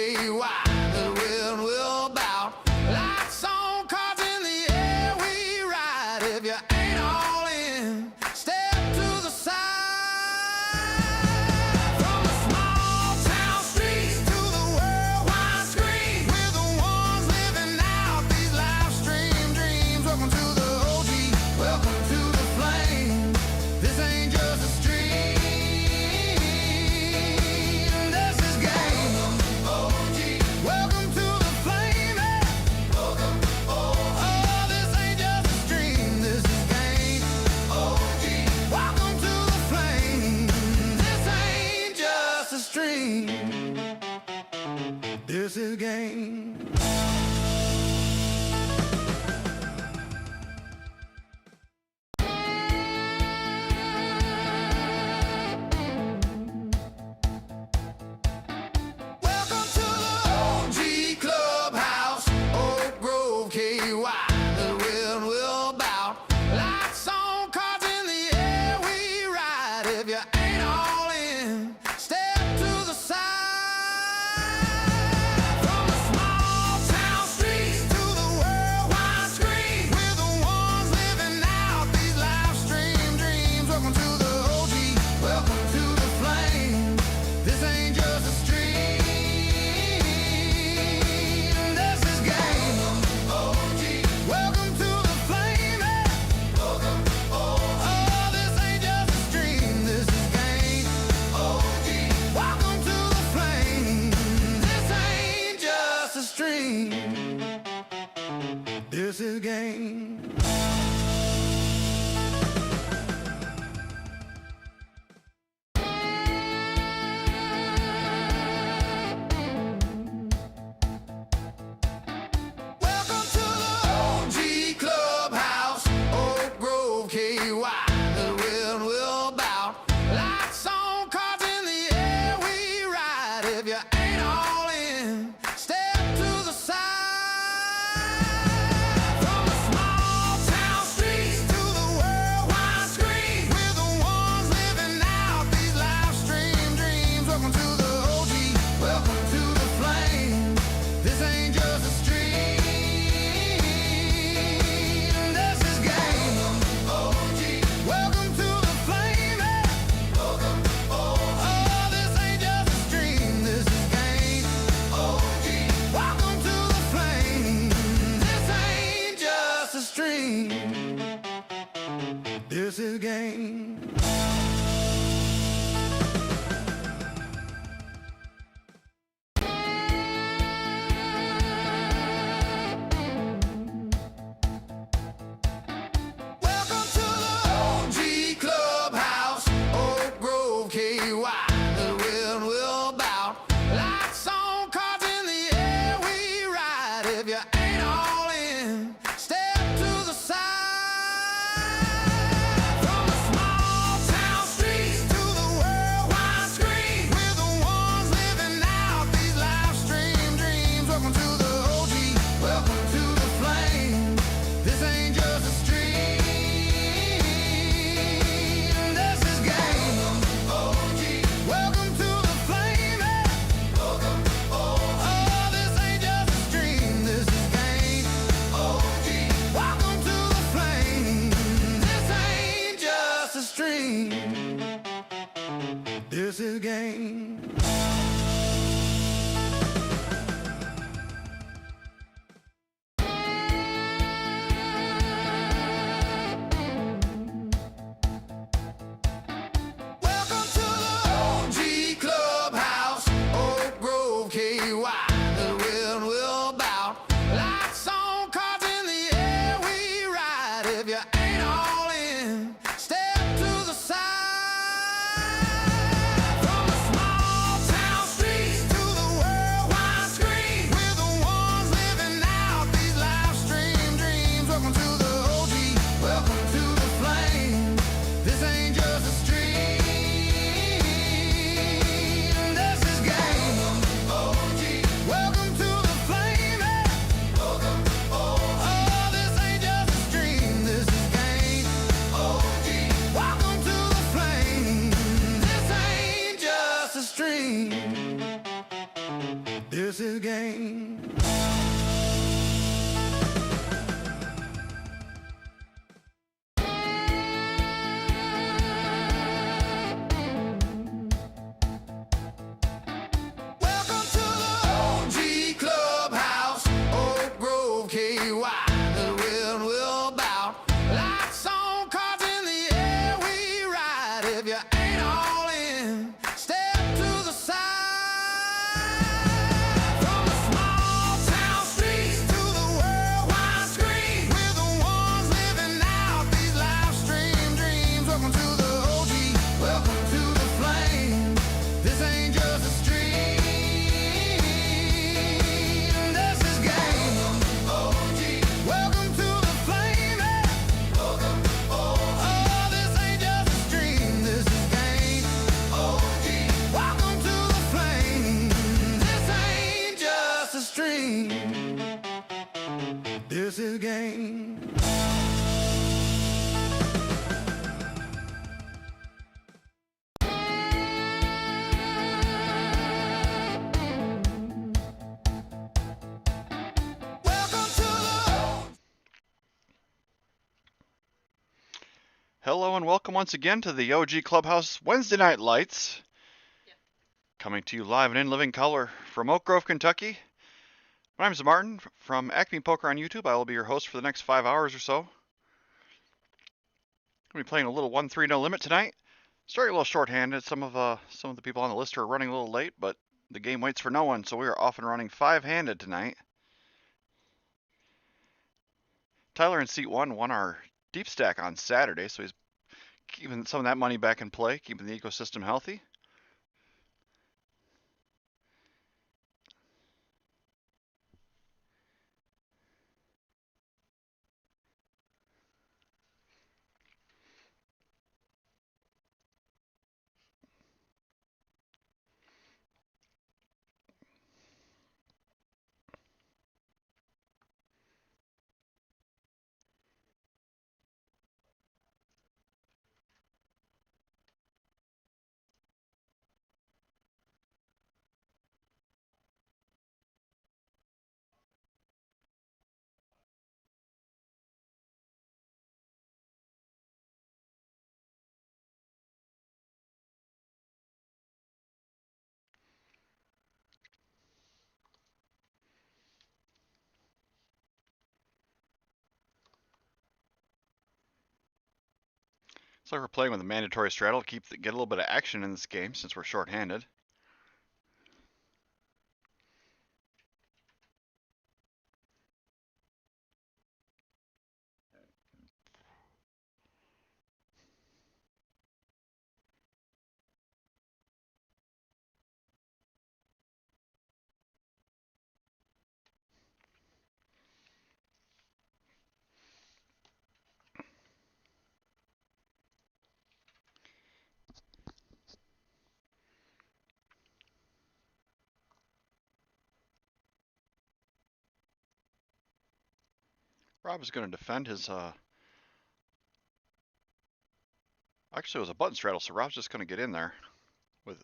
The wind will bow. Lights on, cards in the air, we ride. If you ain't all in, step to the side. From the small town streets to the worldwide screen, we're the ones living out these live stream dreams. Welcome to the OG, welcome to the flame. This ain't just a stream, this is game. OG, welcome to the flame. Welcome, oh, this ain't just a stream, this is game. OG, welcome to the flame. This ain't just a stream, this is game. Welcome to the OG Clubhouse, Oak Grove, KY. The wind will bow. Lights on, cards in the air, we ride. If you ain't all in, step to the side. From the small town streets to the worldwide screen, we're the ones living out these live stream dreams. Welcome to the OG, welcome to the flame. This ain't just a stream, this is game. OG, welcome to the flame. Welcome, oh, this ain't just a stream, this is game. OG, welcome to the flame. This ain't just a stream, this is game. Welcome to the OG Clubhouse, Oak Grove, KY. The wind will bow. Lights on, cards in the air, we ride. If you ain't all in, step to the side. From the small town streets to the worldwide screen, we're the ones living out these live stream dreams. Welcome to the OG, welcome to the flame. This ain't just a stream, this is game. OG, welcome to the flame. Welcome, oh, this ain't just a stream, this is game. OG, welcome to the flame. This ain't just a stream, this is game. Welcome to the OG Clubhouse, Oak Grove, KY. The wind will bow. Lights on, cards in the air, we ride. If you ain't all in, step to the side. From the small town streets to the worldwide screen, we're the ones living out these live stream dreams. Welcome to the OG, welcome to the flame. This ain't just a stream, this is game. OG, welcome to the flame. Welcome, oh, this ain't just a stream, this is game. OG, welcome to the flame. This ain't just a stream, this is game. Welcome to the OG Clubhouse, Oak Grove, KY. The wind will bow. Lights on, cards in the air, we ride. If you ain't all in, step to the side. From the small town streets to the worldwide screen, we're the ones living out these live stream dreams. Welcome to the OG, welcome to the flame. This ain't just a stream, this is game. OG, This is game. Welcome to the OG Clubhouse, Oak Grove, KY. The wind will bout. Lights on, cards in the air, we ride. If you ain't all in, step to the side. From the small town streets to the worldwide screen, we're the ones living out these live stream dreams. Welcome to the OG, welcome to the flame. This ain't just a stream, this is game. OG, welcome to the flame. Welcome, oh, this ain't just a stream, this is game. OG, welcome to the flame. This ain't just a stream, this is game. Welcome to the Hello and welcome once again to the OG Clubhouse Wednesday Night Lights. Coming to you live and in living color from Oak Grove, Kentucky. My name is Martin from Acme Poker on YouTube. I will be your host for the next 5 hours or so. I'll be playing a little 1-3 no limit tonight. Starting a little short-handed. Some of the people on the list are running a little late, but the game waits for no one, so we are off and running 5-handed tonight. Tyler in seat 1 won our deep stack on Saturday, so he's keeping some of that money back in play, keeping the ecosystem healthy. So we're playing with a mandatory straddle to get a little bit of action in this game since we're short-handed. Rob is going to defend his, actually it was a button straddle, so Rob's just going to get in there with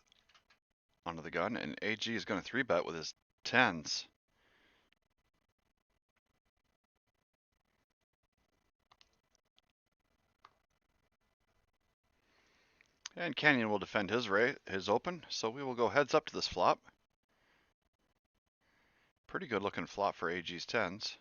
onto the gun, and AG is going to 3-bet with his 10s. And Canyon will defend his open, so we will go heads up to this flop. Pretty good looking flop for AG's 10s.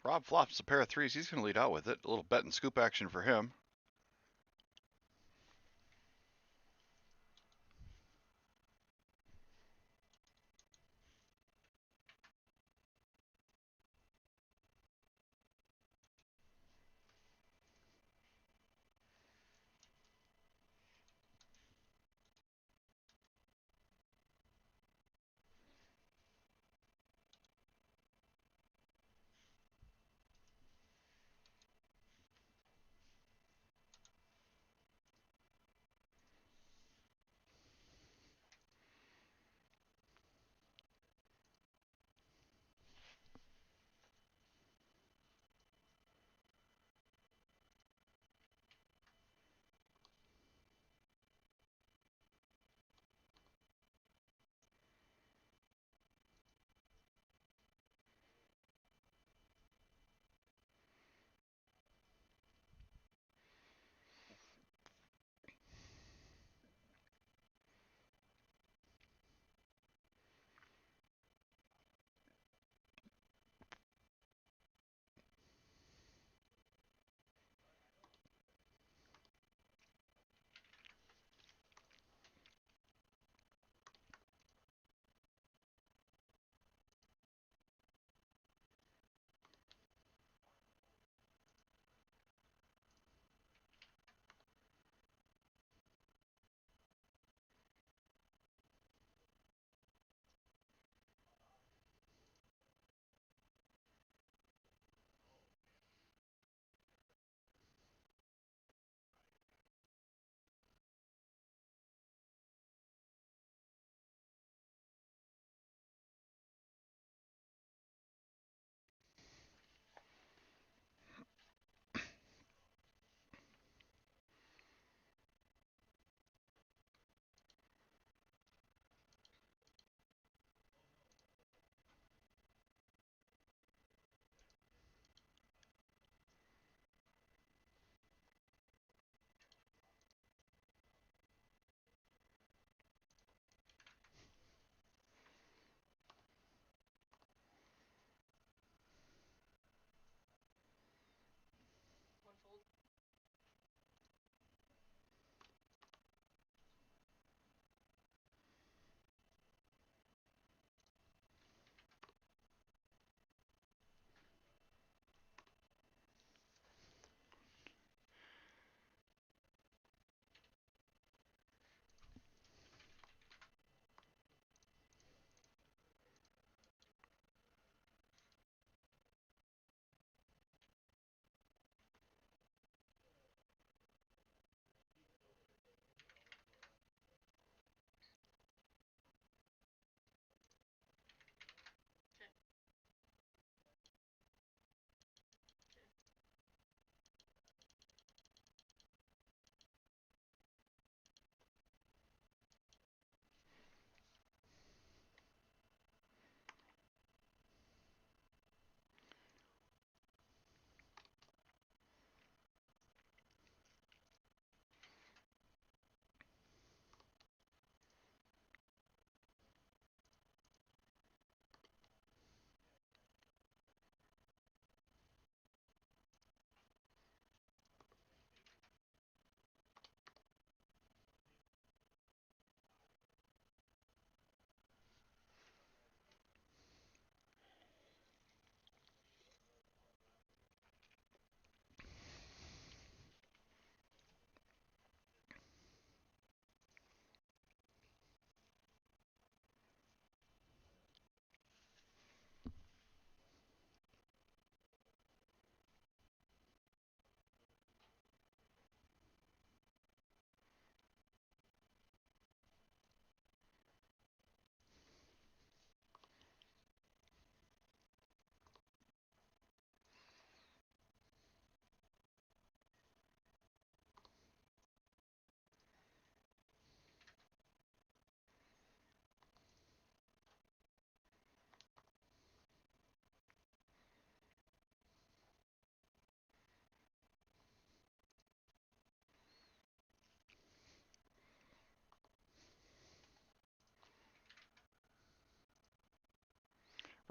Rob flops a pair of threes. He's going to lead out with it. A little bet and scoop action for him.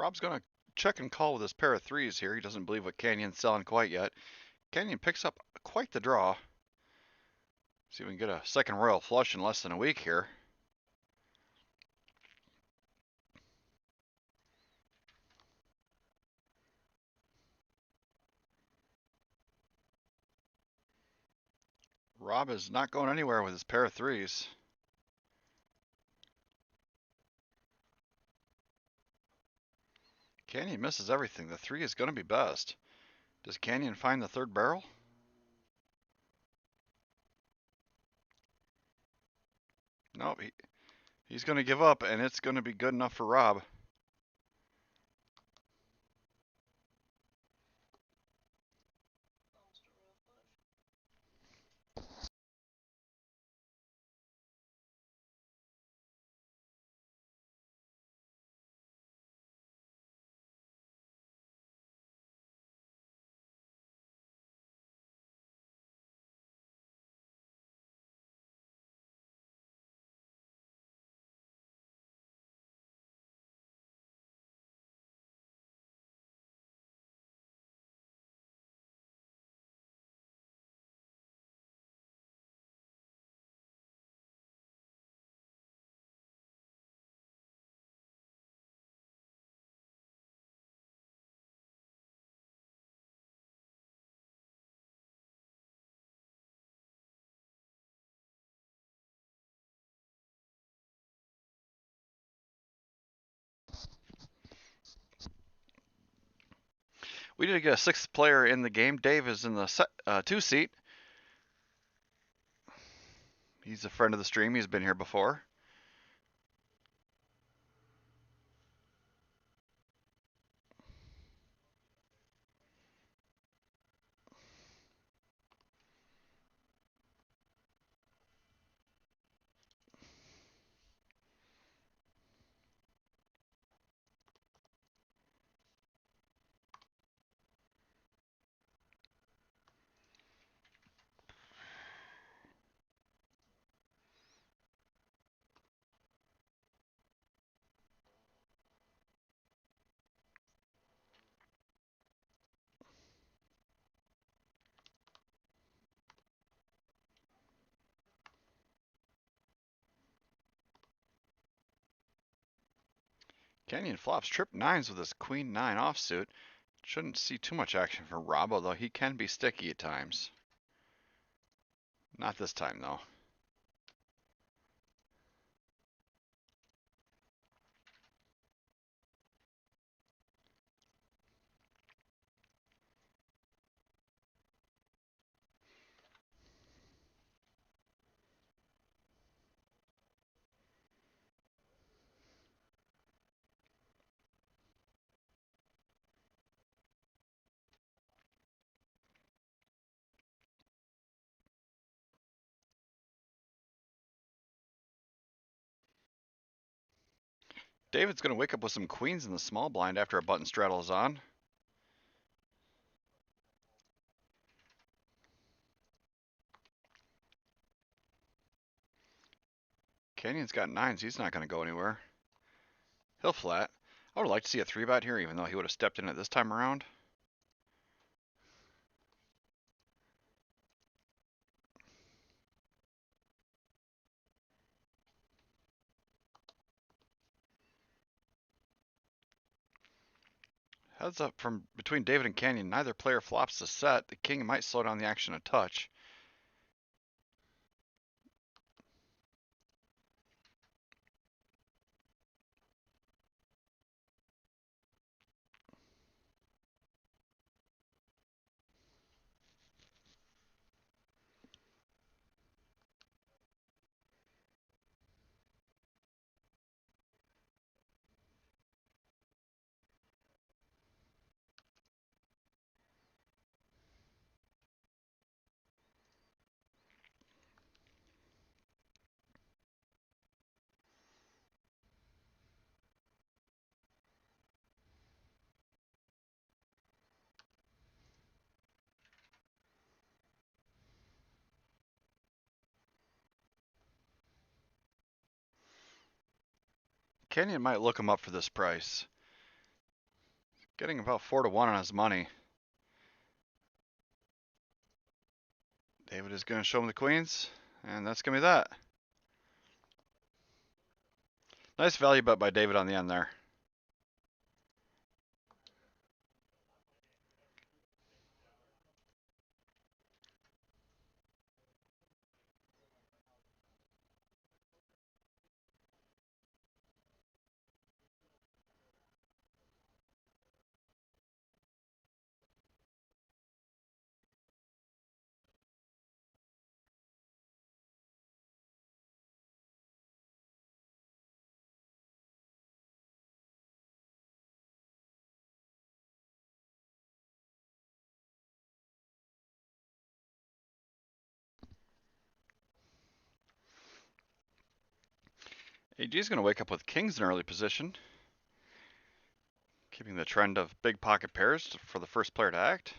Rob's going to check and call with his pair of threes here. He doesn't believe what Canyon's selling quite yet. Canyon picks up quite the draw. See if we can get a second royal flush in less than a week here. Rob is not going anywhere with his pair of threes. Canyon misses everything. The three is going to be best. Does Canyon find the third barrel? Nope. He's going to give up, and it's going to be good enough for Rob. We did get a sixth player in the game. Dave is in the two seat. He's a friend of the stream. He's been here before. Canyon flops trip nines with his queen nine offsuit. Shouldn't see too much action from Rob, although he can be sticky at times. Not this time, though. David's going to wake up with some queens in the small blind after a button straddle is on. Canyon's got nines. He's not going to go anywhere. He'll flat. I would like to see a three bet here, even though he would have stepped in it this time around. Heads up from between David and Canyon. Neither player flops the set. The king might slow down the action a touch. Canyon might look him up for this price. Getting about 4-1 on his money. David is going to show him the queens, and that's going to be that. Nice value bet by David on the end there. AG is going to wake up with kings in early position, keeping the trend of big pocket pairs for the first player to act.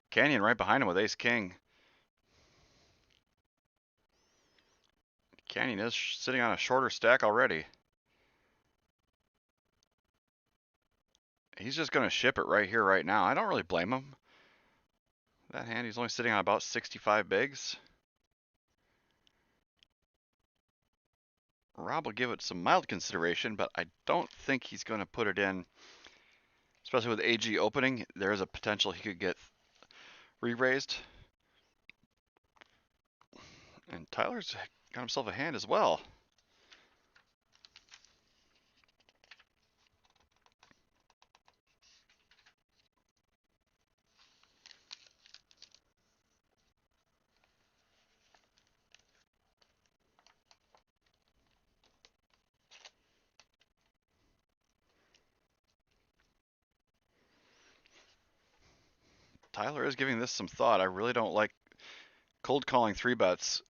Canyon right behind him with ace-king. Canyon is sitting on a shorter stack already. He's just going to ship it right here, right now. I don't really blame him. That hand, he's only sitting on about 65 bigs. Rob will give it some mild consideration, but I don't think he's going to put it in. Especially with AG opening, there is a potential he could get re-raised. And Tyler's got himself a hand as well. Tyler is giving this some thought. I really don't like cold calling 3-bets.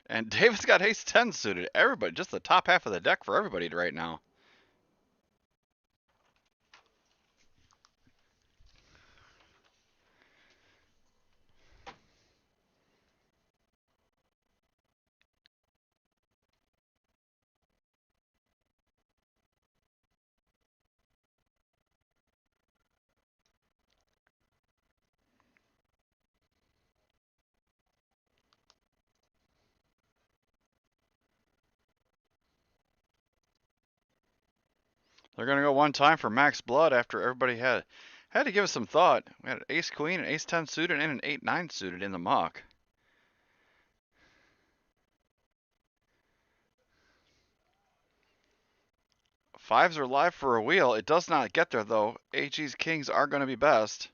And David's got ace-10 suited. Everybody, just the top half of the deck for everybody right now. They're going to go one time for max blood after everybody had to give us some thought. We had an ace-queen, an ace-10 suited, and an 8-9 suited in the muck. Fives are live for a wheel. It does not get there, though. AG's kings are going to be best.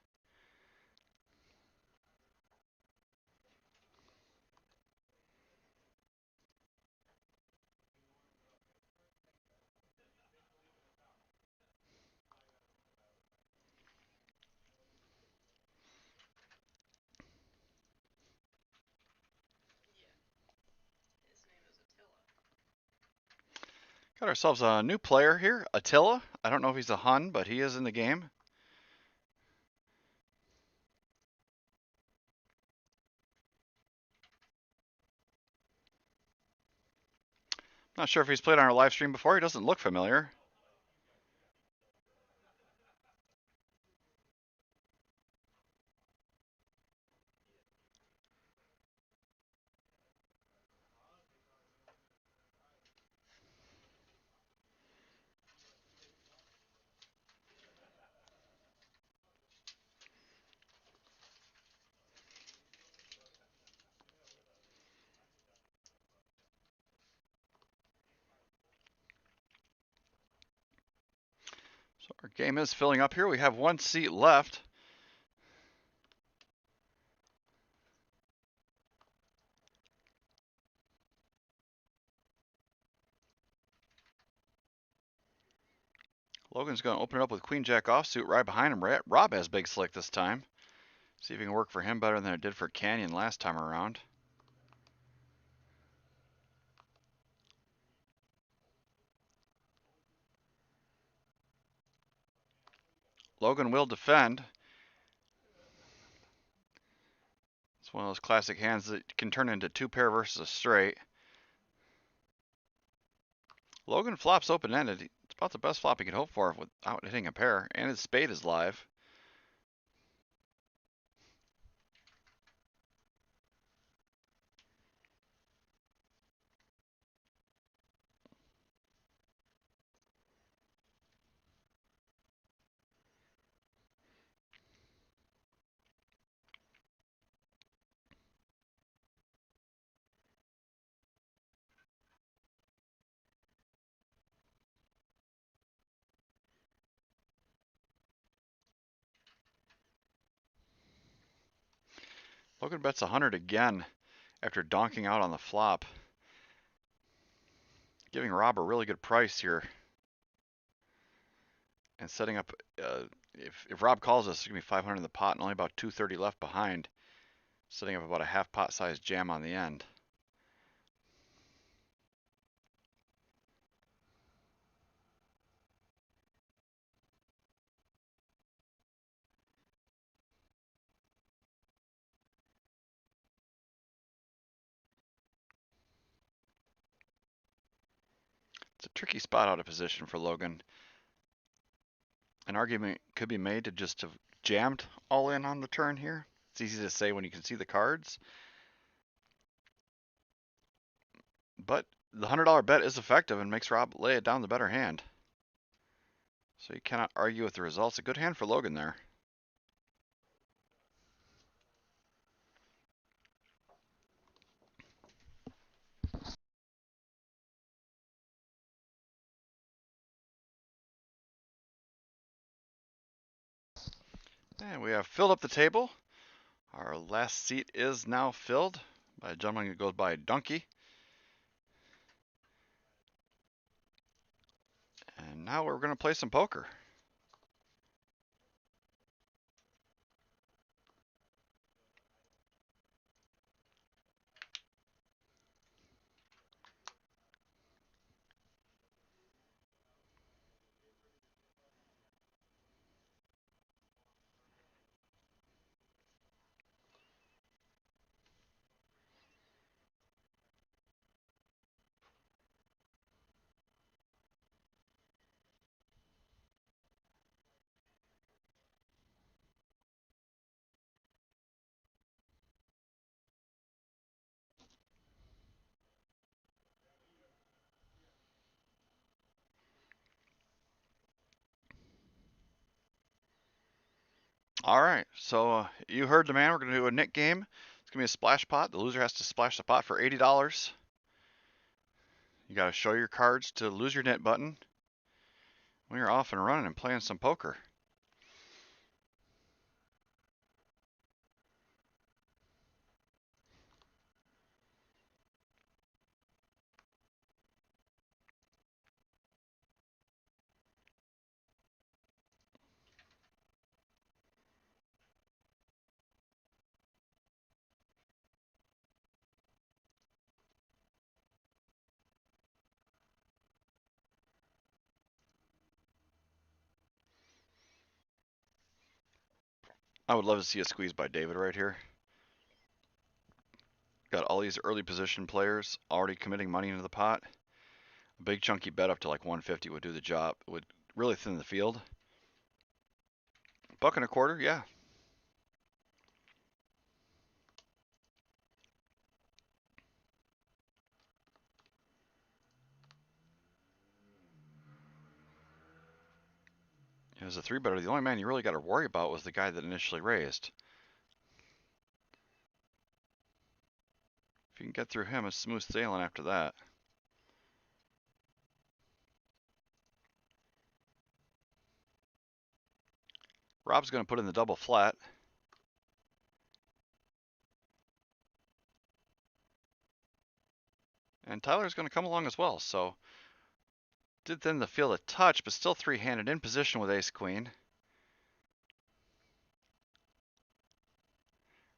Got ourselves a new player here, Attila. I don't know if he's a Hun, but he is in the game. Not sure if he's played on our live stream before. He doesn't look familiar. So our game is filling up here. We have one seat left. Logan's going to open it up with Queen Jack offsuit right behind him. Rob has big slick this time. See if he can work for him better than it did for Canyon last time around. Logan will defend. It's one of those classic hands that can turn into 2-pair versus a straight. Logan flops open-ended. It's About the best flop he could hope for without hitting a pair, and his spade is live. Logan bets 100 again after donking out on the flop. Giving Rob a really good price here. And setting up, if Rob calls us, it's going to be 500 in the pot and only about 230 left behind. Setting up about a half pot size jam on the end. It's a tricky spot out of position for Logan. An argument could be made to just have jammed all in on the turn here. It's easy to say when you can see the cards. But the $100 bet is effective and makes Rob lay it down the better hand. So you cannot argue with the results. A good hand for Logan there. And we have filled up the table. Our last seat is now filled by a gentleman who goes by Donkey. And now we're going to play some poker. All right, so you heard the man. We're going to do a Nick game. It's going to be a splash pot. The loser has to splash the pot for $80. You got to show your cards to lose your net button. We are off and running and playing some poker. I would love to see a squeeze by David right here. Got all these early position players already committing money into the pot. A big chunky bet up to like 150 would do the job. It would really thin the field. Buck and a quarter, yeah. As a three better, the only man you really got to worry about was the guy that initially raised. If you can get through him, it's smooth sailing after that. Rob's going to put in the double flat. And Tyler's going to come along as well, so did thin the field a touch, but still three-handed in position with ace-queen.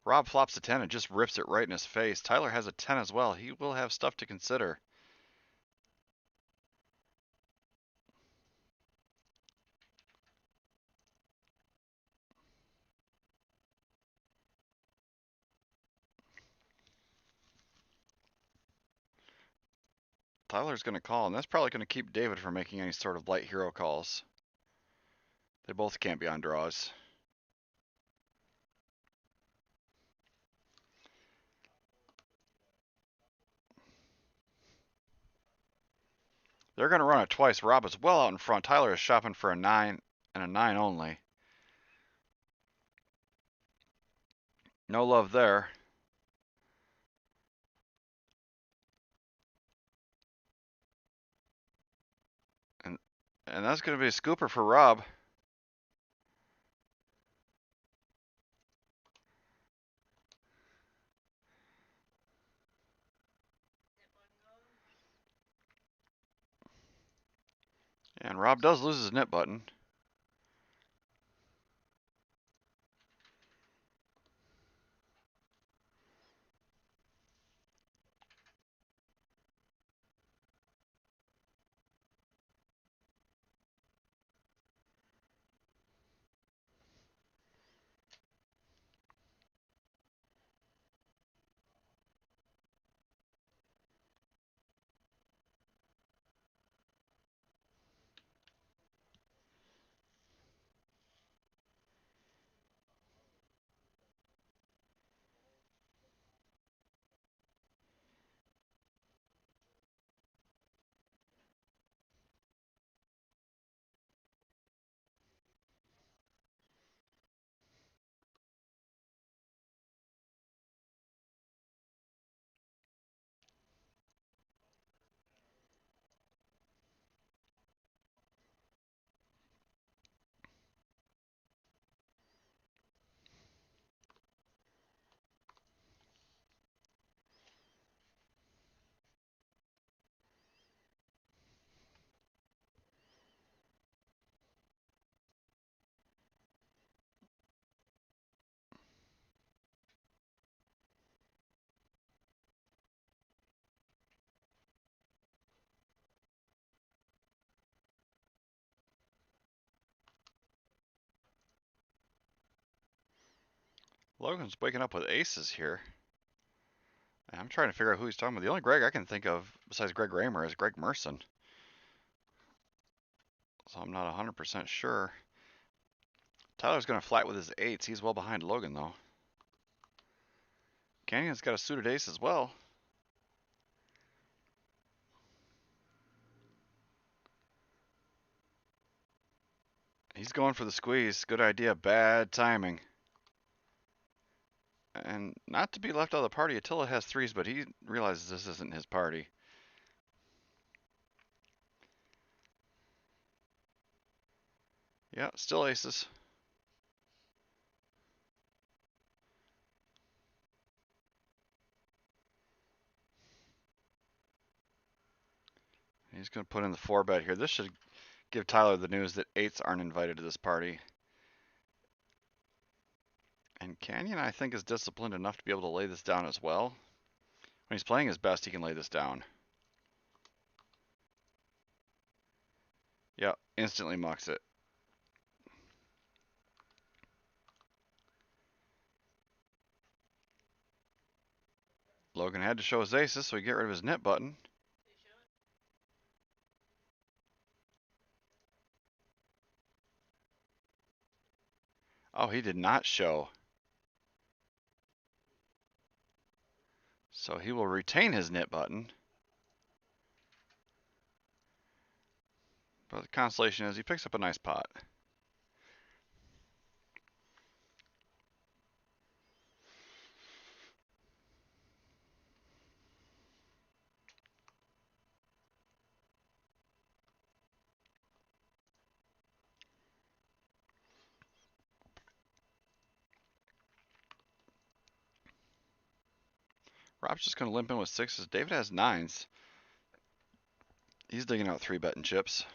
Rob flops a 10 and just rips it right in his face. Tyler has a 10 as well. He will have stuff to consider. Tyler's going to call, and that's probably going to keep David from making any sort of light hero calls. They both can't be on draws. They're going to run it twice. Rob is well out in front. Tyler is shopping for a 9 and a 9 only. No love there. And that's going to be a scooper for Rob. And Rob does lose his net button. Logan's waking up with aces here. I'm trying to figure out who he's talking about. The only Greg I can think of besides Greg Raymer is Greg Merson. So I'm not 100% sure. Tyler's going to flat with his 8s. He's well behind Logan, though. Canyon's got a suited ace as well. He's going for the squeeze. Good idea. Bad timing. And not to be left out of the party, Attila has 3s, but he realizes this isn't his party. Yeah, still aces. He's going to put in the 4-bet here. This should give Tyler the news that 8s aren't invited to this party. And Canyon, I think, is disciplined enough to be able to lay this down as well. When he's playing his best, he can lay this down. Yeah, instantly mucks it. Logan had to show his aces, so he get rid of his net button. Oh, he did not show. So he will retain his net button. But the consolation is he picks up a nice pot. Rob's just going to limp in with 6s. David has 9s. He's digging out 3-betting chips.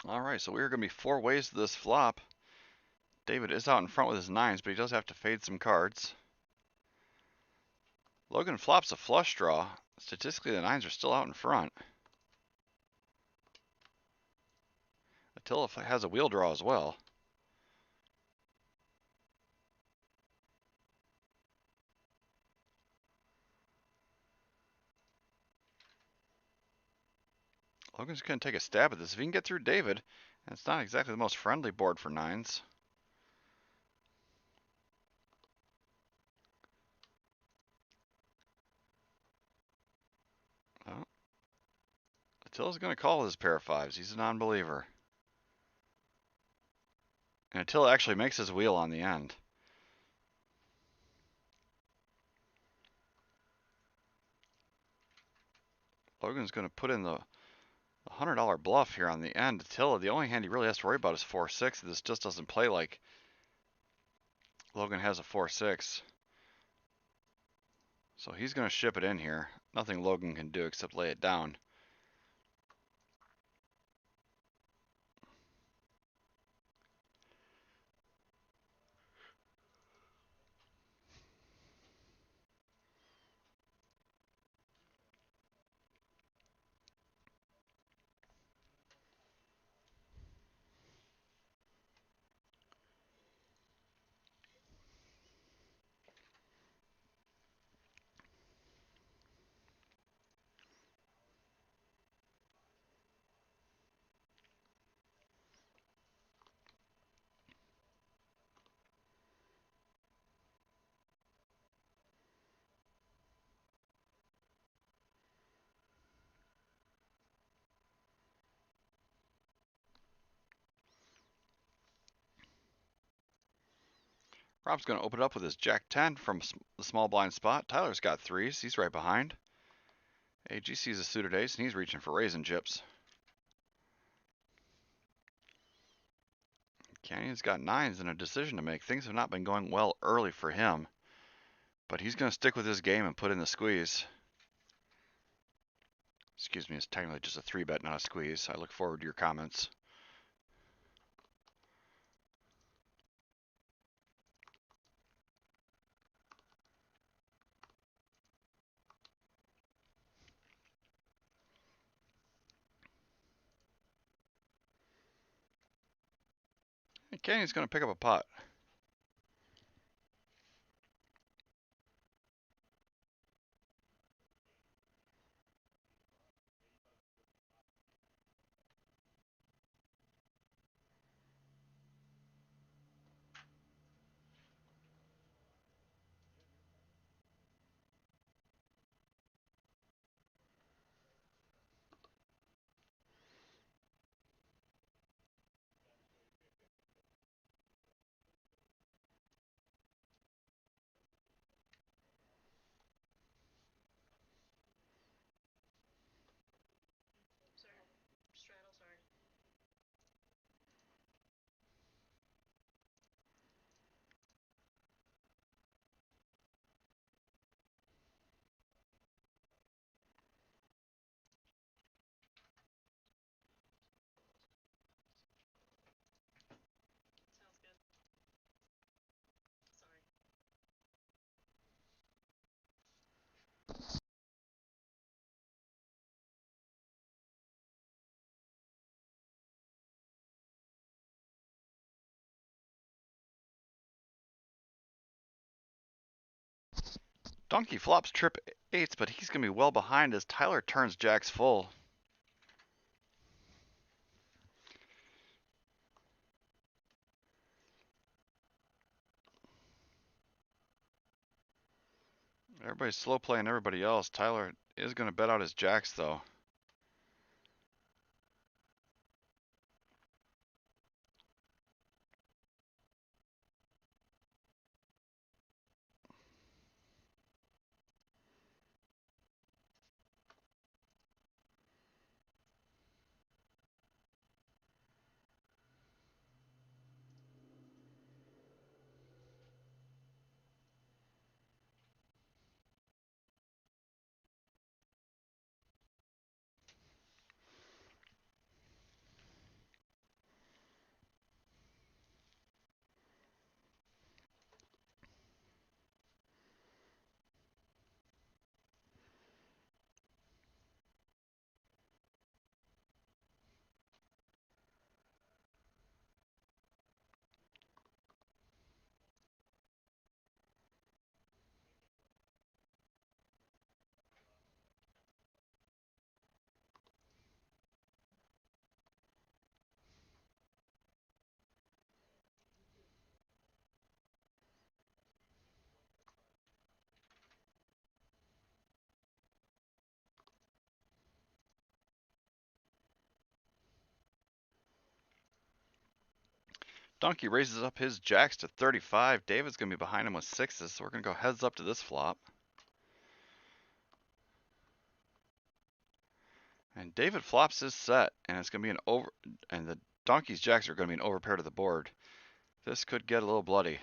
Alright, so we're going to be 4 ways to this flop. David is out in front with his 9s, but he does have to fade some cards. Logan flops a flush draw. Statistically, the 9s are still out in front. Attila has a wheel draw as well. Logan's going to take a stab at this. If he can get through David, and it's not exactly the most friendly board for 9s. Oh. Attila's going to call his pair of 5s. He's a non-believer. And Attila actually makes his wheel on the end. Logan's going to put in the $100 bluff here on the end. Attila, the only hand he really has to worry about is 4-6. This just doesn't play like Logan has a 4-6. So he's going to ship it in here. Nothing Logan can do except lay it down. Rob's going to open it up with his Jack-10 from the small blind spot. Tyler's got 3s. He's right behind. AG sees a suited ace, and he's reaching for raisin chips. Canyon's got 9s and a decision to make. Things have not been going well early for him. But he's going to stick with his game and put in the squeeze. Excuse me, it's technically just a 3-bet, not a squeeze. I look forward to your comments. And Canyon's going to pick up a pot. Donkey flops trip 8s, but he's going to be well behind as Tyler turns jacks full. Everybody's slow playing everybody else. Tyler is going to bet out his jacks, though. Donkey raises up his jacks to 35. David's going to be behind him with sixes, so we're going to go heads up to this flop. And David flops his set, and it's going to be an over, and the Donkey's jacks are going to be an overpair to the board. This could get a little bloody.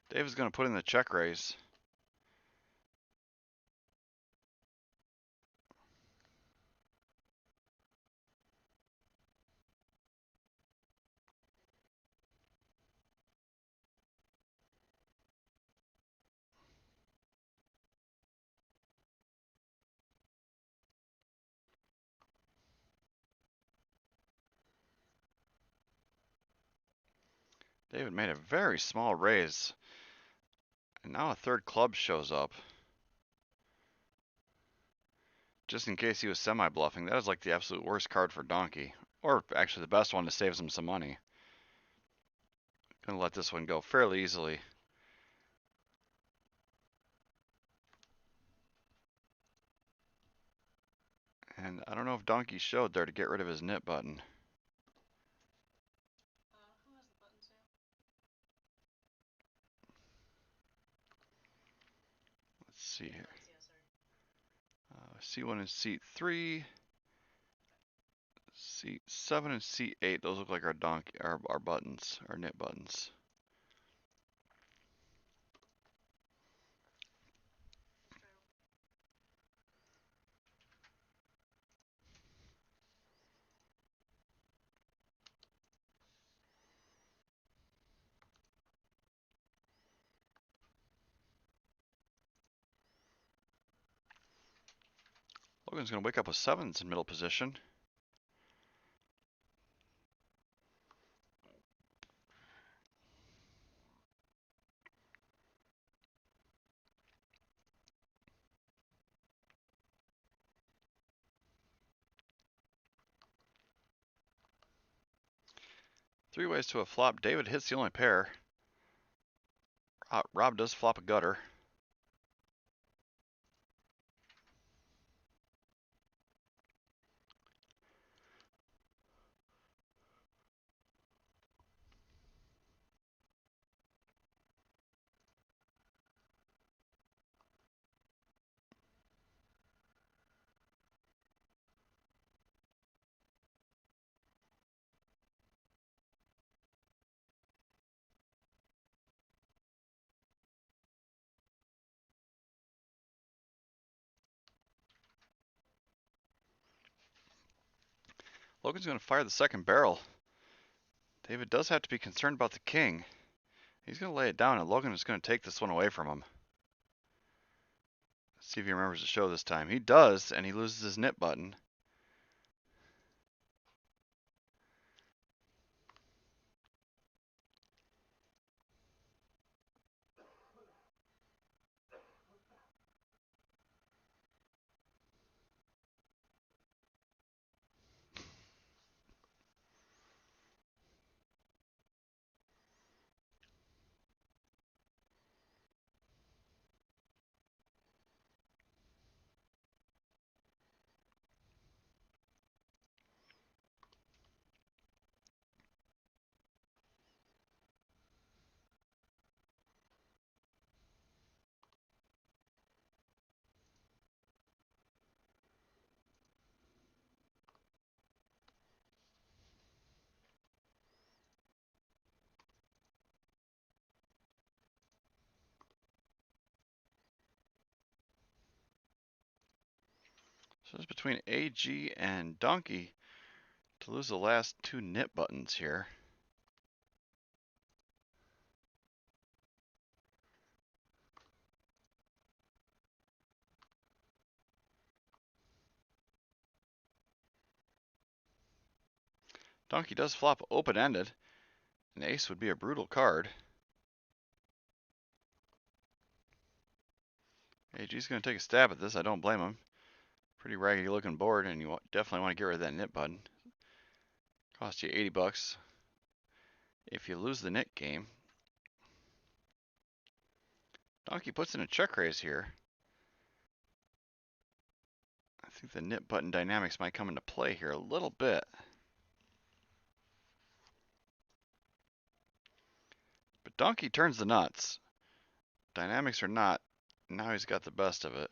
David's going to put in the check raise. David made a very small raise. And now a third club shows up. Just in case he was semi-bluffing. That is like the absolute worst card for Donkey. Or actually the best one to save him some money. Gonna let this one go fairly easily. And I don't know if Donkey showed there to get rid of his knit button. Let's see here. C1 and C3. C7 and C8. Those look like our our buttons, our knit buttons. Logan's gonna wake up with sevens in middle position. Three ways to a flop. David hits the only pair. Rob does flop a gutter. Logan's going to fire the second barrel. David does have to be concerned about the king. He's going to lay it down, and Logan is going to take this one away from him. Let's see if he remembers to show this time. He does, and he loses his knit button. So it's between AG and Donkey to lose the last two knit buttons here. Donkey does flop open-ended. An ace would be a brutal card. AG's going to take a stab at this. I don't blame him. Pretty raggedy looking board, and you definitely want to get rid of that knit button. Cost you 80 bucks. If you lose the knit game, Donkey puts in a check raise here. I think the nip button dynamics might come into play here a little bit. But Donkey turns the nuts. Dynamics or not, now he's got the best of it.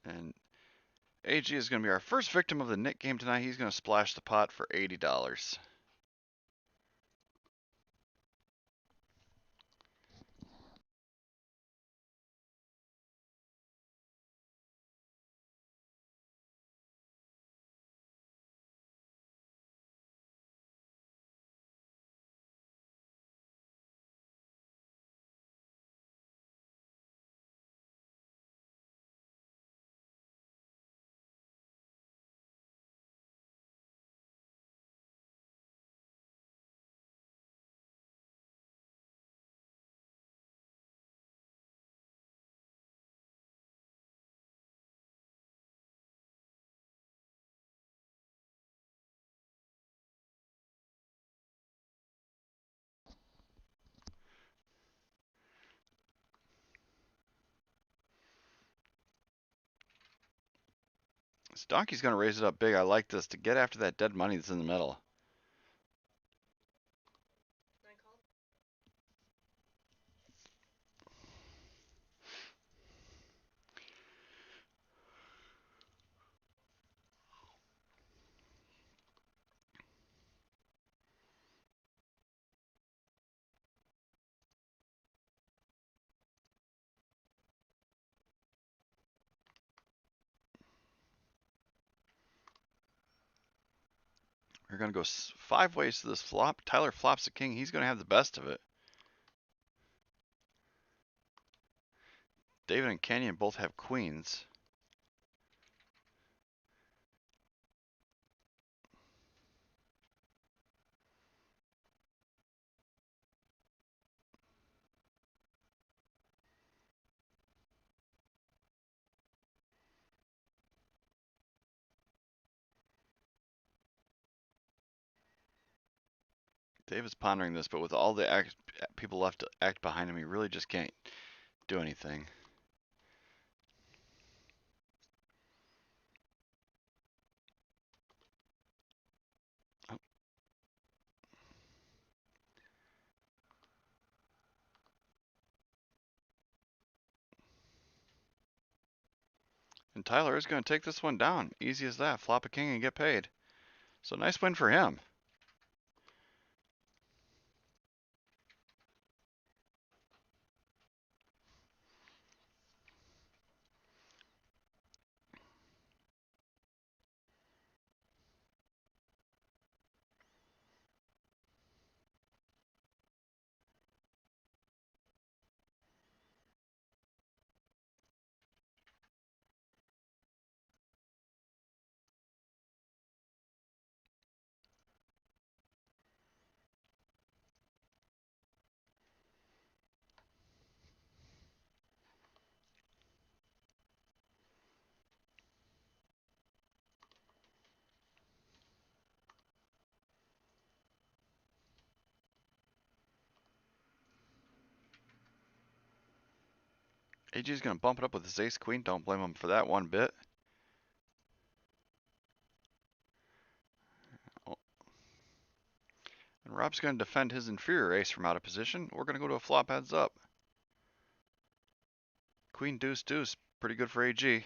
And AG is going to be our first victim of the Nick game tonight. He's going to splash the pot for $80. This Donkey's going to raise it up big. I like this to get after that dead money that's in the middle. We're going to go 5 ways to this flop. Tyler flops the king. He's going to have the best of it. David and Kenyon both have queens. David's pondering this, but with all the people left to act behind him, he really just can't do anything. Oh. And Tyler is going to take this one down. Easy as that. Flop a king and get paid. So nice win for him. AG's going to bump it up with his ace queen. Don't blame him for that one bit. Oh. And Rob's going to defend his inferior ace from out of position. We're going to go to a flop heads up. Queen deuce deuce. Pretty good for AG.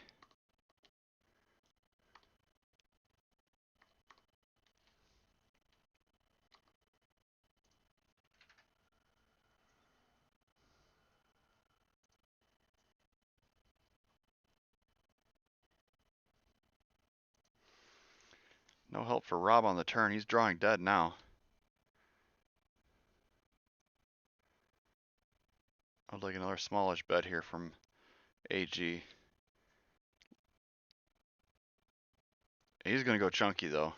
No help for Rob on the turn. He's drawing dead now. I'd like another smallish bet here from AG. He's going to go chunky though.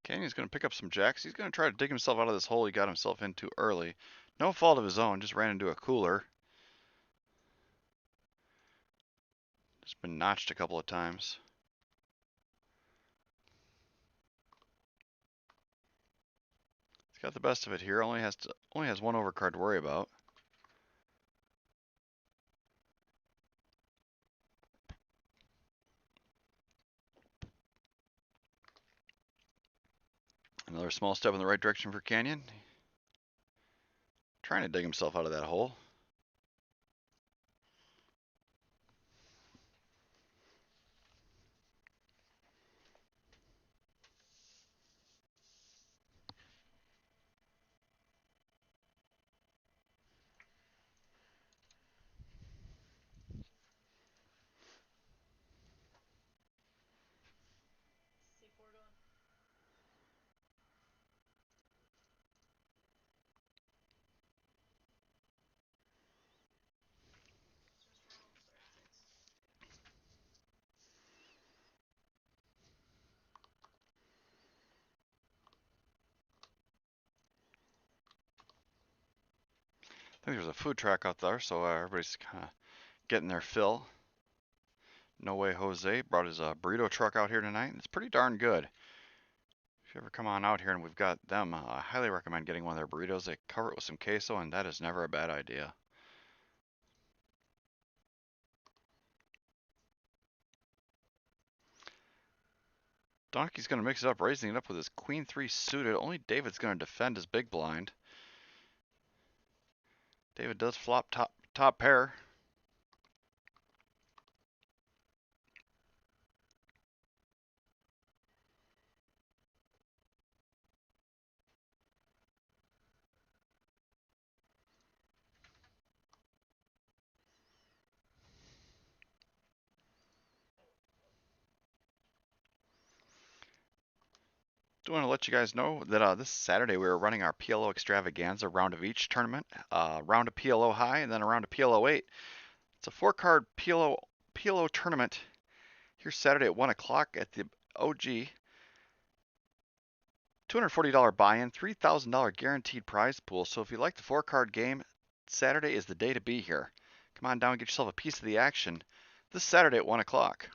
Canyon's going to pick up some jacks. He's going to try to dig himself out of this hole he got himself into early. No fault of his own, just ran into a cooler. Just been notched a couple of times. He's got the best of it here. Only has one overcard to worry about. Another small step in the right direction for Canyon. Trying to dig himself out of that hole. I think there's a food truck out there, so everybody's kind of getting their fill. No Way Jose brought his burrito truck out here tonight, and it's pretty darn good. If you ever come on out here and we've got them, I highly recommend getting one of their burritos. They cover it with some queso, and that is never a bad idea. Donkey's going to mix it up, raising it up with his Queen 3 suited. Only David's going to defend his big blind. David does flop top pair. Do want to let you guys know that this Saturday we are running our PLO Extravaganza round of each tournament, round of PLO high and then a round of PLO 8. It's a 4-card PLO tournament here Saturday at 1 o'clock at the OG. $240 buy-in, $3,000 guaranteed prize pool. So if you like the 4-card game, Saturday is the day to be here. Come on down and get yourself a piece of the action this Saturday at 1 o'clock.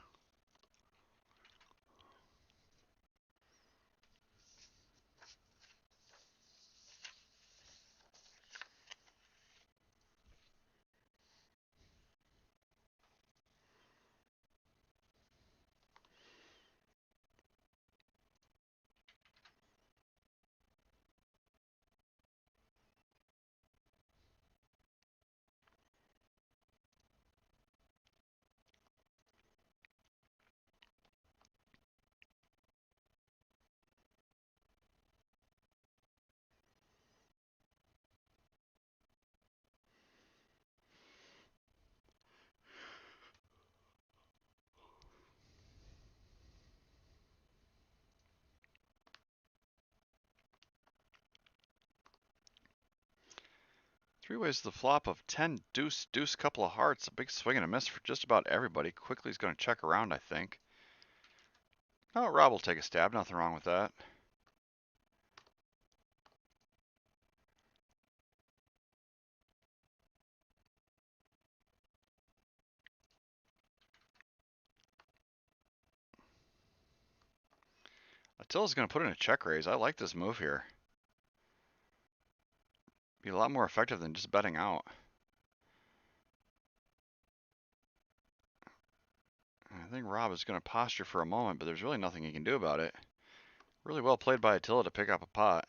Three ways to the flop of 10 deuce, deuce, couple of hearts. A big swing and a miss for just about everybody. Quickly he's going to check around, I think. Oh, Rob will take a stab. Nothing wrong with that. Attila's going to put in a check raise. I like this move here. Be a lot more effective than just betting out. I think Rob is going to posture for a moment, but there's really nothing he can do about it. Really well played by Attila to pick up a pot.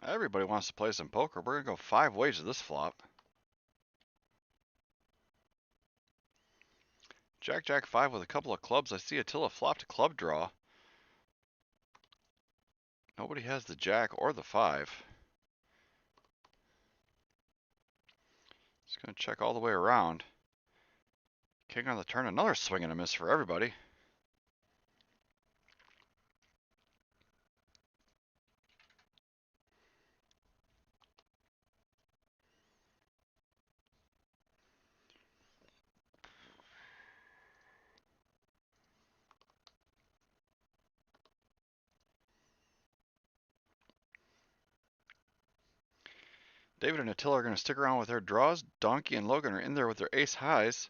Everybody wants to play some poker. We're going to go 5 ways to this flop. Jack, Jack 5 with a couple of clubs. I see Attila flop to club draw. Nobody has the Jack or the 5. Just going to check all the way around. King on the turn. Another swing and a miss for everybody. David and Attila are going to stick around with their draws. Donkey and Logan are in there with their ace highs.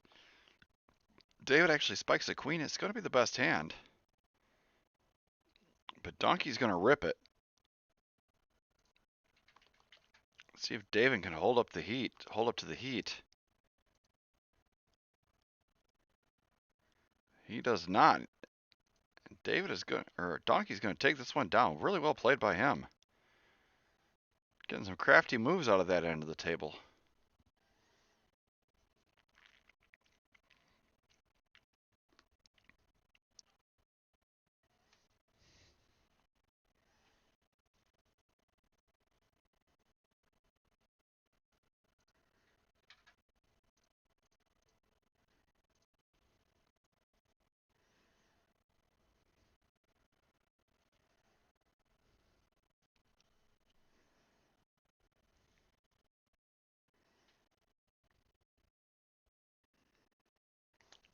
David actually spikes a queen. It's going to be the best hand. But Donkey's going to rip it. Let's see if David can hold up to the heat. He does not. Donkey's going to take this one down. Really well played by him. Getting some crafty moves out of that end of the table.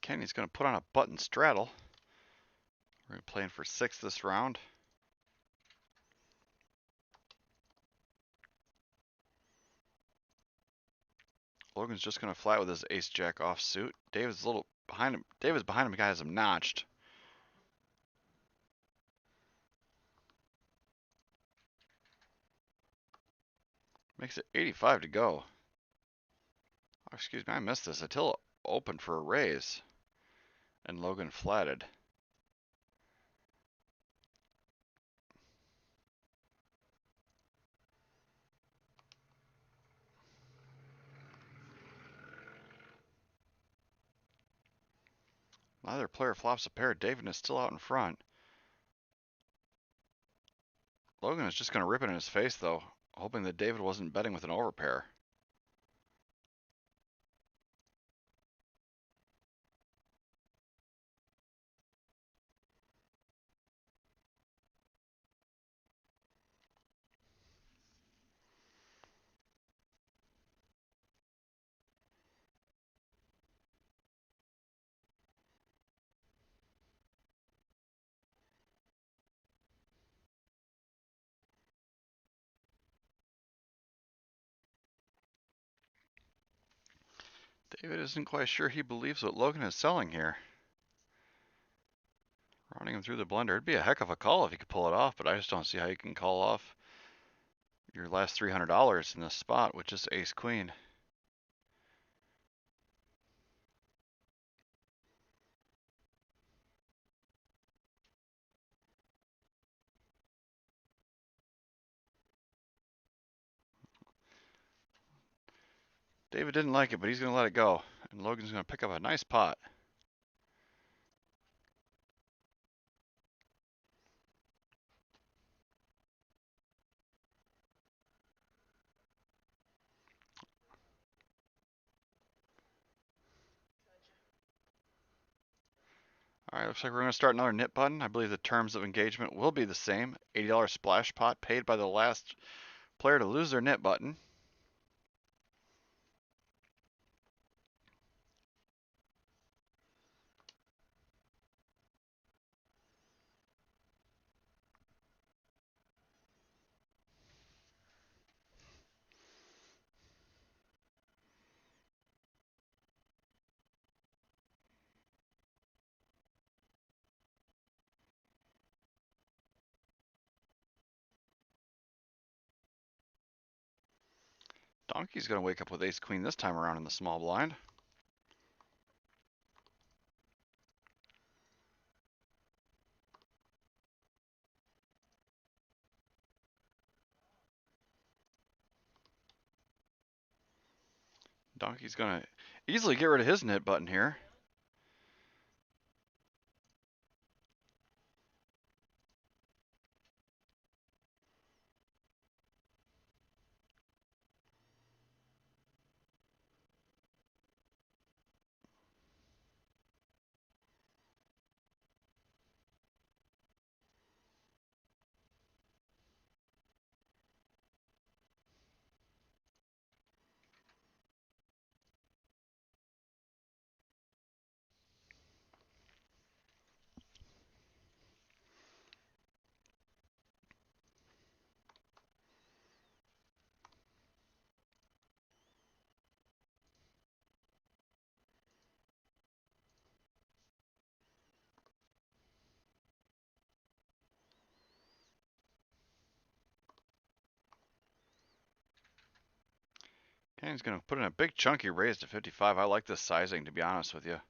Kenny's going to put on a button straddle. We're playing for 6 this round. Logan's just going to flat with his ace jack offsuit. David's a little behind him. David's behind him. The guy has him notched. Makes it 85 to go. Oh, excuse me, I missed this. Attila opened for a raise. And Logan flatted. Neither player flops a pair. David is still out in front. Logan is just going to rip it in his face, though, hoping that David wasn't betting with an overpair. David isn't quite sure he believes what Logan is selling here. Running him through the blender. It'd be a heck of a call if he could pull it off, but I just don't see how you can call off your last $300 in this spot with just ace queen. David didn't like it, but he's going to let it go. And Logan's going to pick up a nice pot. All right, looks like we're going to start another knit button. I believe the terms of engagement will be the same. $80 splash pot paid by the last player to lose their knit button. Donkey's going to wake up with ace queen this time around in the small blind. Donkey's gonna easily get rid of his knit button here. Canyon's gonna put in a big chunky raise to 55. I like this sizing, to be honest with you.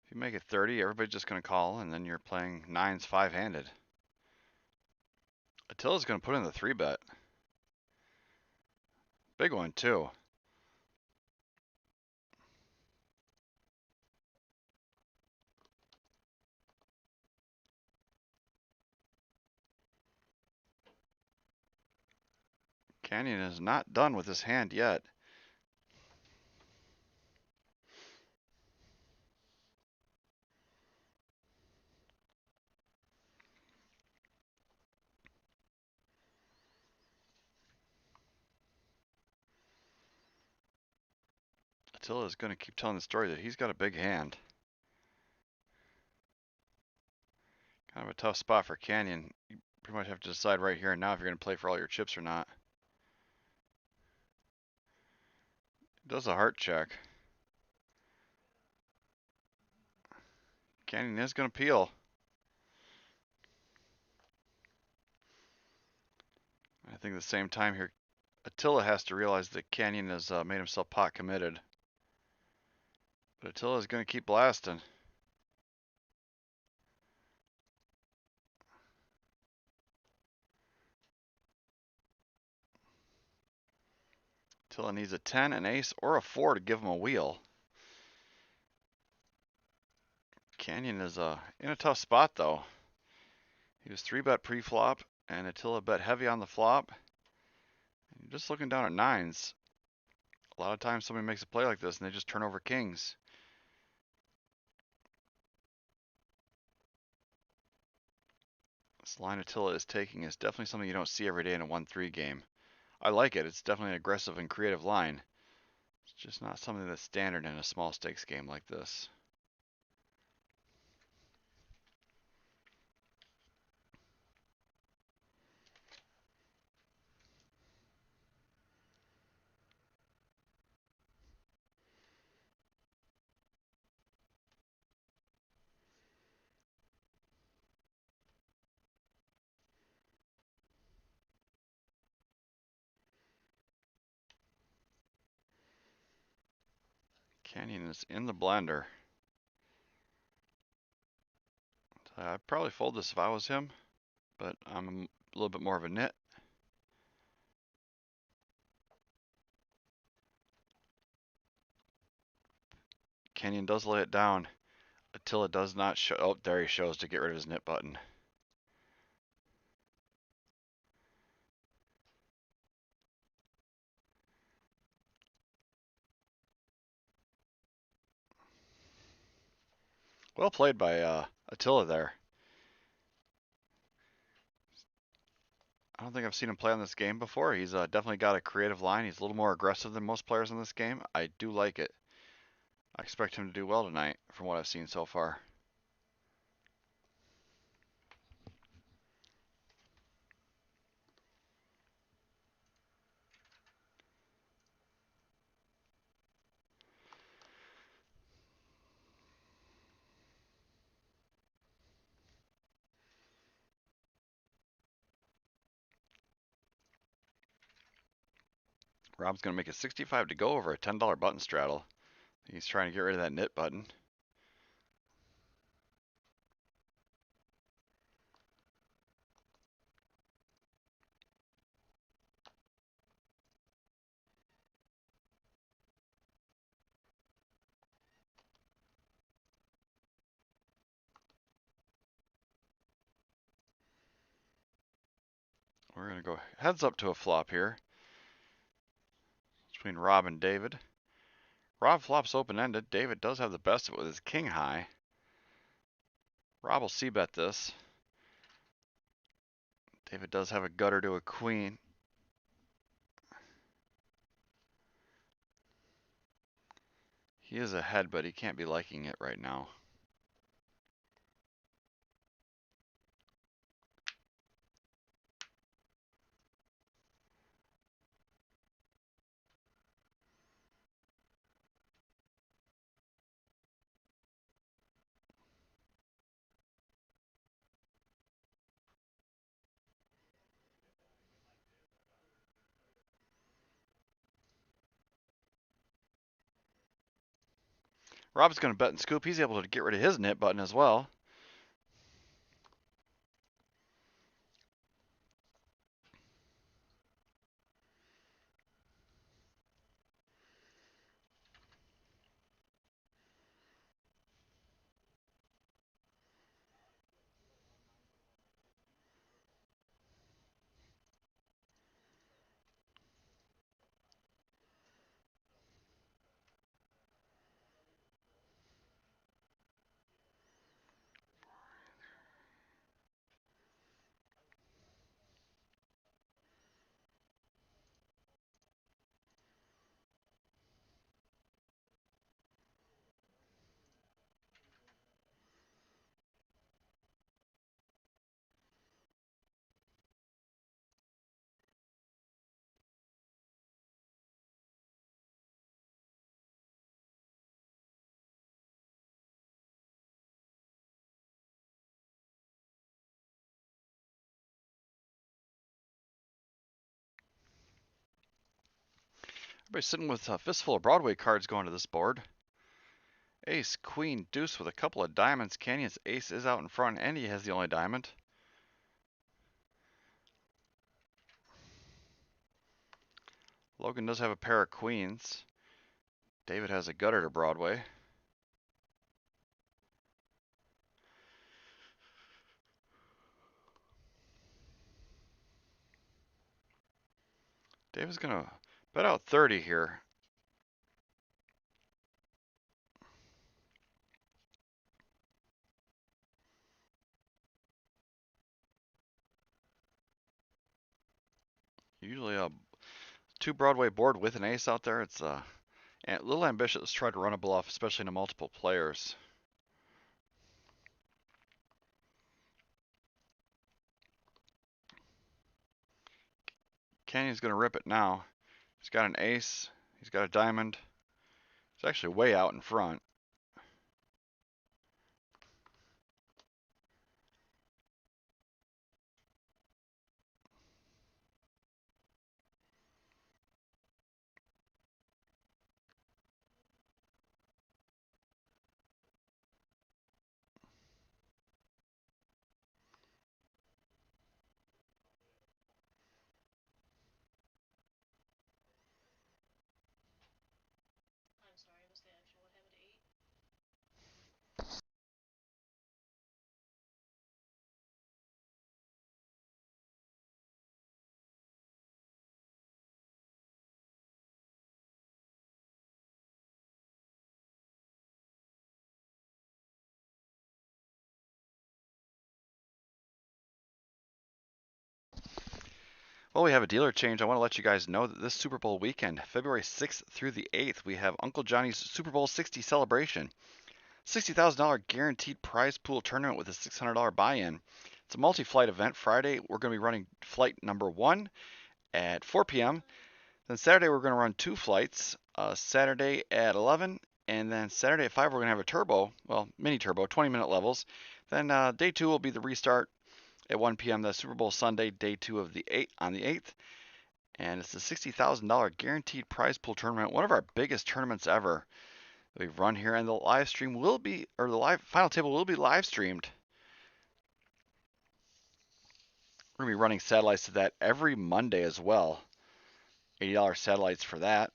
If you make it 30, everybody's just gonna call, and then you're playing nines five-handed. Attila's gonna put in the 3-bet. Big one too. Canyon is not done with this hand yet. Attila is going to keep telling the story that he's got a big hand. Kind of a tough spot for Canyon. You pretty much have to decide right here and now if you're going to play for all your chips or not. Does a heart check. Canyon is going to peel. I think at the same time here, Attila has to realize that Canyon has made himself pot committed. But Attila is going to keep blasting. Attila needs a 10, an ace, or a 4 to give him a wheel. Canyon is in a tough spot though. He was 3-bet pre-flop, and Attila bet heavy on the flop. You're just looking down at nines. A lot of times somebody makes a play like this and they just turn over kings. This line Attila is taking is definitely something you don't see every day in a 1-3 game. I like it. It's definitely an aggressive and creative line. It's just not something that's standard in a small stakes game like this. Canyon is in the blender. I'd probably fold this if I was him, but I'm a little bit more of a nit. Canyon does lay it down. Attila does not show. Oh, there he shows to get rid of his nit button. Well played by Attila there. I don't think I've seen him play on this game before. He's definitely got a creative line. He's a little more aggressive than most players in this game. I do like it. I expect him to do well tonight from what I've seen so far. Rob's going to make it 65 to go over a $10 button straddle. He's trying to get rid of that nit button. going to go heads up to a flop here between Rob and David. Rob flops open-ended. David does have the best of it with his king high. Rob will c-bet this. David does have a gutter to a queen. He is ahead, but he can't be liking it right now. Rob's going to bet and scoop. He's able to get rid of his nit button as well. Everybody's sitting with a fistful of Broadway cards going to this board. Ace, queen, deuce with a couple of diamonds. Canyon's ace is out in front, and he has the only diamond. Logan does have a pair of queens. David has a gutter to Broadway. David's going to bet out 30 here. Usually a 2 Broadway board with an ace out there. It's a little ambitious to try to run a bluff, especially into multiple players. Canyon's going to rip it now. He's got an ace. He's got a diamond. He's actually way out in front. Well, we have a dealer change. I want to let you guys know that this Super Bowl weekend, February 6th through the 8th, we have Uncle Johnny's Super Bowl 60 celebration. $60,000 guaranteed prize pool tournament with a $600 buy-in. It's a multi-flight event. Friday, we're going to be running flight number 1 at 4 p.m. Then Saturday, we're going to run 2 flights. Saturday at 11, and then Saturday at 5, we're going to have a turbo, well, mini turbo, 20-minute levels. Then day 2 will be the restart at 1 p.m. The Super Bowl Sunday, day 2 of the 8th, and it's the $60,000 guaranteed prize pool tournament, one of our biggest tournaments ever that we've run here, and the live stream will be, or the live final table will be live streamed. We're gonna be running satellites to that every Monday as well. $80 satellites for that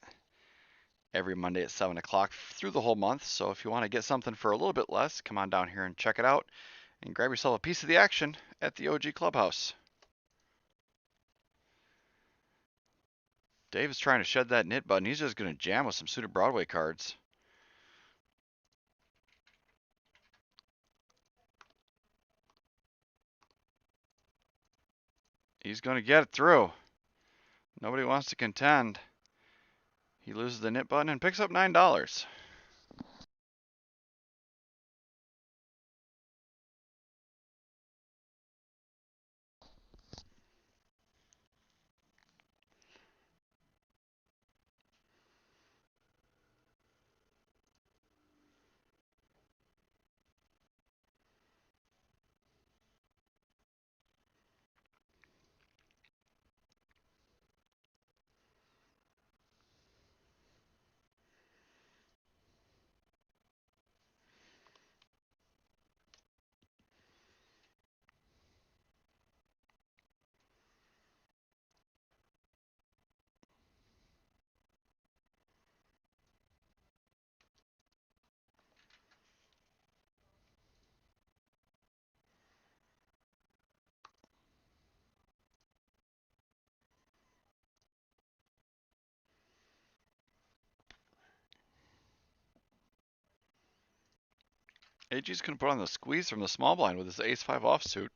every Monday at 7 o'clock through the whole month. So if you want to get something for a little bit less, come on down here and check it out and grab yourself a piece of the action at the OG Clubhouse. Dave is trying to shed that knit button. He's just going to jam with some suited Broadway cards. He's going to get it through. Nobody wants to contend. He loses the knit button and picks up $9. AG's going to put on the squeeze from the small blind with his ace-5 offsuit.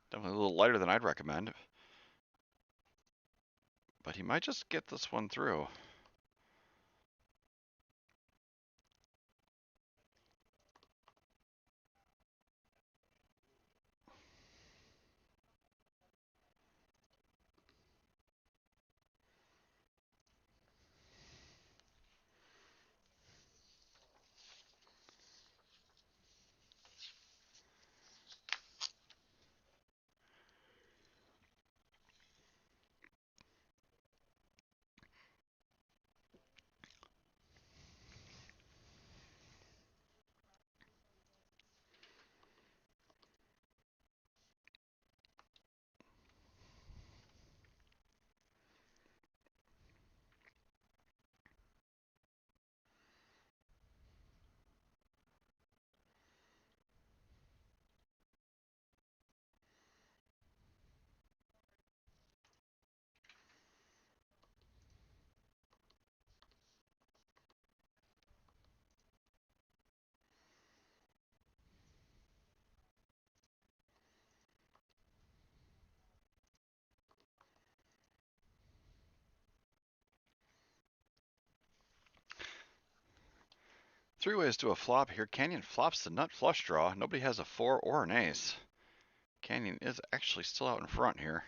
Definitely a little lighter than I'd recommend. But he might just get this one through. Three ways to a flop here. Canyon flops the nut flush draw. Nobody has a 4 or an ace. Canyon is actually still out in front here.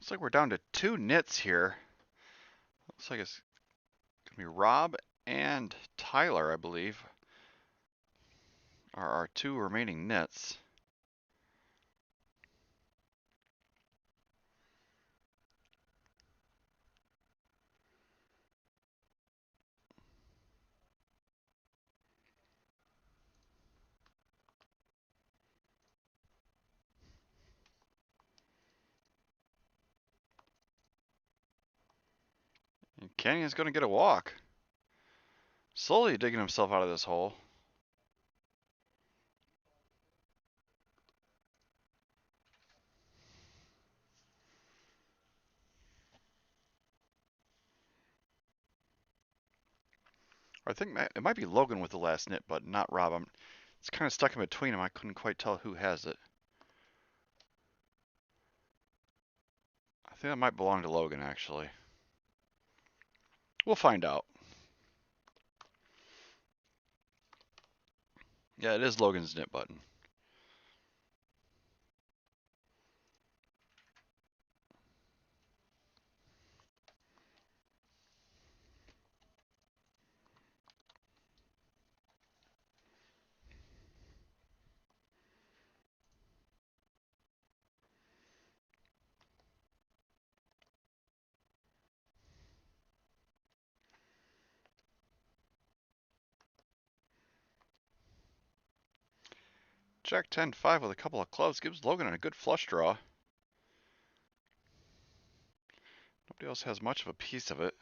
Looks like we're down to 2 nits here. Looks like it's going to be Rob and Tyler, I believe, are our 2 remaining nits. And Canyon's going to get a walk. Slowly digging himself out of this hole. I think it might be Logan with the last nit, but not Rob. It's kind of stuck in between them. I couldn't quite tell who has it. I think that might belong to Logan, actually. We'll find out. Yeah, it is Logan's nit button. Jack 10-5 with a couple of clubs gives Logan a good flush draw. Nobody else has much of a piece of it.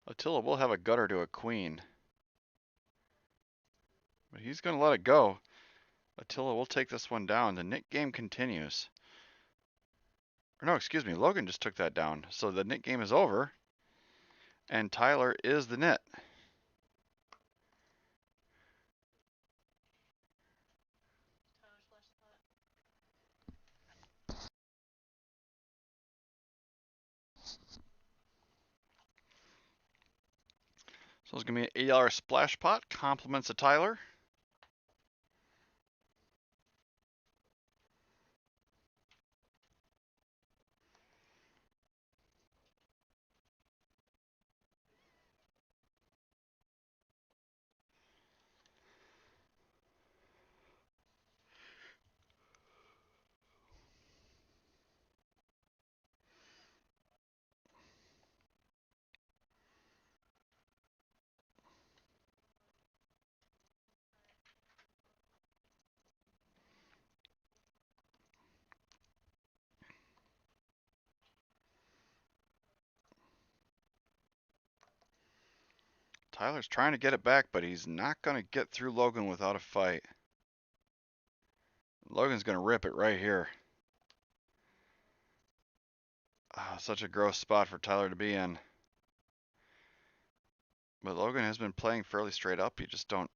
Attila will have a gutter to a queen, but he's going to let it go. Attila will take this one down. The nit game continues. Or no, excuse me, Logan just took that down. So the nit game is over, and Tyler is the nit. So it's going to be an $8 splash pot, compliments of Tyler. Tyler's trying to get it back, but he's not going to get through Logan without a fight. Logan's going to rip it right here. Such a gross spot for Tyler to be in. But Logan has been playing fairly straight up. You just don't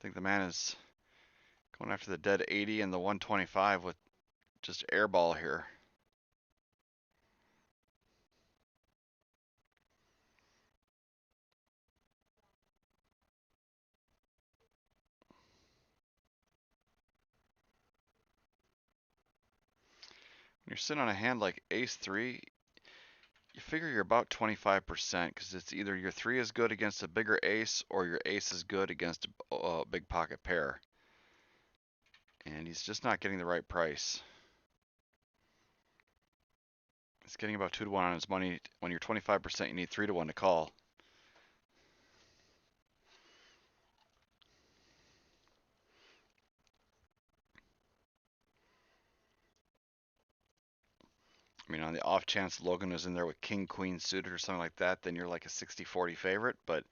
think the man is going after the dead 80 and the 125 with just airball here. When you're sitting on a hand like ace-3, you figure you're about 25% because it's either your 3 is good against a bigger ace or your ace is good against a big pocket pair. And he's just not getting the right price. He's getting about 2 to 1 on his money. When you're 25%, you need 3 to 1 to call. I mean, on the off chance Logan is in there with king, queen suited or something like that, then you're like a 60-40 favorite, but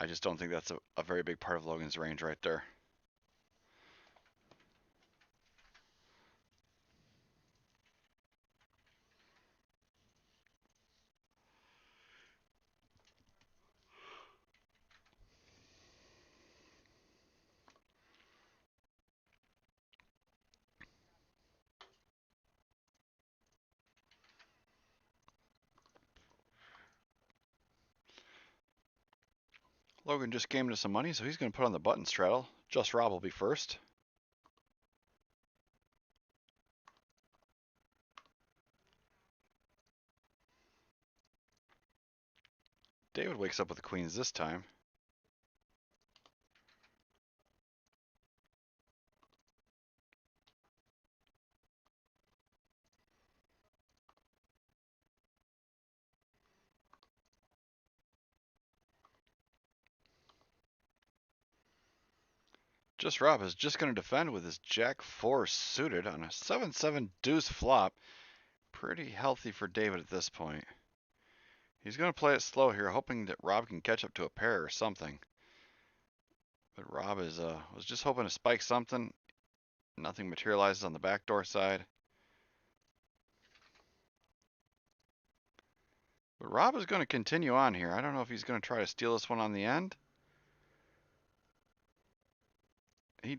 I just don't think that's a very big part of Logan's range right there. Logan just gamed us some money, so he's going to put on the button straddle. Just Rob will be first. David wakes up with the queens this time. Just Rob is just going to defend with his Jack 4 suited on a 7-7 deuce flop. Pretty healthy for David at this point. He's going to play it slow here, hoping that Rob can catch up to a pair or something. But Rob is was just hoping to spike something. Nothing materializes on the backdoor side. But Rob is going to continue on here. I don't know if he's going to try to steal this one on the end. He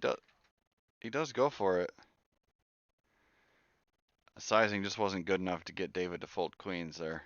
does go for it. Sizing just wasn't good enough to get David to fold queens there.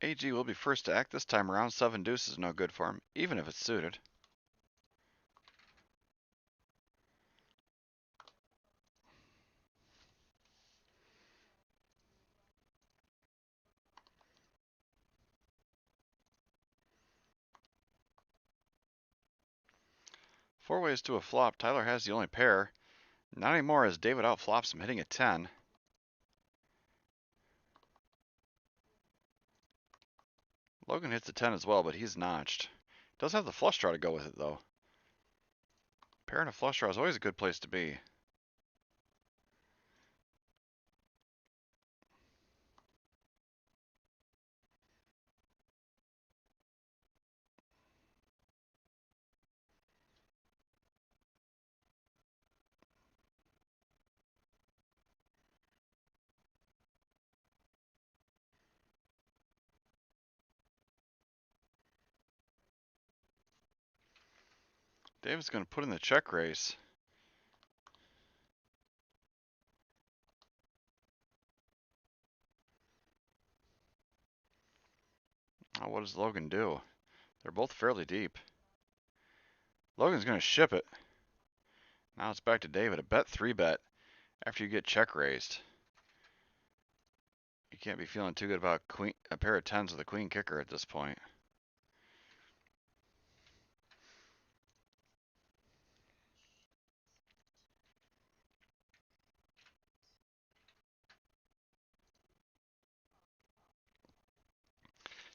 AG will be first to act this time around. 7 deuce is no good for him, even if it's suited. Four ways to a flop. Tyler has the only pair. Not anymore as David outflops him, hitting a 10. Logan hits a 10 as well, but he's notched. Does have the flush draw to go with it, though. Pair and a flush draw is always a good place to be. David's going to put in the check raise. Oh, what does Logan do? They're both fairly deep. Logan's going to ship it. Now it's back to David. A bet 3-bet after you get check raised. You can't be feeling too good about a pair of 10s with a queen kicker at this point.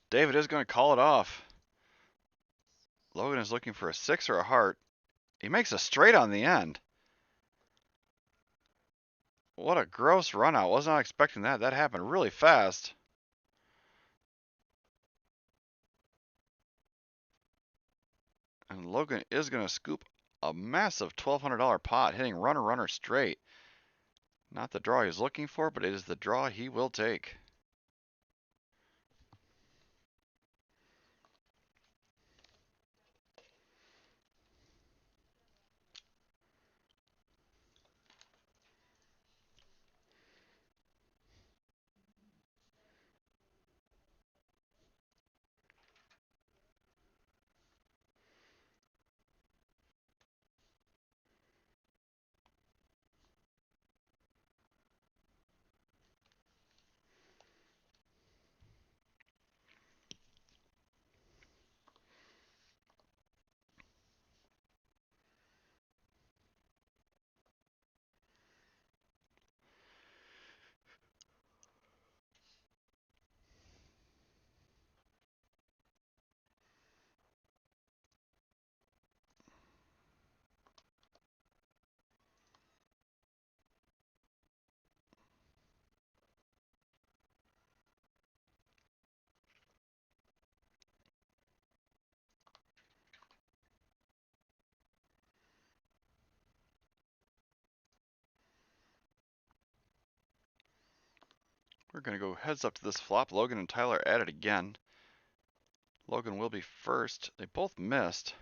David is going to call it off. Logan is looking for a 6 or a heart. He makes a straight on the end. What a gross run out. Was not expecting that. That happened really fast. And Logan is going to scoop a massive $1,200 pot, hitting runner, runner straight. Not the draw he's looking for, but it is the draw he will take. We're going to go heads up to this flop. Logan and Tyler at it again. Logan will be first. They both missed.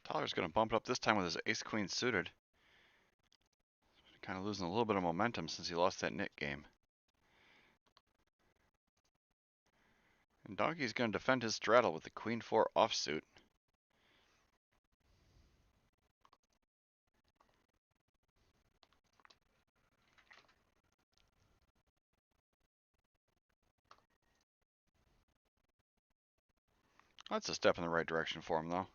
Tyler's going to bump it up this time with his ace-queen suited. Kind of losing a little bit of momentum since he lost that nit game. And Donkey's going to defend his straddle with the queen 4 offsuit. That's a step in the right direction for him, though.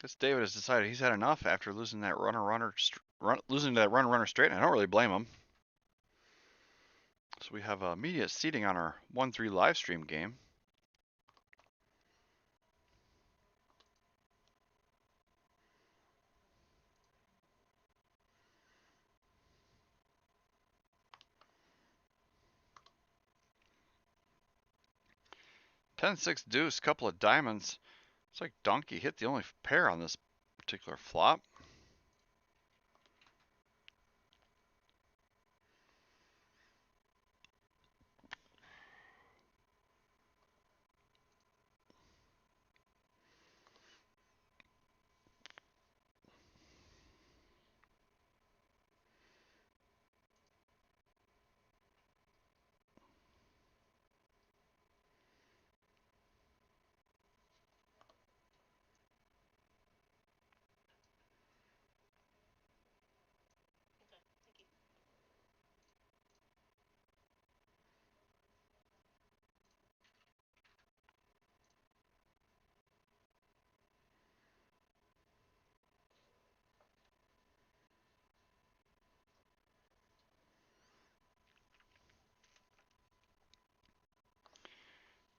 Guess David has decided he's had enough after losing that losing to that runner straight, and I don't really blame him. So we have immediate seating on our 1-3 live stream game. Ten six deuce, couple of diamonds. It's like donkey hit the only pair on this particular flop.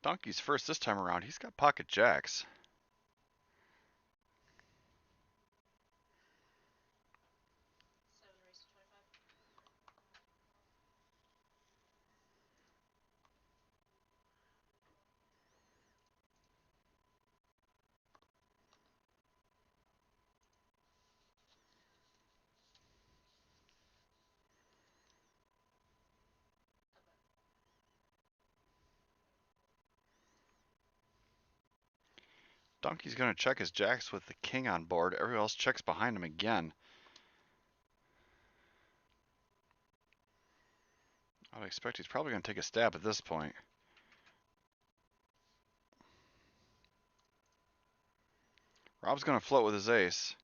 Donkey's first this time around. He's got pocket jacks. Donkey's going to check his jacks with the king on board. Everyone else checks behind him again. I would expect he's probably going to take a stab at this point. Rob's going to float with his ace.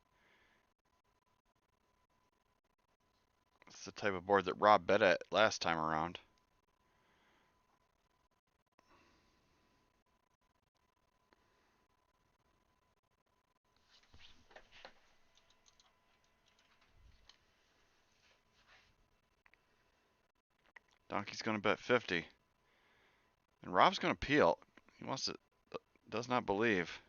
It's the type of board that Rob bet at last time around. Donkey's going to bet 50. And Rob's going to peel. He does not believe.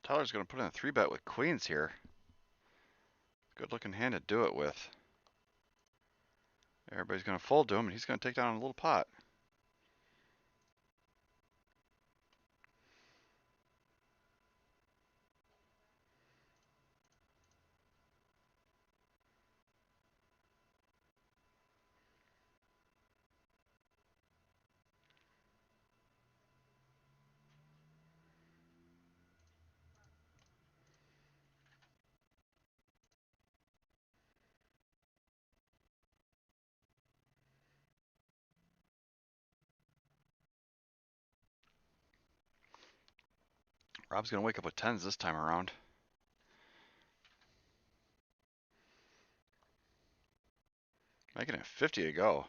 Tyler's going to put in a 3-bet with queens here. Good looking hand to do it with. Everybody's going to fold to him, and he's going to take down a little pot. Rob's gonna wake up with tens this time around. Making it 50 to go.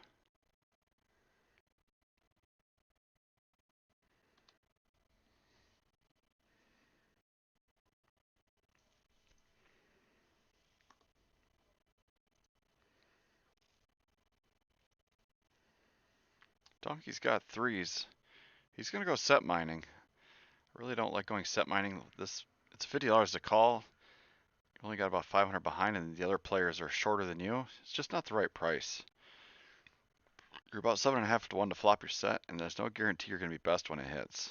Donkey's got threes. He's gonna go set mining. I really don't like going set mining. It's $50 to call. You only got about 500 behind, and the other players are shorter than you. It's just not the right price. You're about 7.5 to 1 to flop your set, and there's no guarantee you're gonna be best when it hits.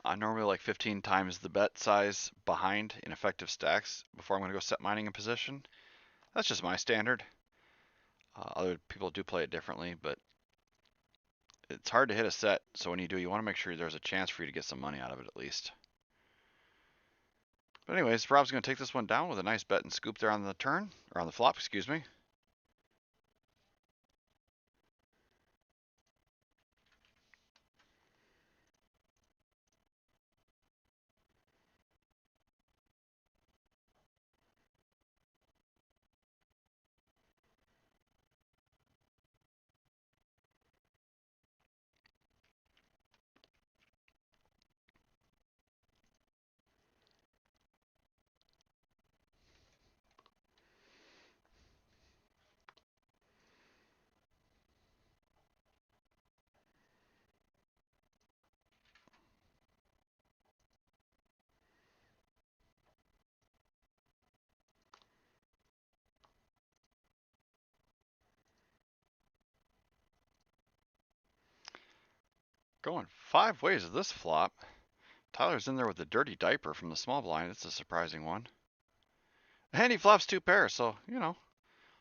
I normally like 15 times the bet size behind in effective stacks before I'm gonna go set mining in position. That's just my standard. Other people do play it differently, but it's hard to hit a set, so when you do, you want to make sure there's a chance for you to get some money out of it at least. But anyways, Rob's going to take this one down with a nice bet and scoop there on the turn, or on the flop, excuse me. Going 5 ways of this flop. Tyler's in there with the dirty diaper from the small blind. It's a surprising one. And he flops 2 pairs, so, you know,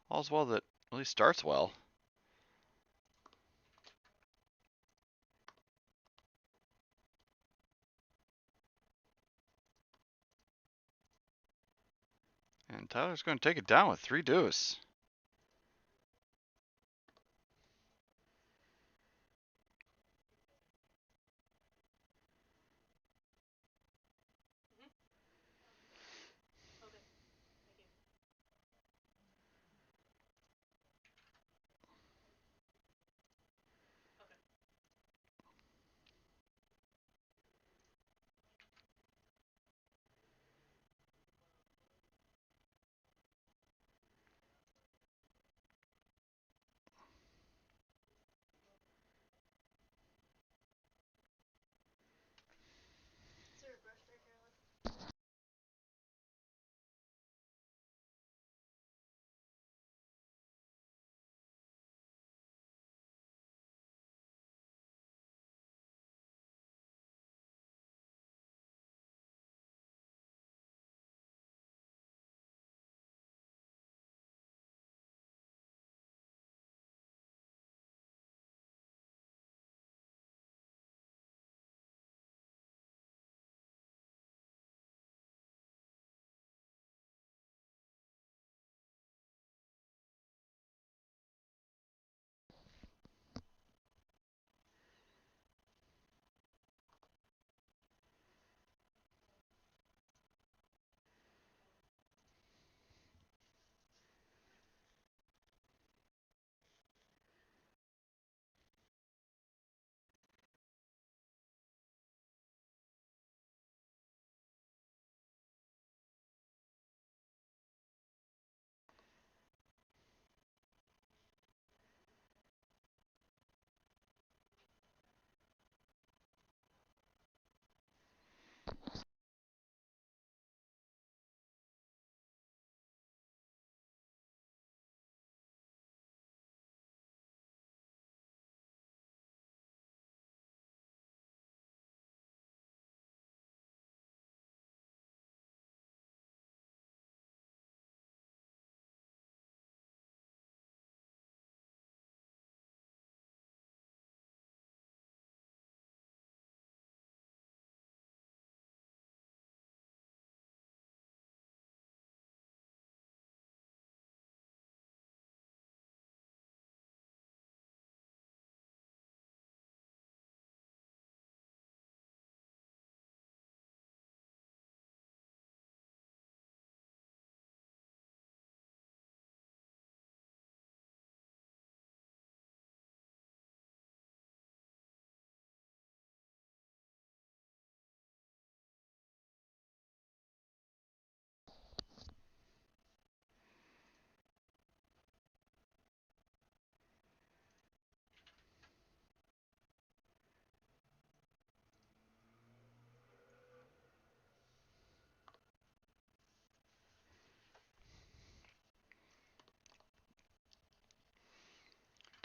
all's well that at least starts well. And Tyler's going to take it down with 3 deuce.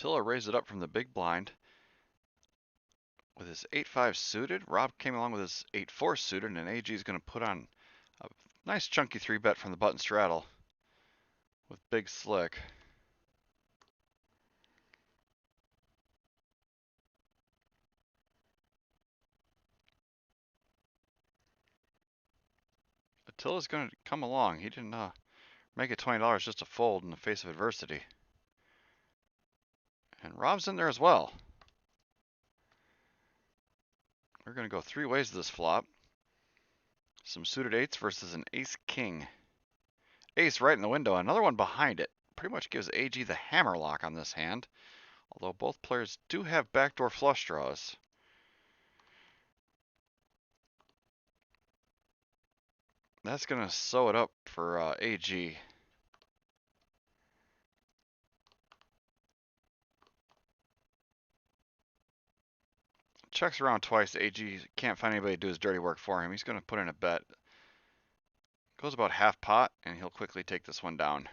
Attila raised it up from the big blind with his 8-5 suited. Rob came along with his 8-4 suited, and AG is going to put on a nice chunky 3-bet from the button straddle with Big Slick. Attila's going to come along. He didn't make it $20 just to fold in the face of adversity. And Rob's in there as well. We're going to go 3 ways this flop. Some suited 8s versus an ace-king. Ace right in the window, another one behind it. Pretty much gives AG the hammer lock on this hand. Although both players do have backdoor flush draws. That's going to sew it up for AG. Checks around twice. AG can't find anybody to do his dirty work for him. He's going to put in a bet. Goes about half pot, and he'll quickly take this one down.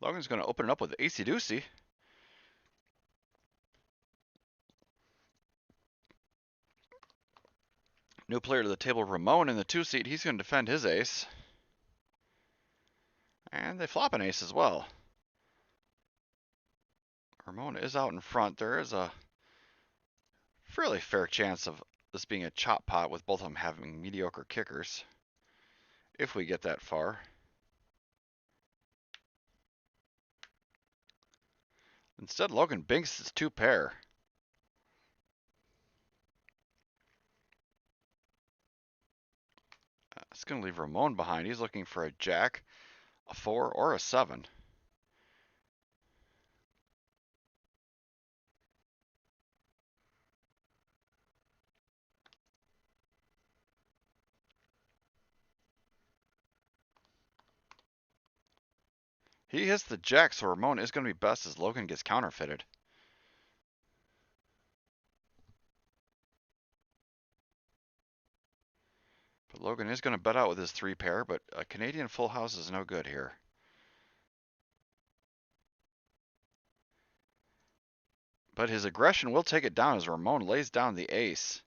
Logan's going to open it up with Acey Deucey. New player to the table, Ramon in the 2-seat. He's going to defend his ace. And they flop an ace as well. Ramon is out in front. There is a fairly fair chance of this being a chop pot with both of them having mediocre kickers. If we get that far. Instead, Logan binks his 2-pair. It's going to leave Ramon behind. He's looking for a jack, a 4, or a 7. He hits the jack, so Ramon is going to be best as Logan gets counterfeited. But Logan is going to bet out with his 3-pair, but a Canadian full house is no good here. But his aggression will take it down as Ramon lays down the ace.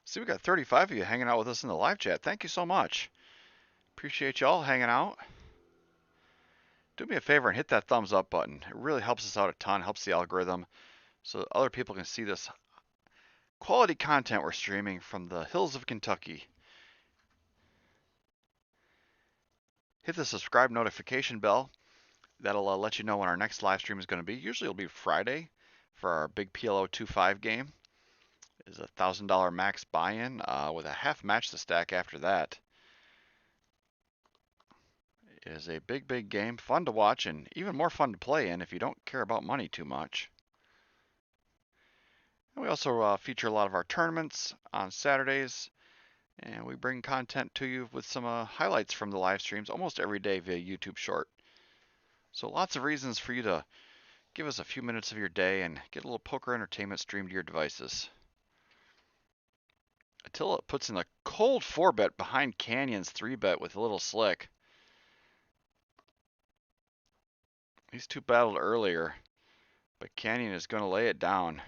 See, we got 35 of you hanging out with us in the live chat. Thank you so much. Appreciate y'all hanging out. Do me a favor and hit that thumbs up button. It really helps us out a ton, helps the algorithm, so other people can see this quality content we're streaming from the hills of Kentucky. Hit the subscribe notification bell. That'll let you know when our next live stream is going to be. Usually it'll be Friday for our big PLO 2-5 game. Is a $1,000 max buy-in with a half match to stack after that. It is a big, big game, fun to watch, and even more fun to play in if you don't care about money too much. And we also feature a lot of our tournaments on Saturdays, and we bring content to you with some highlights from the live streams almost every day via YouTube Short. So lots of reasons for you to Give us a few minutes of your day and get a little poker entertainment streamed to your devices. Attila puts in a cold 4-bet behind Canyon's 3-bet with a little slick. These two battled earlier, but Canyon is going to lay it down.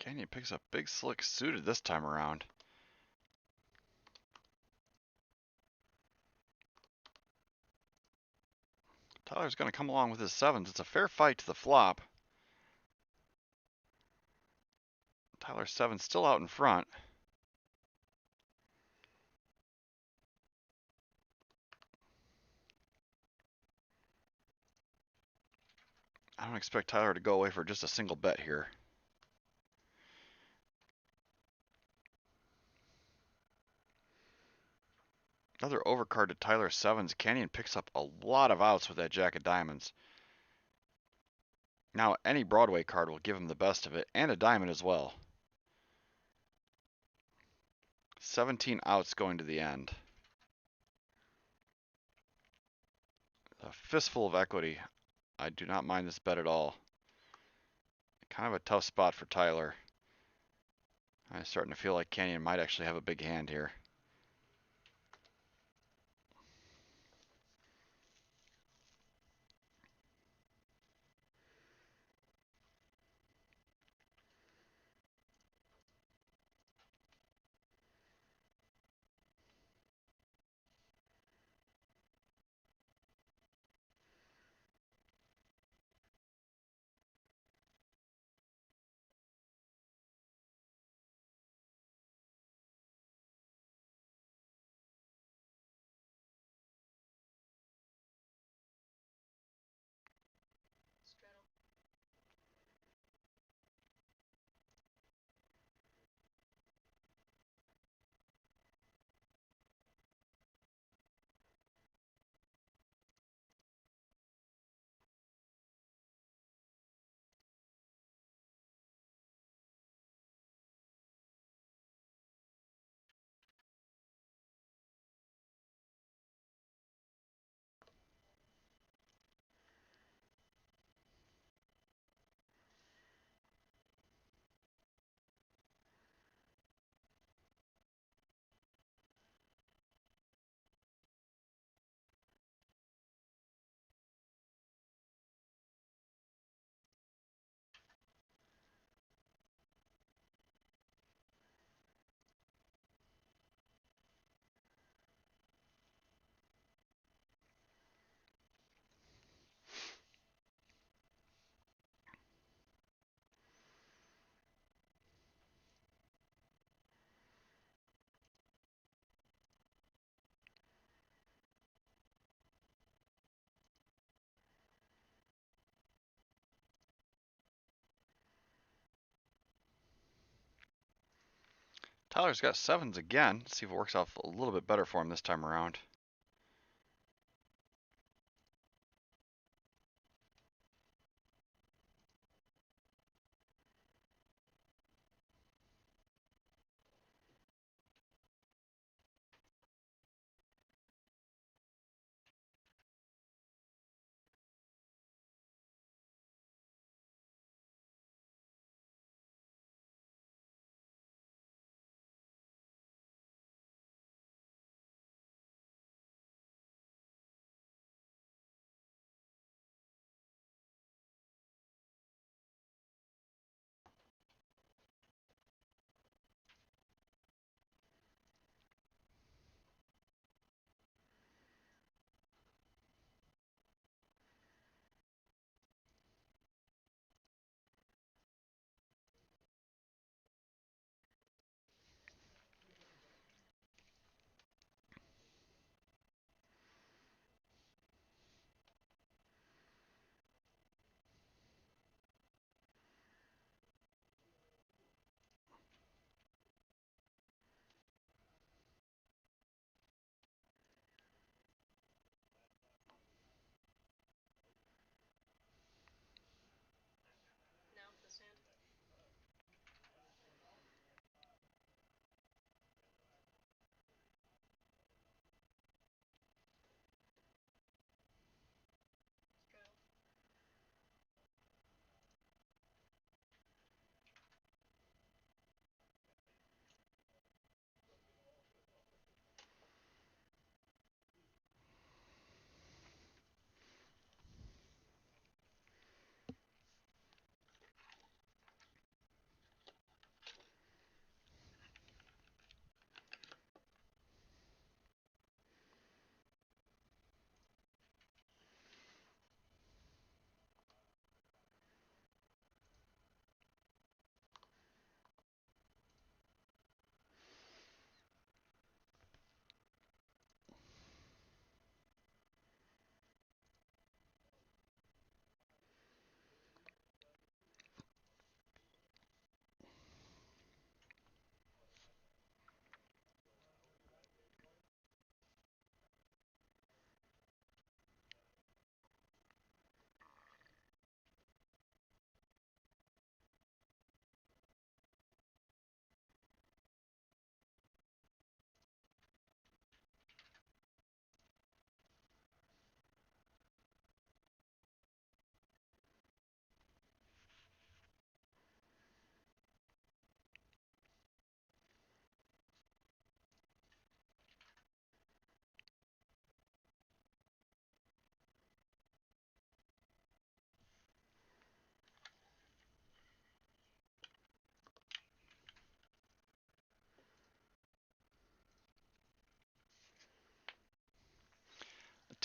Canyon picks up big slick suited this time around. Tyler's going to come along with his 7s. It's a fair fight to the flop. Tyler's 7 still out in front. I don't expect Tyler to go away for just a single bet here. Another overcard to Tyler's 7s. Canyon picks up a lot of outs with that jack of diamonds. Now any Broadway card will give him the best of it, and a diamond as well. 17 outs going to the end. A fistful of equity. I do not mind this bet at all. Kind of a tough spot for Tyler. I'm starting to feel like Canyon might actually have a big hand here. Tyler's got 7s again. Let's see if it works out a little bit better for him this time around.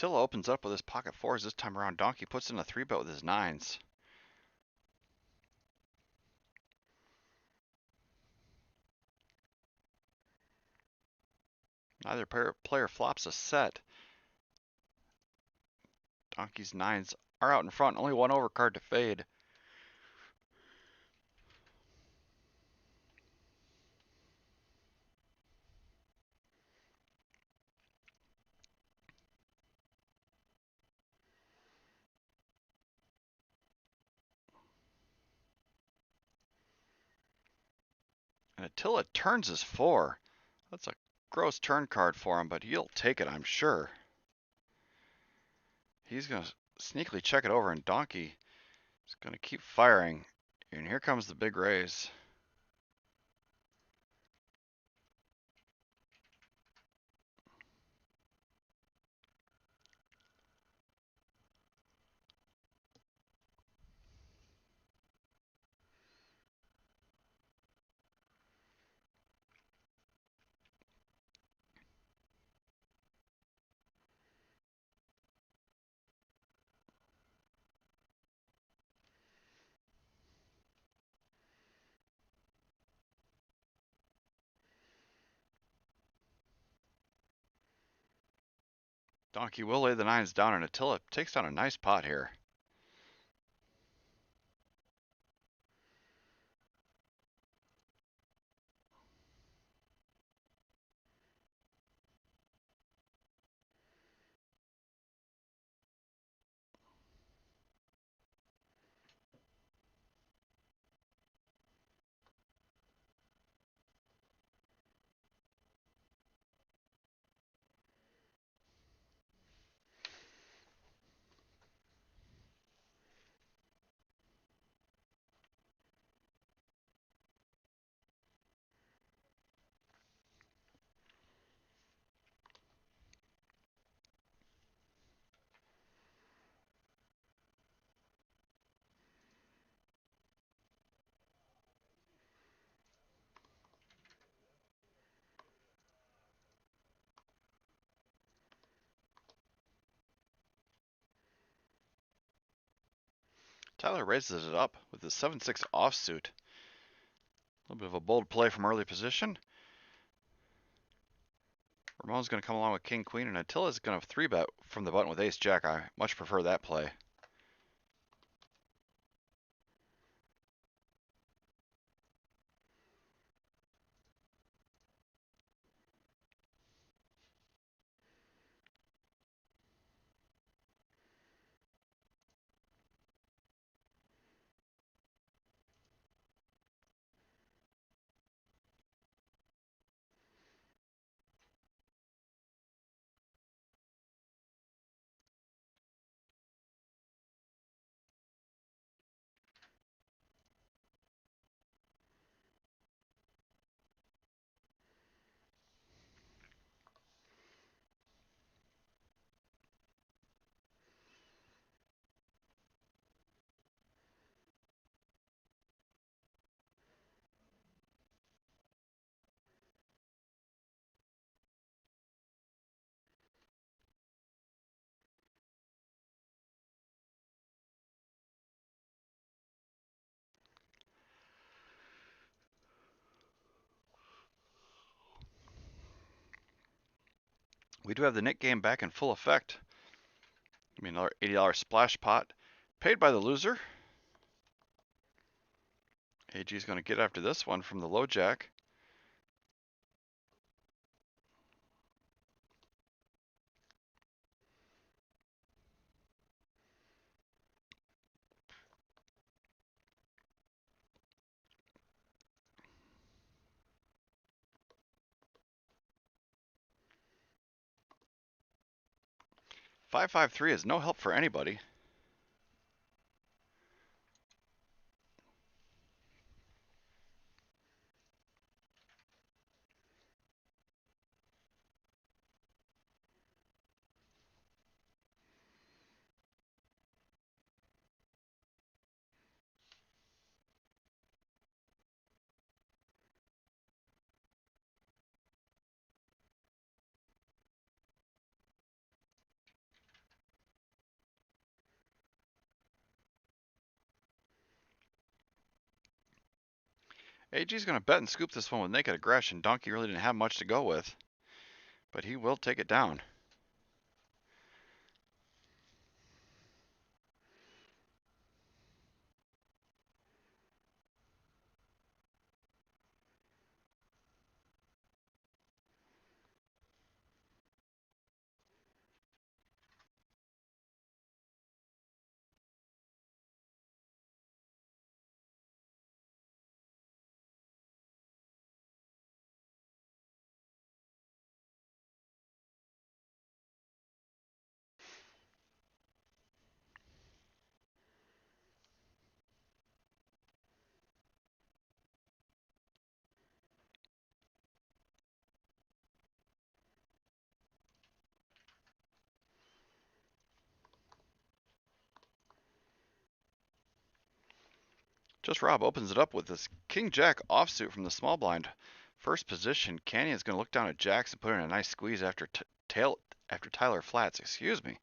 Attila opens up with his pocket fours. This time around, Donkey puts in a 3-bet with his nines. Neither player flops a set. Donkey's nines are out in front. Only one overcard to fade. And Attila turns his 4. That's a gross turn card for him, but he'll take it, I'm sure. He's going to sneakily check it over, and Donkey is going to keep firing. And here comes the big raise. Donkey will lay the nines down, and Attila takes down a nice pot here. Tyler raises it up with the 7-6 offsuit. A little bit of a bold play from early position. Ramon's going to come along with King Queen, and Attila's going to 3-bet from the button with Ace Jack. I much prefer that play. We do have the Nick game back in full effect. I mean, another $80 splash pot paid by the loser. AG is going to get after this one from the low jack. $5-5-3 is no help for anybody. AG's going to bet and scoop this one with naked aggression. Donkey really didn't have much to go with, but he will take it down. Just Rob opens it up with this King-Jack offsuit from the small blind. First position, Canyon's going to look down at jacks and put in a nice squeeze after Tyler flats. Excuse me.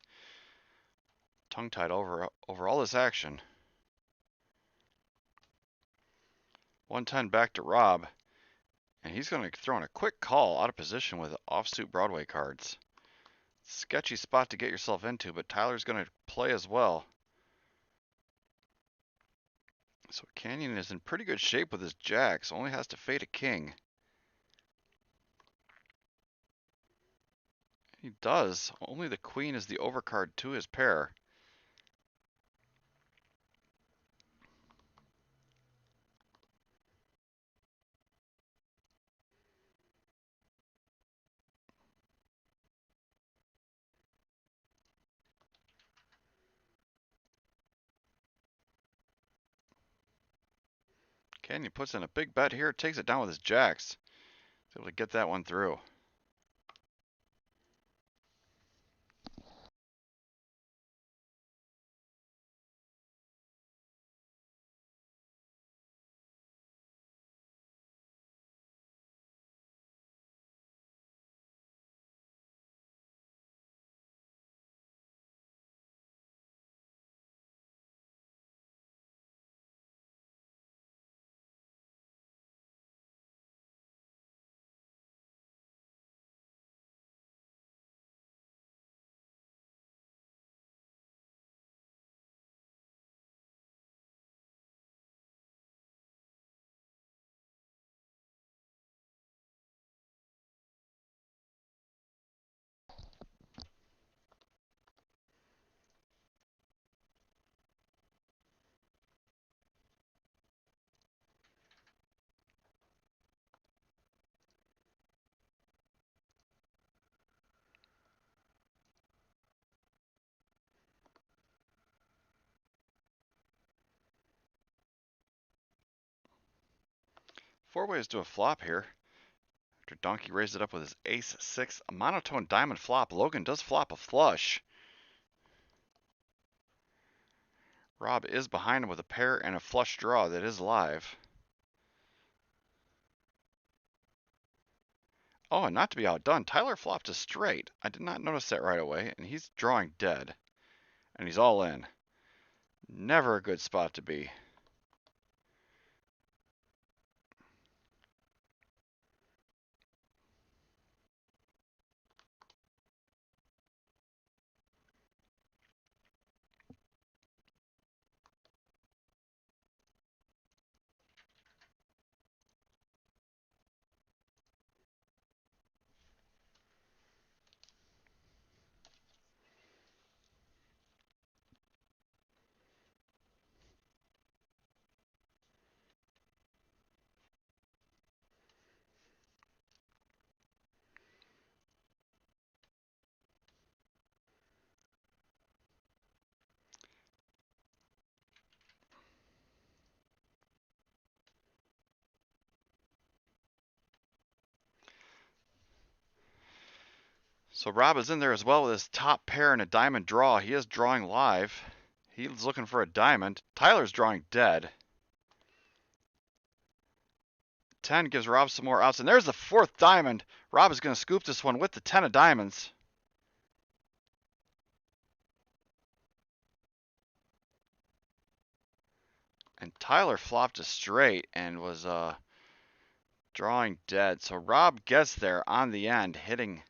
Tongue-tied over all this action. 110 back to Rob, and he's going to throw in a quick call out of position with offsuit Broadway cards. Sketchy spot to get yourself into, but Tyler's going to play as well. So Canyon is in pretty good shape with his jacks, only has to fade a king. He does. Only the queen is the overcard to his pair. Canyon puts in a big bet here, takes it down with his jacks. He's able to get that one through. Four ways to a flop here. After Donkey raised it up with his ace-6, a monotone diamond flop, Logan does flop a flush. Rob is behind him with a pair and a flush draw that is live. Oh, and not to be outdone, Tyler flopped a straight. I did not notice that right away, and he's drawing dead. And he's all in. Never a good spot to be. So Rob is in there as well with his top pair and a diamond draw. He is drawing live. He's looking for a diamond. Tyler's drawing dead. 10 gives Rob some more outs, and there's the fourth diamond. Rob is going to scoop this one with the 10 of diamonds. And Tyler flopped a straight and was Drawing dead. So Rob gets there on the end, hitting.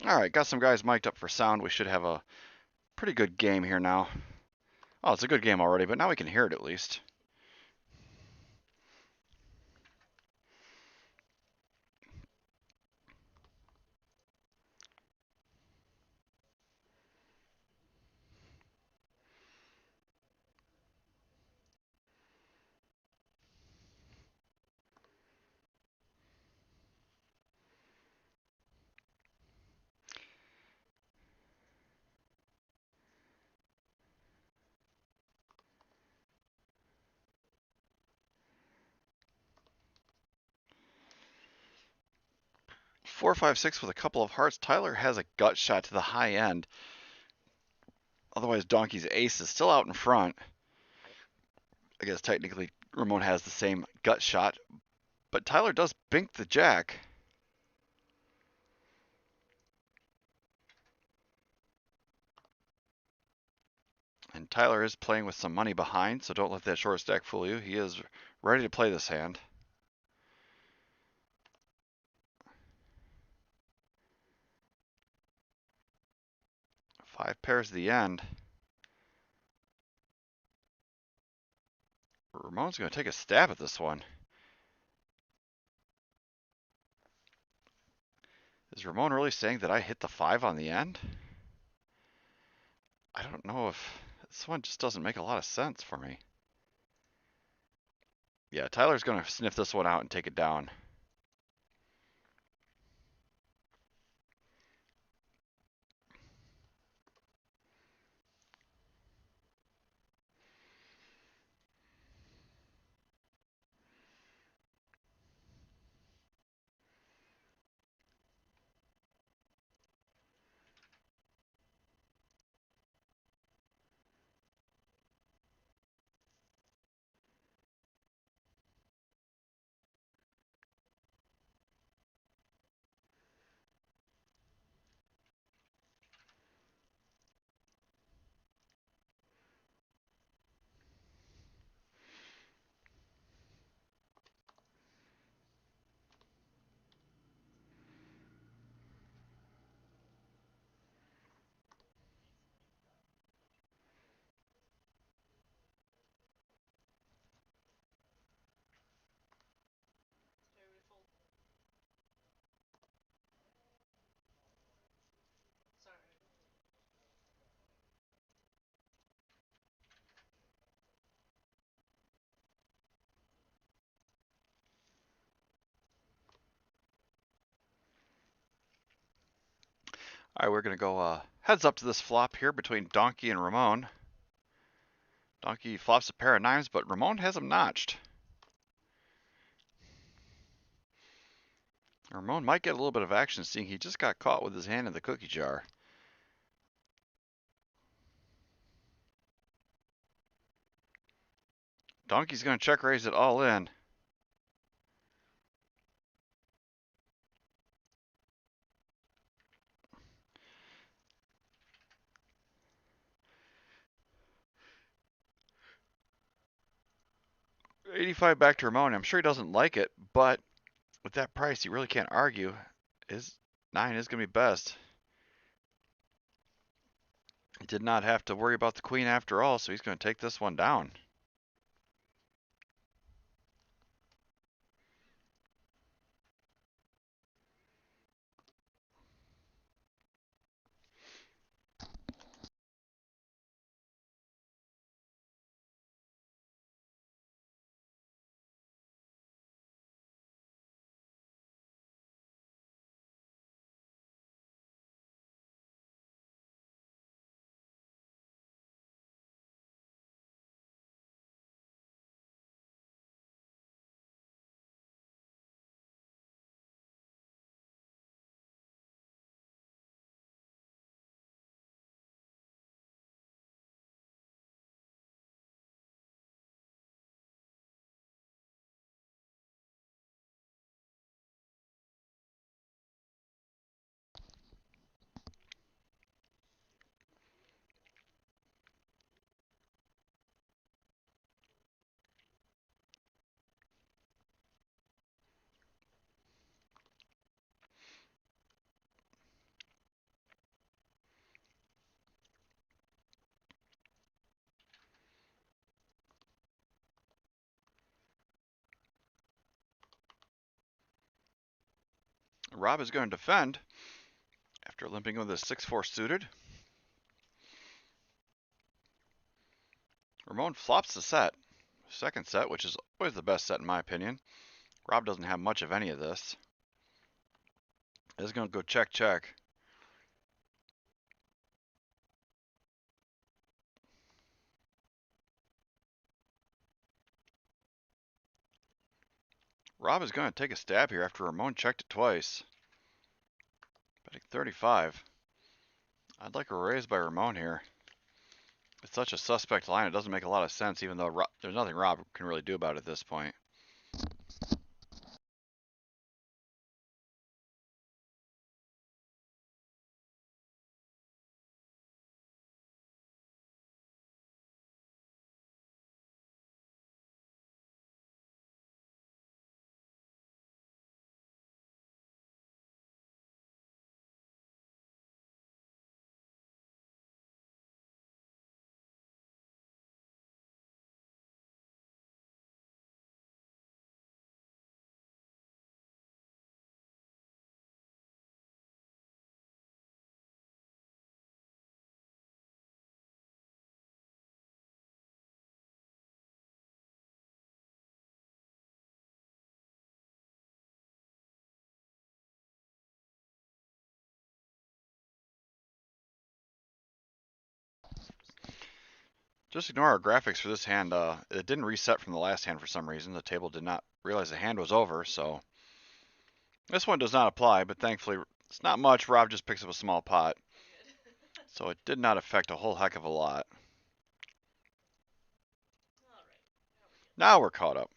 All right, got some guys mic'd up for sound. We should have a pretty good game here now. Oh, it's a good game already, but now we can hear it at least. Four, five, six with a couple of hearts. Tyler has a gut shot to the high end. Otherwise, Donkey's ace is still out in front. I guess technically Ramon has the same gut shot, but Tyler does bink the jack. And Tyler is playing with some money behind, so don't let that short stack fool you. He is ready to play this hand. Five pairs the end. Ramon's going to take a stab at this one. Is Ramon really saying that I hit the five on the end? I don't know if this one just doesn't make a lot of sense for me. Yeah, Tyler's going to sniff this one out and take it down. All right, we're going to go heads up to this flop here between Donkey and Ramon. Donkey flops a pair of nines, but Ramon has him notched. Ramon might get a little bit of action, seeing he just got caught with his hand in the cookie jar. Donkey's going to check raise it all in. $85 back to Ramon. I'm sure he doesn't like it, but with that price, he really can't argue. His 9 is going to be best. He did not have to worry about the queen after all, so he's going to take this one down. Rob is going to defend after limping with his 6-4 suited. Ramon flops the set. Second set, which is always the best set in my opinion. Rob doesn't have much of any of this. He's going to go check, check. Rob is going to take a stab here after Ramon checked it twice. Betting 35. I'd like a raise by Ramon here. It's such a suspect line, it doesn't make a lot of sense, even though there's nothing Rob can really do about it at this point. Just ignore our graphics for this hand. It didn't reset from the last hand for some reason. The table did not realize the hand was over, so this one does not apply, but thankfully it's not much. Rob just picks up a small pot. So it did not affect a whole heck of a lot. Now we're caught up.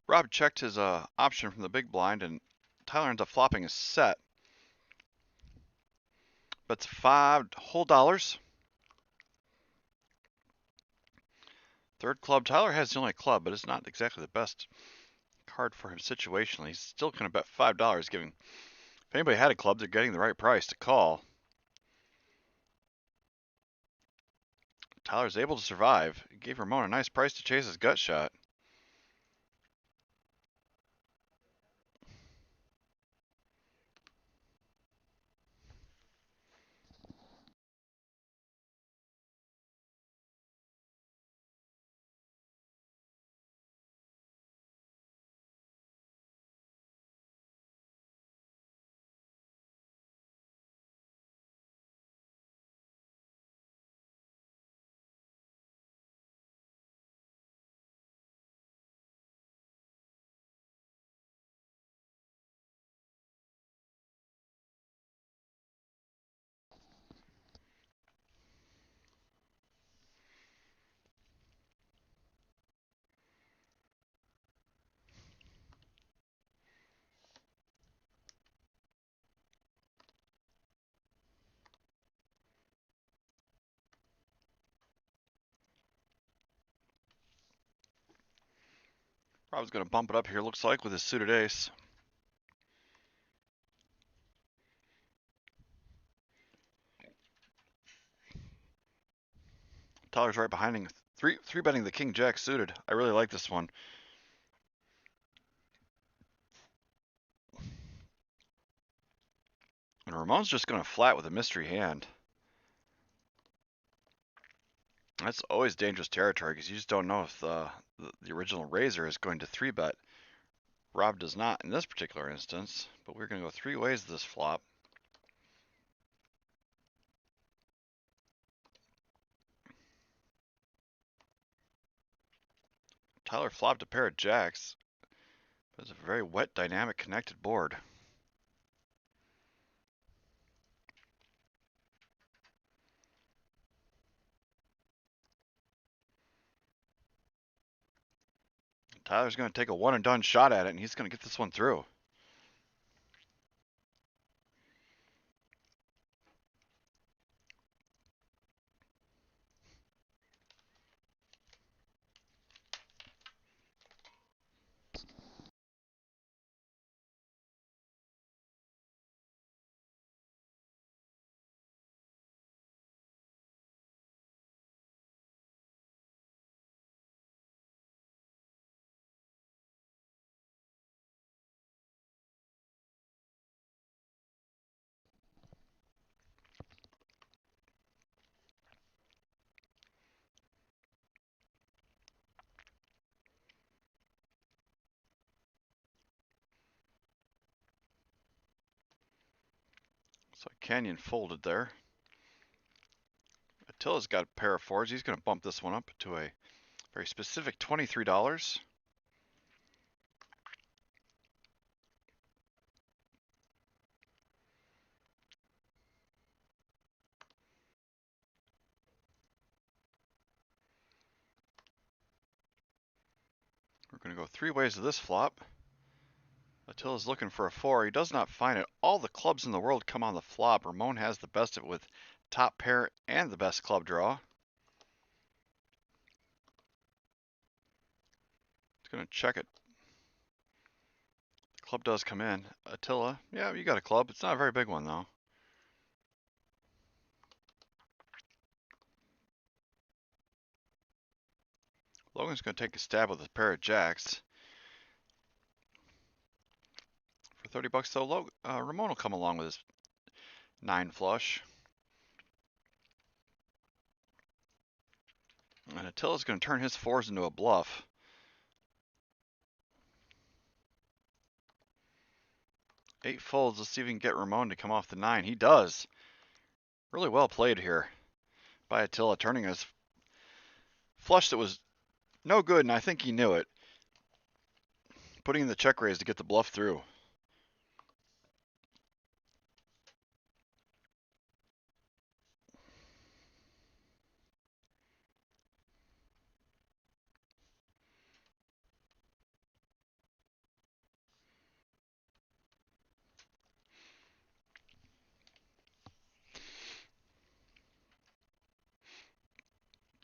Rob checked his option from the big blind, and Tyler ends up flopping a set. Bets $5 whole dollars. Third club. Tyler has the only club, but it's not exactly the best card for him situationally. He's still going to bet $5, giving, if anybody had a club, they're getting the right price to call. Tyler's able to survive. He gave Ramon a nice price to chase his gut shot. Rob's going to bump it up here, looks like, with his suited ace. Tyler's right behind him. Three betting the king jack suited. I really like this one. And Ramon's just going to flat with a mystery hand. That's always dangerous territory because you just don't know if the original raiser is going to 3-bet. Rob does not in this particular instance, but we're going to go 3 ways this flop. Tyler flopped a pair of jacks. It's a very wet, dynamic, connected board. Tyler's going to take a one and done shot at it, and he's going to get this one through. So Canyon folded there. Attila's got a pair of fours. He's going to bump this one up to a very specific $23. We're going to go 3 ways to this flop. Attila's looking for a 4. He does not find it. All the clubs in the world come on the flop. Ramon has the best of it with top pair and the best club draw. He's going to check it. The club does come in. Attila, yeah, you got a club. It's not a very big one, though. Logan's going to take a stab with a pair of jacks. For 30 bucks, though, Ramon will come along with his 9 flush. And Attila's going to turn his 4s into a bluff. Eight folds. Let's see if we can get Ramon to come off the 9. He does. Really well played here by Attila, turning his flush that was no good, and I think he knew it. Putting in the check raise to get the bluff through.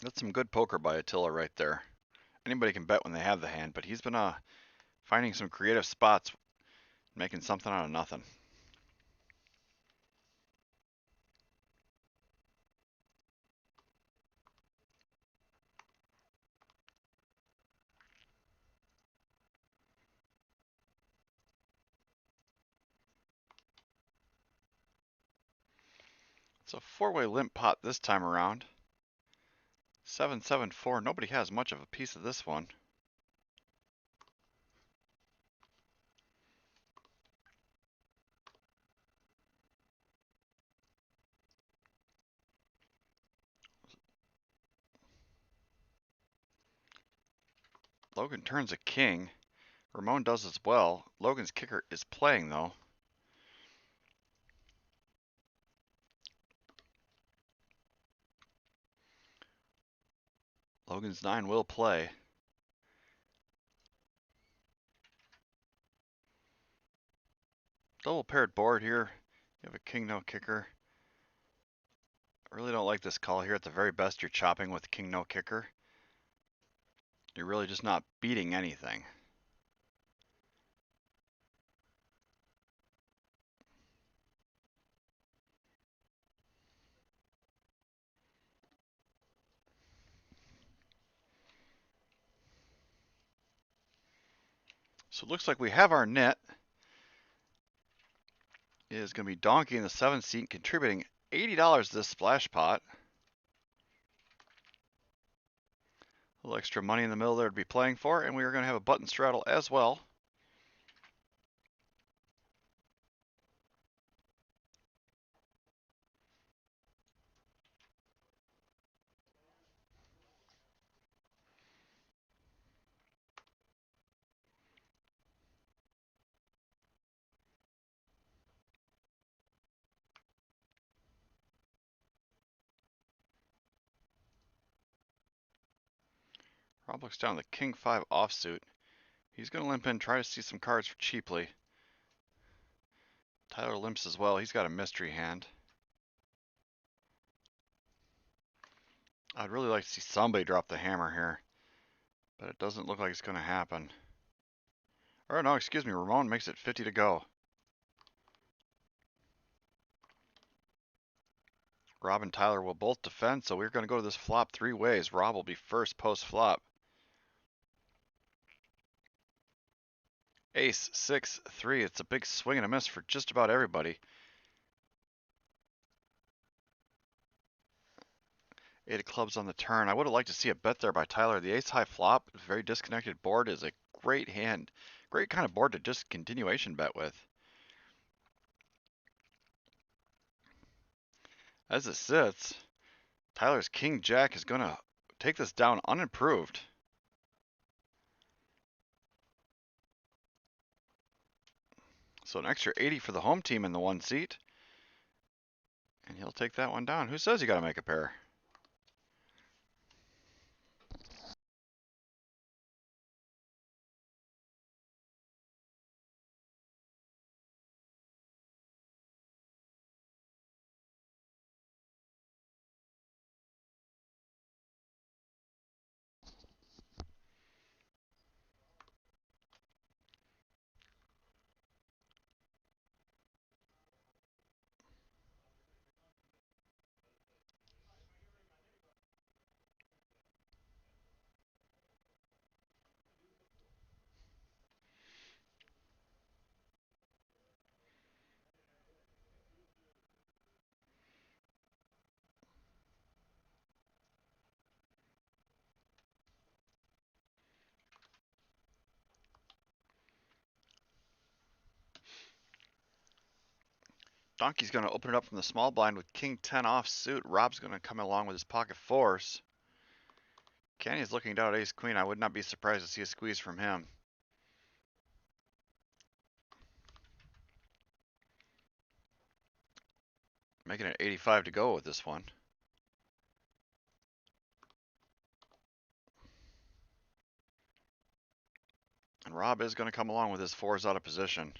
That's some good poker by Attila right there. Anybody can bet when they have the hand, but he's been finding some creative spots, making something out of nothing. It's a four-way limp pot this time around. 7-7-4. Nobody has much of a piece of this one. Logan turns a king. Ramon does as well. Logan's kicker is playing though. Logan's 9 will play. Double paired board here. You have a king no kicker. I really don't like this call here. At the very best, you're chopping with king no kicker. You're really just not beating anything. So it looks like we have our net. It is going to be Donkey in the 7th seat, contributing $80 to this splash pot. A little extra money in the middle there to be playing for, and we are going to have a button straddle as well. Rob looks down the king 5 offsuit. He's going to limp in, try to see some cards for cheaply. Tyler limps as well. He's got a mystery hand. I'd really like to see somebody drop the hammer here, but it doesn't look like it's going to happen. Or no, excuse me, Ramon makes it 50 to go. Rob and Tyler will both defend, so we're going to go to this flop 3 ways. Rob will be first post-flop. Ace, 6, 3. It's a big swing and a miss for just about everybody. 8 of clubs on the turn. I would have liked to see a bet there by Tyler. The ace high flop, very disconnected board, is a great hand. Great kind of board to just continuation bet with. As it sits, Tyler's king jack is going to take this down unimproved. So an extra 80 for the home team in the 1 seat. And he'll take that one down. Who says you got to make a pair? Donkey's going to open it up from the small blind with king 10 off suit. Rob's going to come along with his pocket fours. Kenny's looking down at ace queen. I would not be surprised to see a squeeze from him. Making it 85 to go with this one. And Rob is going to come along with his fours out of position.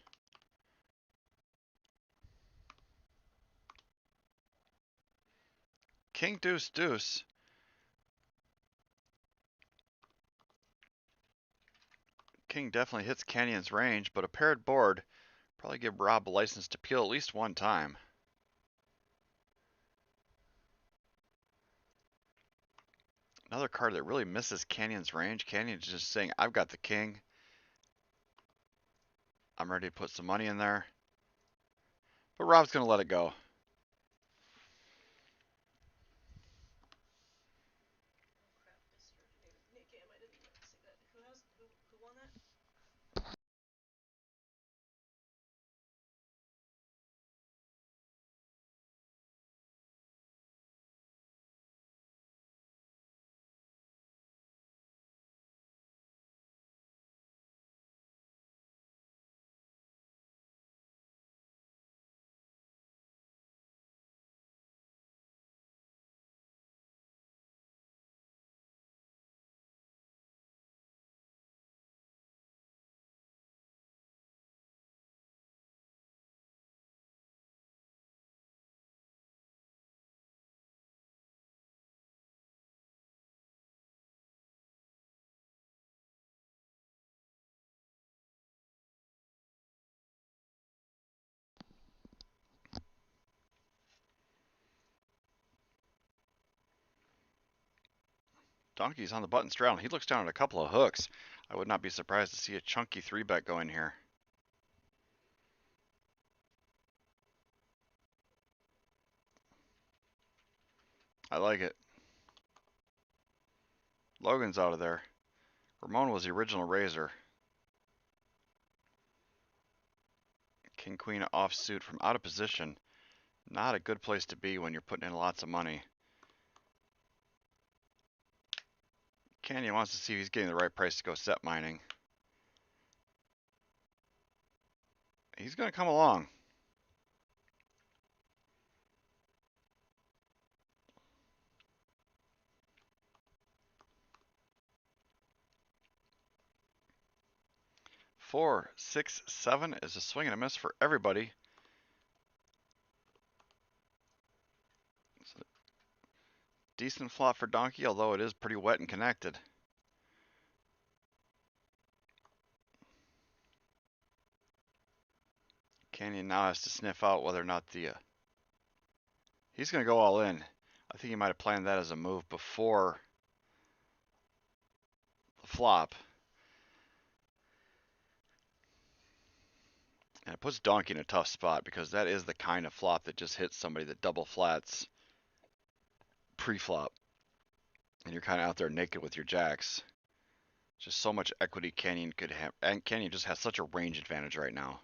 King deuce deuce. King definitely hits Canyon's range, but a paired board probably give Rob a license to peel at least one time. Another card that really misses Canyon's range. Canyon's just saying, I've got the king. I'm ready to put some money in there. But Rob's going to let it go. Donkey's on the button straddle. He looks down at a couple of hooks. I would not be surprised to see a chunky 3-bet go in here. I like it. Logan's out of there. Ramon was the original raiser. King Queen offsuit from out of position. Not a good place to be when you're putting in lots of money. Canyon wants to see if he's getting the right price to go set mining. He's going to come along. Four, six, seven is a swing and a miss for everybody. It's a decent flop for Donkey, although it is pretty wet and connected. Canyon now has to sniff out whether or not he's going to go all in. I think he might have planned that as a move before the flop. And it puts Donkey in a tough spot because that is the kind of flop that just hits somebody that double flats pre-flop. And you're kind of out there naked with your jacks. Just so much equity Canyon could have. And Canyon just has such a range advantage right now.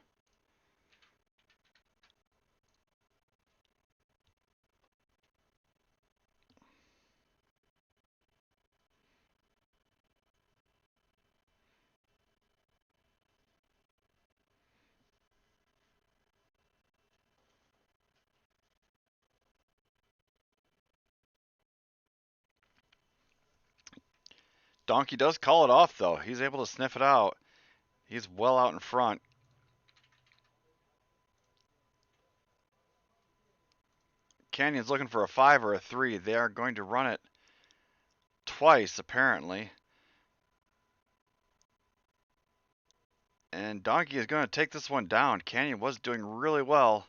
Donkey does call it off, though. He's able to sniff it out. He's well out in front. Canyon's looking for a 5 or a 3. They are going to run it twice, apparently. And Donkey is going to take this one down. Canyon was doing really well,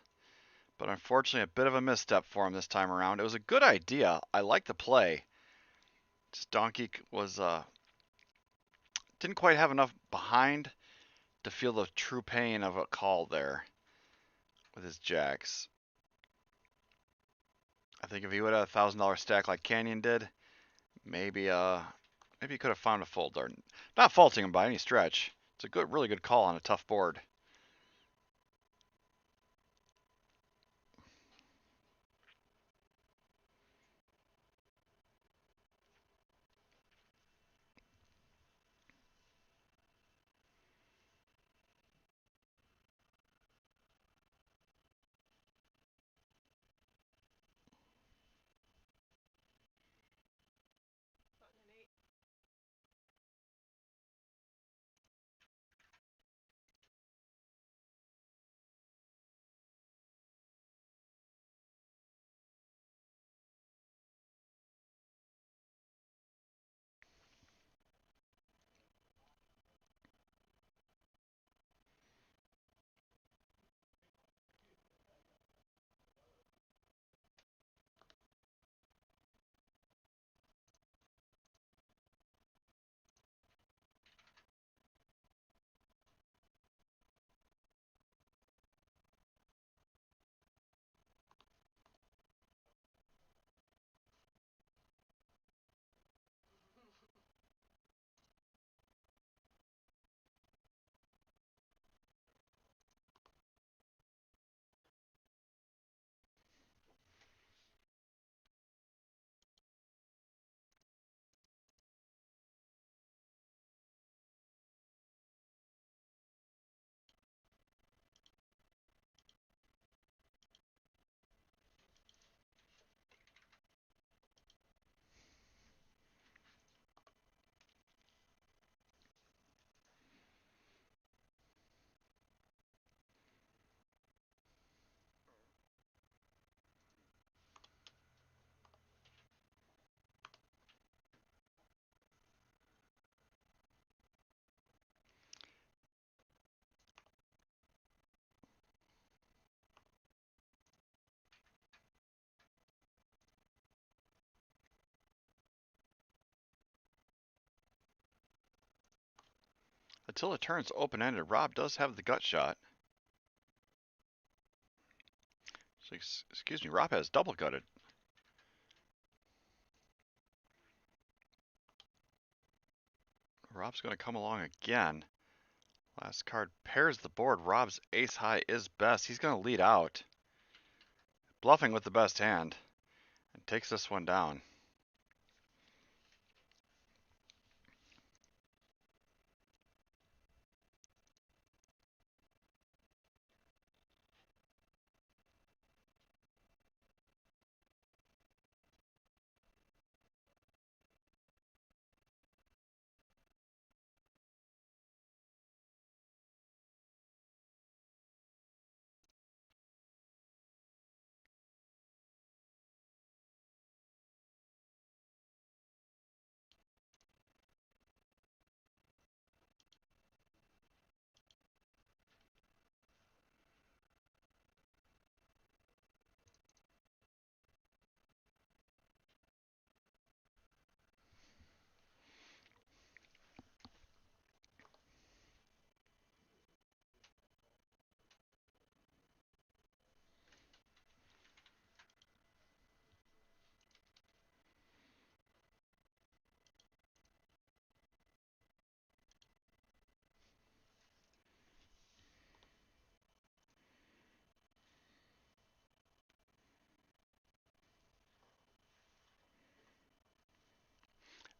but unfortunately a bit of a misstep for him this time around. It was a good idea. I like the play. Just Donkey was didn't quite have enough behind to feel the true pain of a call there with his jacks. I think if he would have a $1,000 stack like Canyon did, maybe he could have found a fold there. Not faulting him by any stretch. It's a good, really good call on a tough board. until it turns open-ended, Rob does have the gut shot. So, excuse me, Rob has double gutted. Rob's going to come along again. Last card pairs the board. Rob's ace high is best. He's going to lead out. Bluffing with the best hand. And takes this one down.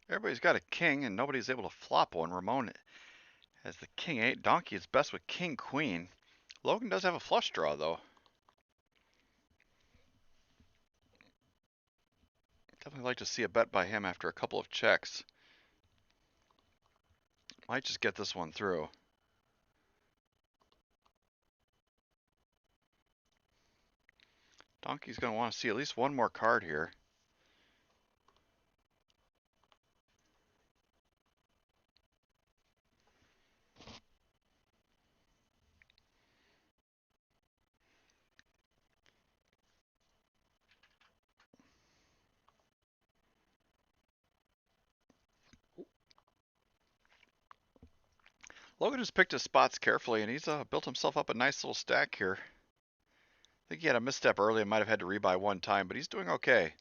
Everybody's got a king and nobody's able to flop one. Ramon has the king 8. Donkey is best with king queen. Logan does have a flush draw though. Definitely like to see a bet by him after a couple of checks. Might just get this one through. Donkey's going to want to see at least one more card here. Logan has picked his spots carefully, and he's built himself up a nice little stack here. I think he had a misstep early and might have had to rebuy one time, but he's doing okay.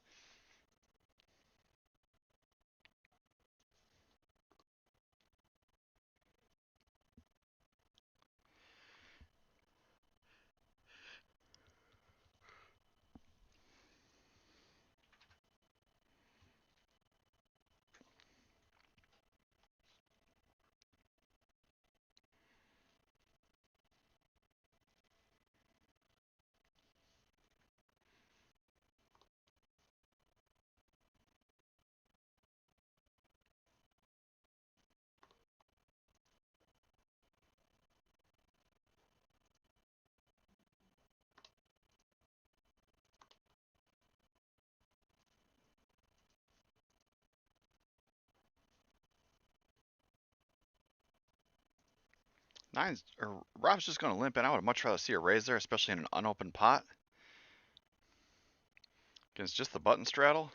Rob's just going to limp in. I would much rather see a raise there, especially in an unopened pot. Against just the button straddle.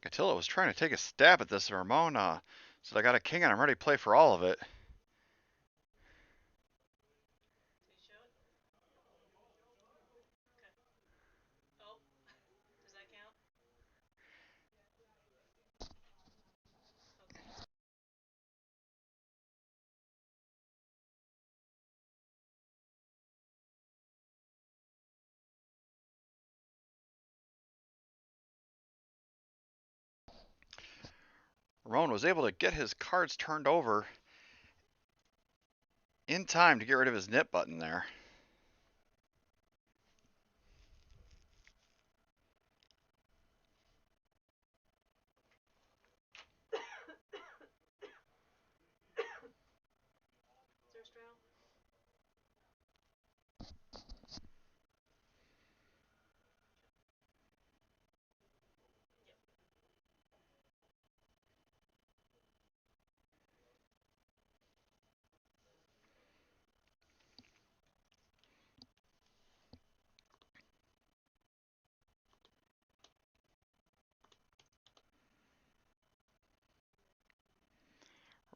Attila was trying to take a stab at this. Ramon said, I got a king and I'm ready to play for all of it. Ramon was able to get his cards turned over in time to get rid of his nip button there.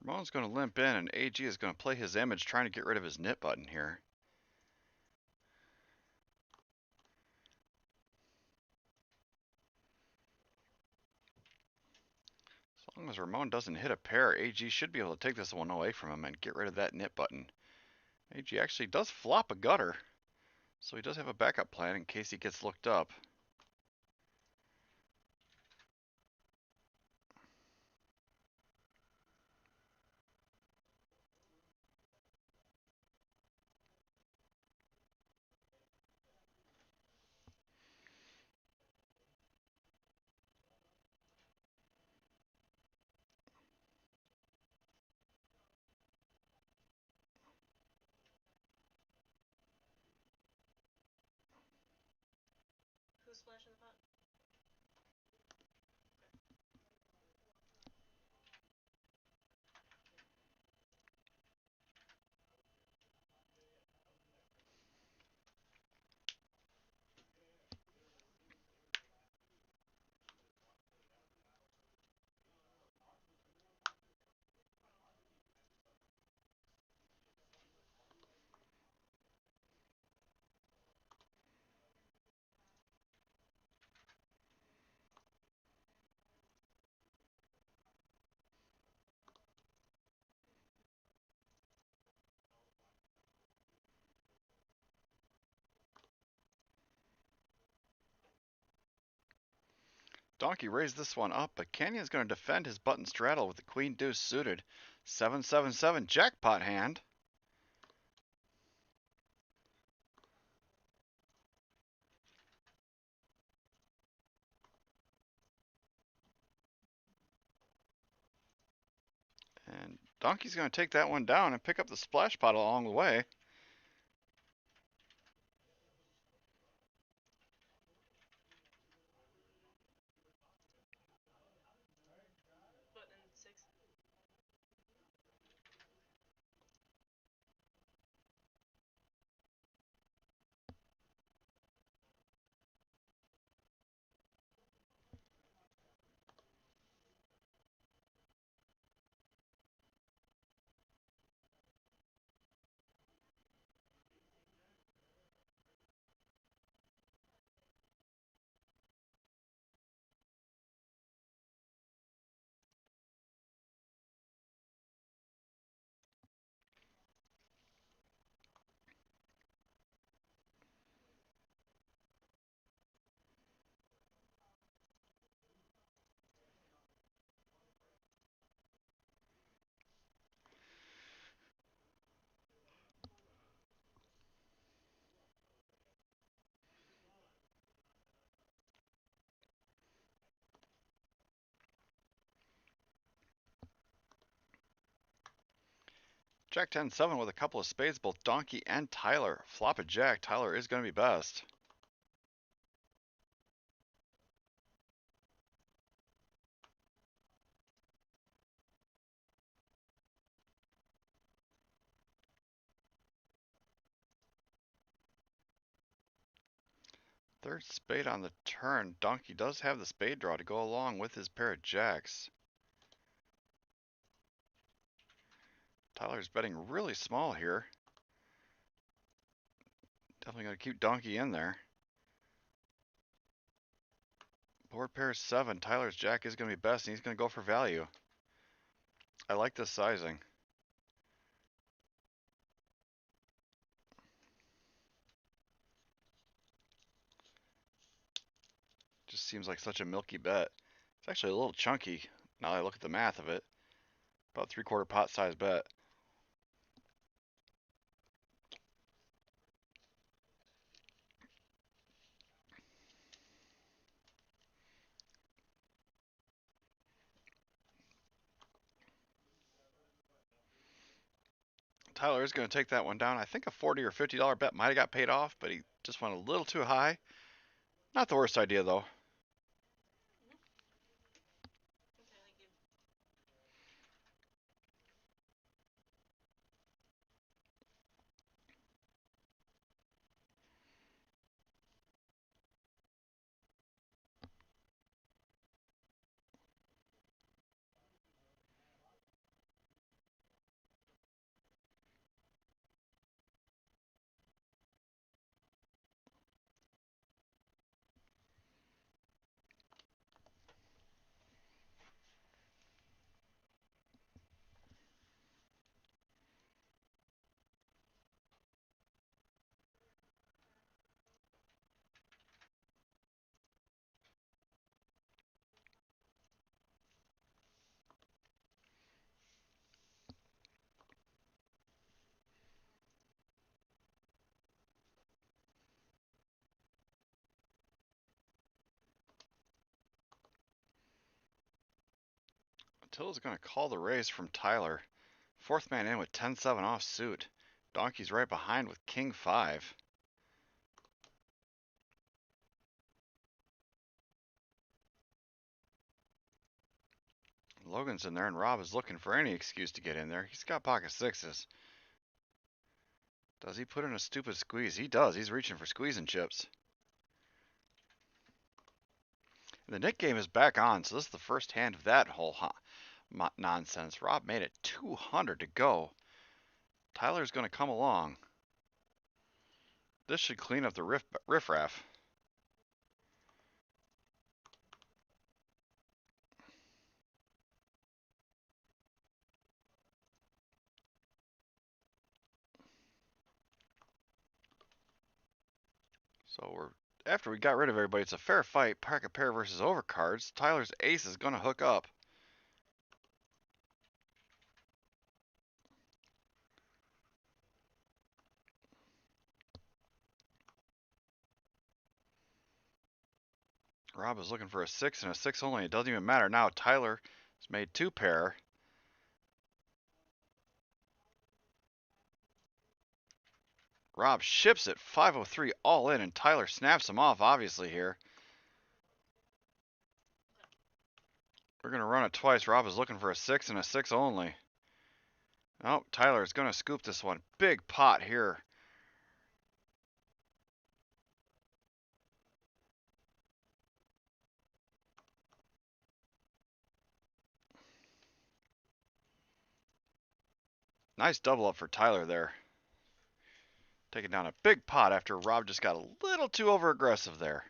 Ramon's going to limp in, and AG is going to play his image trying to get rid of his nip button here. As long as Ramon doesn't hit a pair, AG should be able to take this one away from him and get rid of that nip button. AG actually does flop a gutter, so he does have a backup plan in case he gets looked up. Donkey raised this one up, but Canyon's going to defend his button straddle with the queen deuce suited. 7-7-7 jackpot hand. And Donkey's going to take that one down and pick up the splash pot along the way. Jack 10-7 with a couple of spades, both Donkey and Tyler. Flop a jack. Tyler is going to be best. Third spade on the turn. Donkey does have the spade draw to go along with his pair of jacks. Tyler's betting really small here. Definitely going to keep Donkey in there. Board pair 7. Tyler's jack is going to be best, and he's going to go for value. I like this sizing. Just seems like such a milky bet. It's actually a little chunky now that I look at the math of it. About 3/4 pot size bet. Tyler is going to take that one down. I think a $40 or $50 bet might have got paid off, but he just went a little too high. Not the worst idea, though. Attila's going to call the raise from Tyler. Fourth man in with 10-7 off suit. Donkey's right behind with King 5. Logan's in there, and Rob is looking for any excuse to get in there. He's got pocket sixes. Does he put in a stupid squeeze? He does. He's reaching for squeezing chips. And the Nick game is back on, so this is the first hand of that whole nonsense. Rob made it 200 to go. Tyler's going to come along. This should clean up the riffraff. So after we got rid of everybody, it's a fair fight. Pocket pair versus overcards. Tyler's ace is going to hook up. Rob is looking for a 6 and a 6 only. It doesn't even matter now. Tyler has made 2 pair. Rob ships it 503 all in, and Tyler snaps him off, obviously, here. We're going to run it twice. Rob is looking for a 6 and a 6 only. Oh, Tyler is going to scoop this one. Big pot here. Nice double up for Tyler there. Taking down a big pot after Rob just got a little too over aggressive there.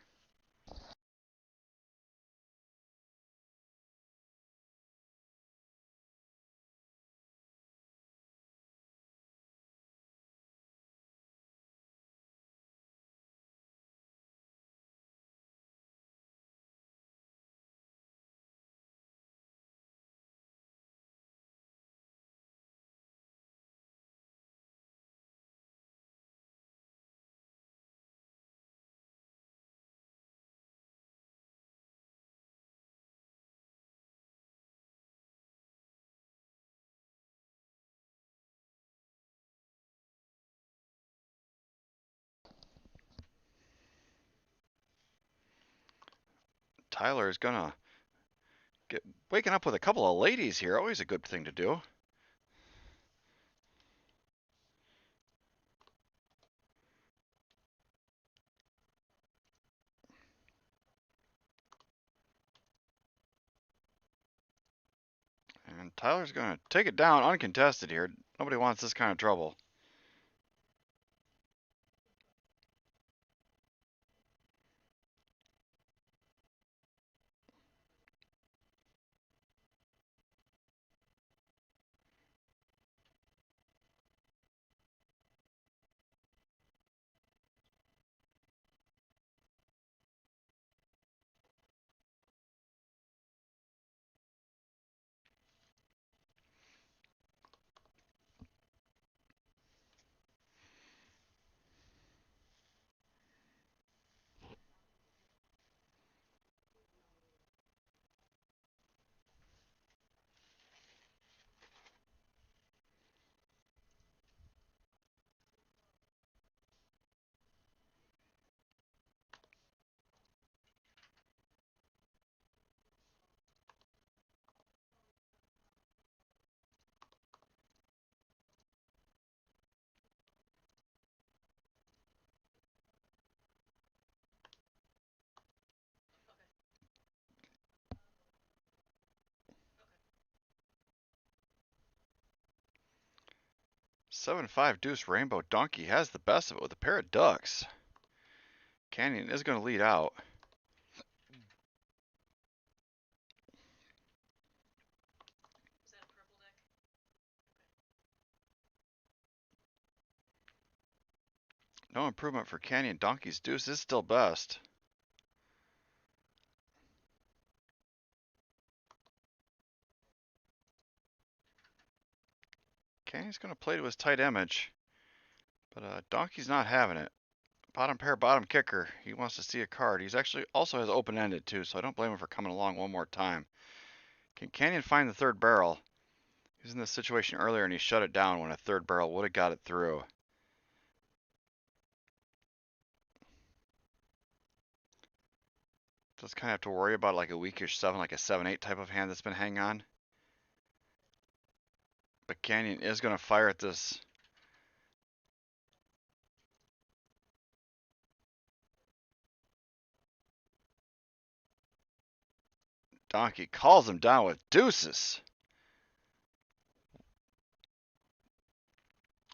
Tyler is gonna get waking up with a couple of ladies here. Always a good thing to do. Tyler's going to take it down uncontested here. Nobody wants this kind of trouble. Seven five deuce rainbow donkey has the best of it with a pair of ducks. Canyon is going to lead out. No improvement for Canyon. Donkey's deuce is still best. Canyon's going to play to his tight image, but Donkey's not having it. Bottom pair, bottom kicker. He wants to see a card. He's actually also has open-ended too, so I don't blame him for coming along one more time. Can Canyon find the third barrel? He was in this situation earlier and he shut it down when a third barrel would have got it through. Just kind of have to worry about like a weakish 7, like a 7-8 type of hand that's been hanging on. But Canyon is going to fire at this. Donkey calls him down with deuces.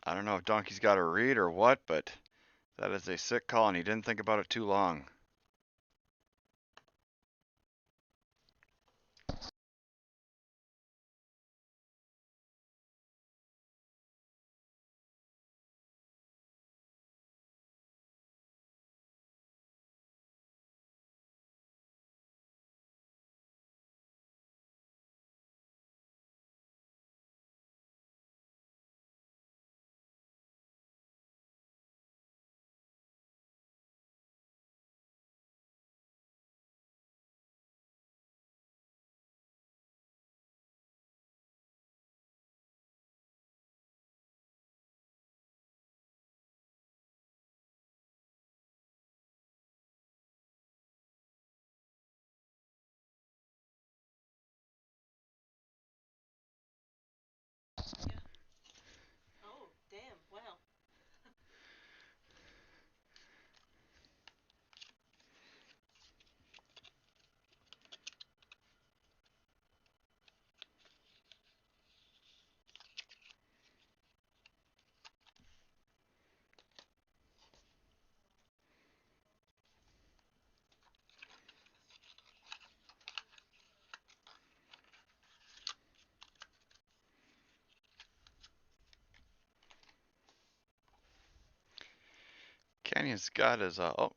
I don't know if Donkey's got a read or what, but that is a sick call and he didn't think about it too long. Canyon's got his, oh,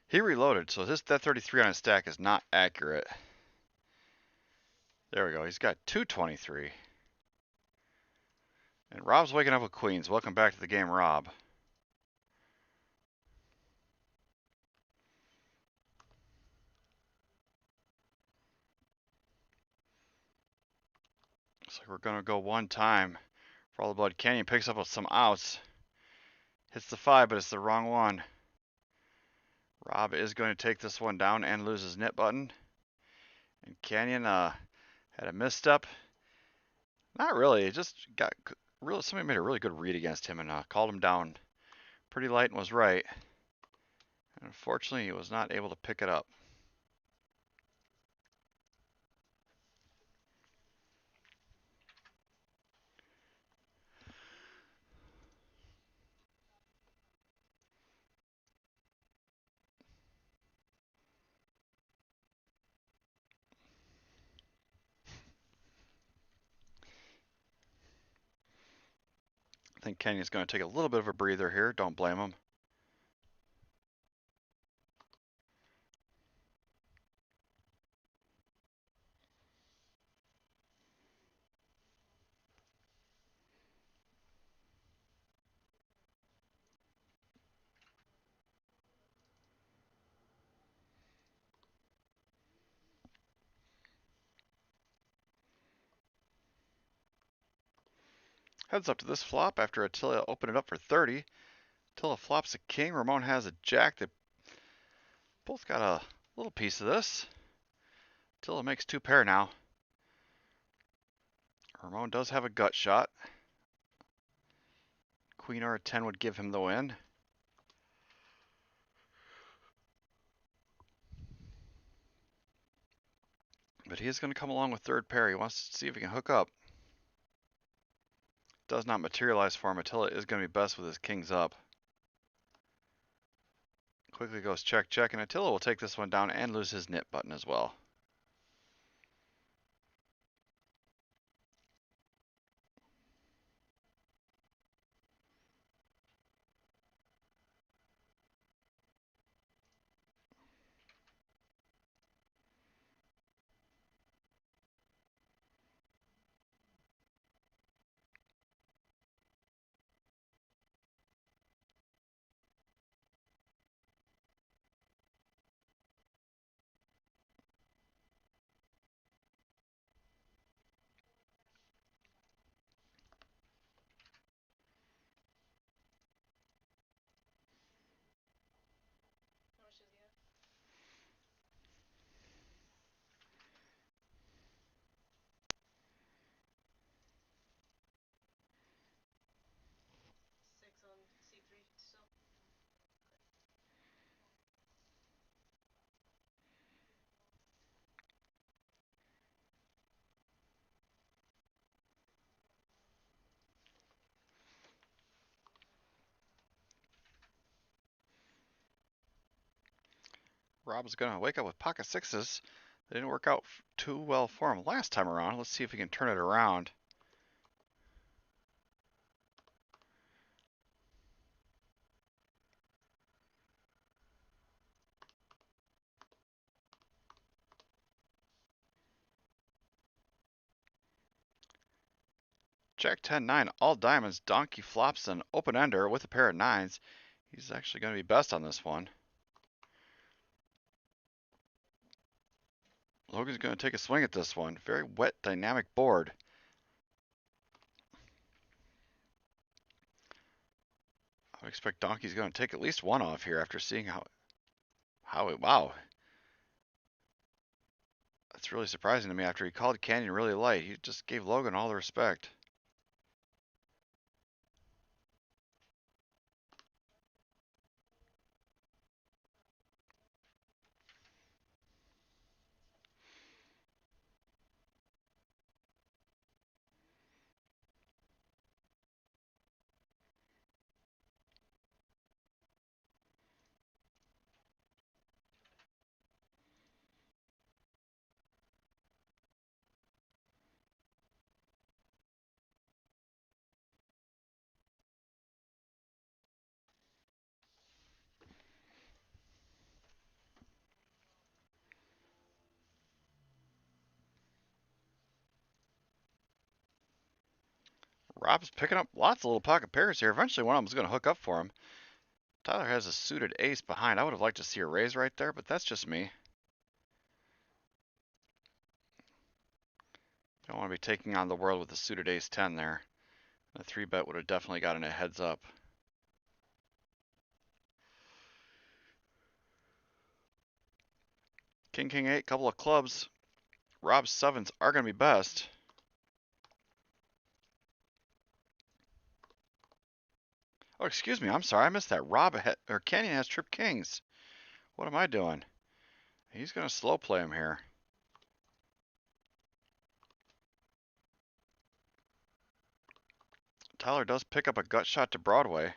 he reloaded, so that 33 on his stack is not accurate. There we go, he's got 223. And Rob's waking up with queens. Welcome back to the game, Rob. Looks like we're gonna go one time for all the blood. Canyon picks up with some outs. Hits the 5, but it's the wrong one. Rob is going to take this one down and lose his knit button. And Canyon had a misstep. Not really, it just got really, somebody made a really good read against him and called him down pretty light and was right. And unfortunately, he was not able to pick it up. I think Kenny's going to take a little bit of a breather here. Don't blame him. Heads up to this flop after Attila opened it up for 30. Attila flops a king. Ramon has a jack. They both got a little piece of this. Attila makes 2 pair now. Ramon does have a gut shot. Queen or a 10 would give him the win. But he is going to come along with 3rd pair. He wants to see if he can hook up. Does not materialize for him. Attila is going to be best with his kings up. Quickly goes check, check, and Attila will take this one down and lose his knit button as well. Rob's going to wake up with pocket sixes. They didn't work out too well for him last time around. Let's see if he can turn it around. Jack 10 9, all diamonds. Donkey flops an open ender with a pair of 9s. He's actually going to be best on this one. Logan's going to take a swing at this one. Very wet, dynamic board. I would expect Donkey's going to take at least one off here after seeing wow. That's really surprising to me after he called Canyon really light. He just gave Logan all the respect. Rob's picking up lots of little pocket pairs here. Eventually one of them is going to hook up for him. Tyler has a suited ace behind. I would have liked to see a raise right there, but that's just me. Don't want to be taking on the world with a suited ace 10 there. A 3-bet would have definitely gotten a heads up. King, king 8, couple of clubs. Rob's 7s are going to be best. Oh, excuse me. I'm sorry. I missed that. Canyon has trip kings. What am I doing? He's going to slow play him here. Tyler does pick up a gut shot to Broadway.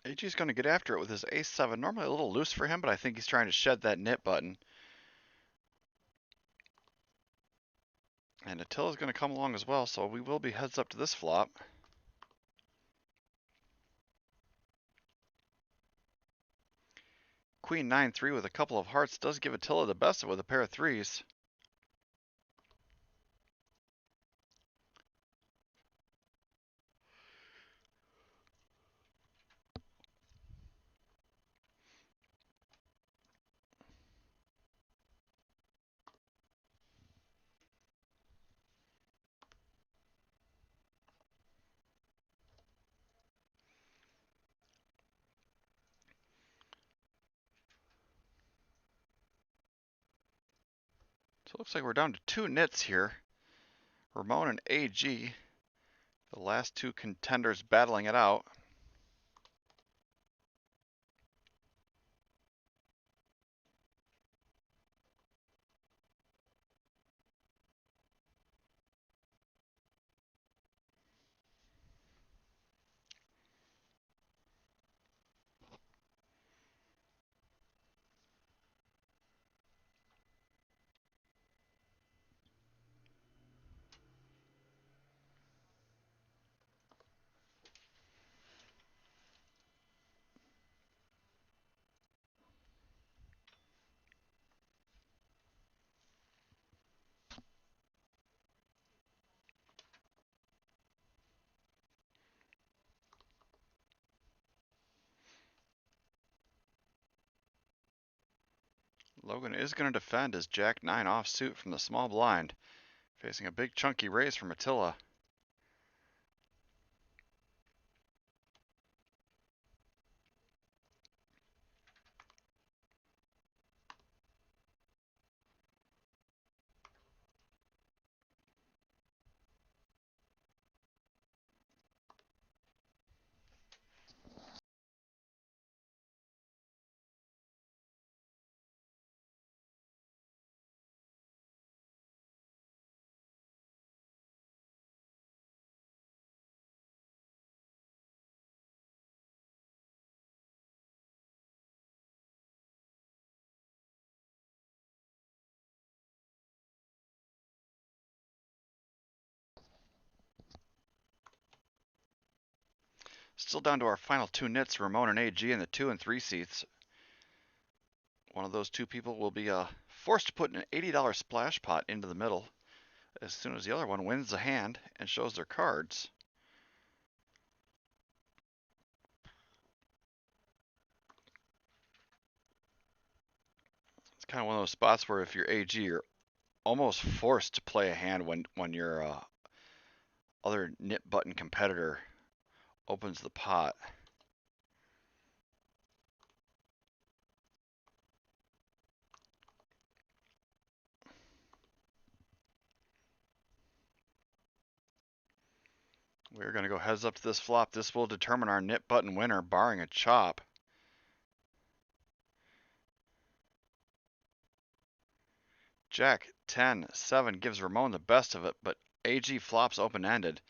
AG's going to get after it with his ace-7. Normally a little loose for him, but I think he's trying to shed that nit button. And Attila's going to come along as well, so we will be heads up to this flop. Queen 9-3 with a couple of hearts does give Attila the best of it with a pair of threes. So it looks like we're down to 2 nits here. Ramon and AG, the last 2 contenders battling it out. Logan is going to defend his Jack-9 offsuit from the small blind, facing a big chunky raise from Attila. Still down to our final 2 nits, Ramon and AG in the 2 and 3 seats. One of those 2 people will be forced to put an $80 splash pot into the middle as soon as the other one wins the hand and shows their cards. It's kind of one of those spots where if you're AG, you're almost forced to play a hand when your other nit button competitor opens the pot. We're going to go heads up to this flop. This will determine our nit button winner, barring a chop. Jack 10-7 gives Ramon the best of it, but AG flops open-ended.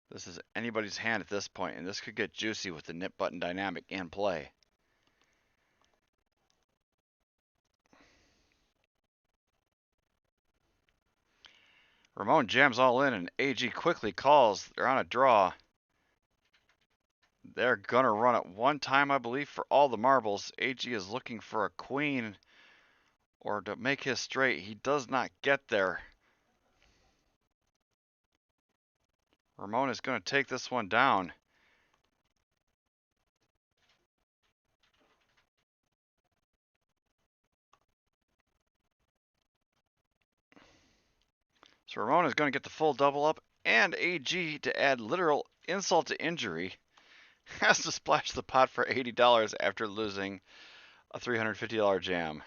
This is anybody's hand at this point, and this could get juicy with the nit button dynamic in play. Ramon jams all in, and AG quickly calls. They're on a draw. They're gonna run it one time, I believe, for all the marbles. AG is looking for a queen or to make his straight. He does not get there. Ramon is going to take this one down. So Ramon is going to get the full double up, and AG, to add literal insult to injury, has to splash the pot for $80 after losing a $350 jam.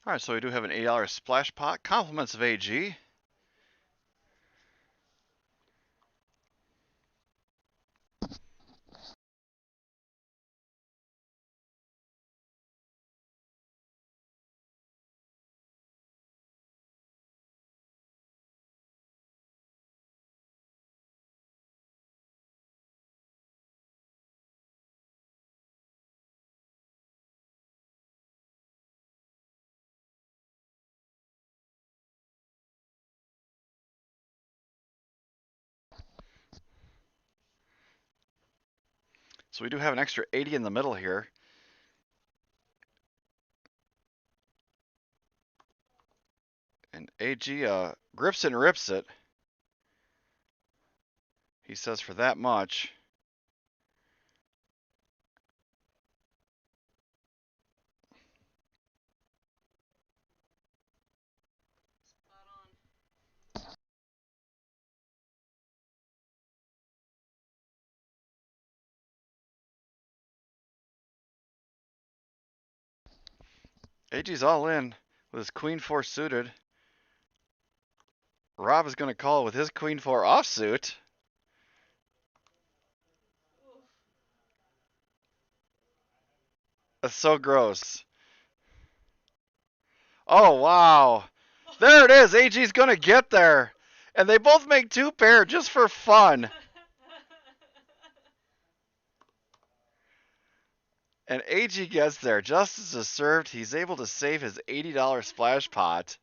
All right, so we do have an $80 splash pot. Compliments of AG. So we do have an extra 80 in the middle here. And AG grips it and rips it. He says for that much. AG's all in with his queen 4 suited. Rob is going to call with his queen 4 offsuit. That's so gross. Oh, wow. There it is. AG's going to get there. And they both make 2 pair just for fun. And AG gets there just as is served. He's able to save his $80 splash pot.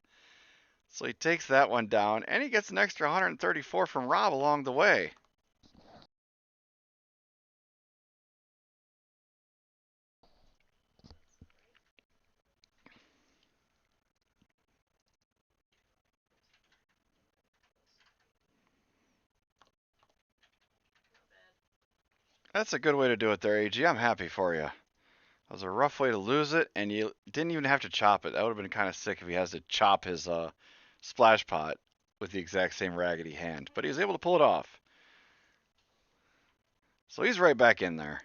So he takes that one down, and he gets an extra 134 from Rob along the way. That's a good way to do it there, AG. I'm happy for you. That was a rough way to lose it, and you didn't even have to chop it. That would have been kind of sick if he has to chop his splash pot with the exact same raggedy hand. But he was able to pull it off. So he's right back in there.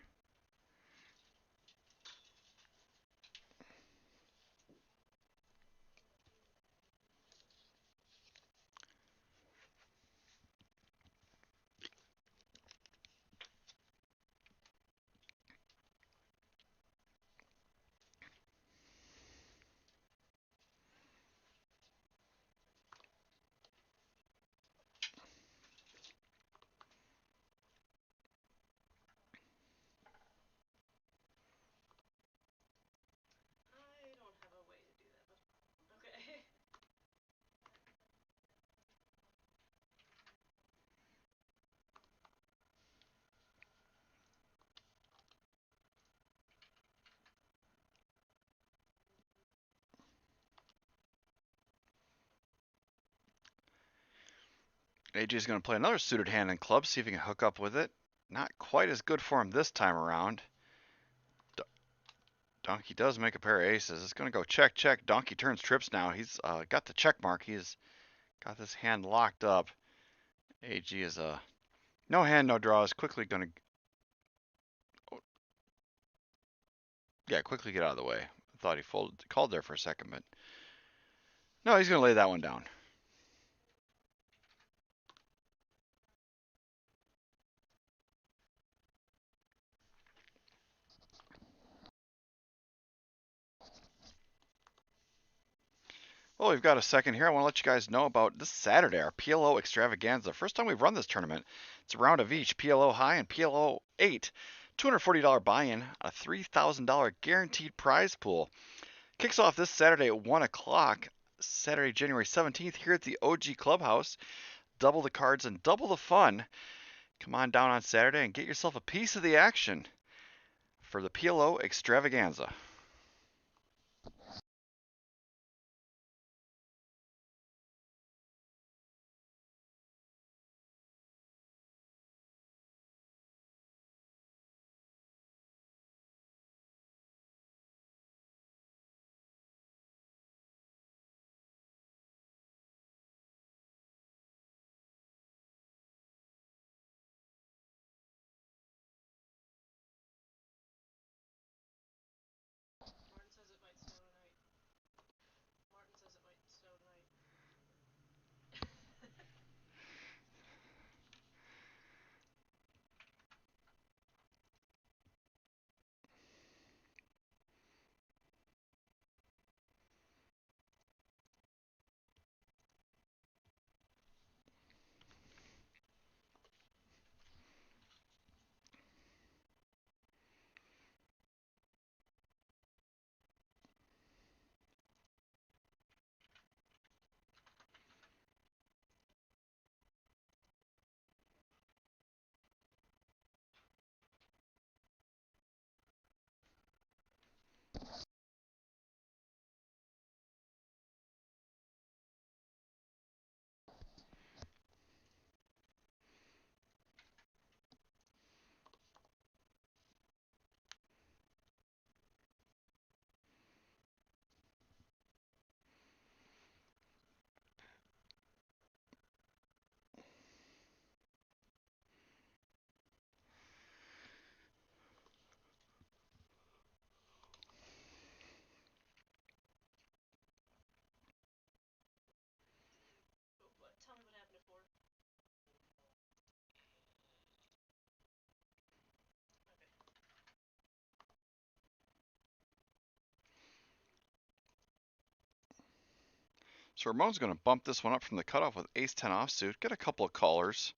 AG is going to play another suited hand in club, see if he can hook up with it. Not quite as good for him this time around. Donkey does make a pair of aces. It's going to go check, check. Donkey turns trips now. He's got the check mark. He's got this hand locked up. AG is no hand, no draw. Is quickly going to, yeah, quickly get out of the way. I thought he called there for a second, but no, he's going to lay that one down. Well, we've got a second here. I want to let you guys know about this Saturday, our PLO extravaganza. First time we've run this tournament. It's a round of each, PLO high and PLO 8. $240 buy-in, a $3,000 guaranteed prize pool. Kicks off this Saturday at 1 o'clock, Saturday, January 17th, here at the OG Clubhouse. Double the cards and double the fun. Come on down on Saturday and get yourself a piece of the action for the PLO extravaganza. So Ramon's going to bump this one up from the cutoff with ace-10 offsuit, get a couple of callers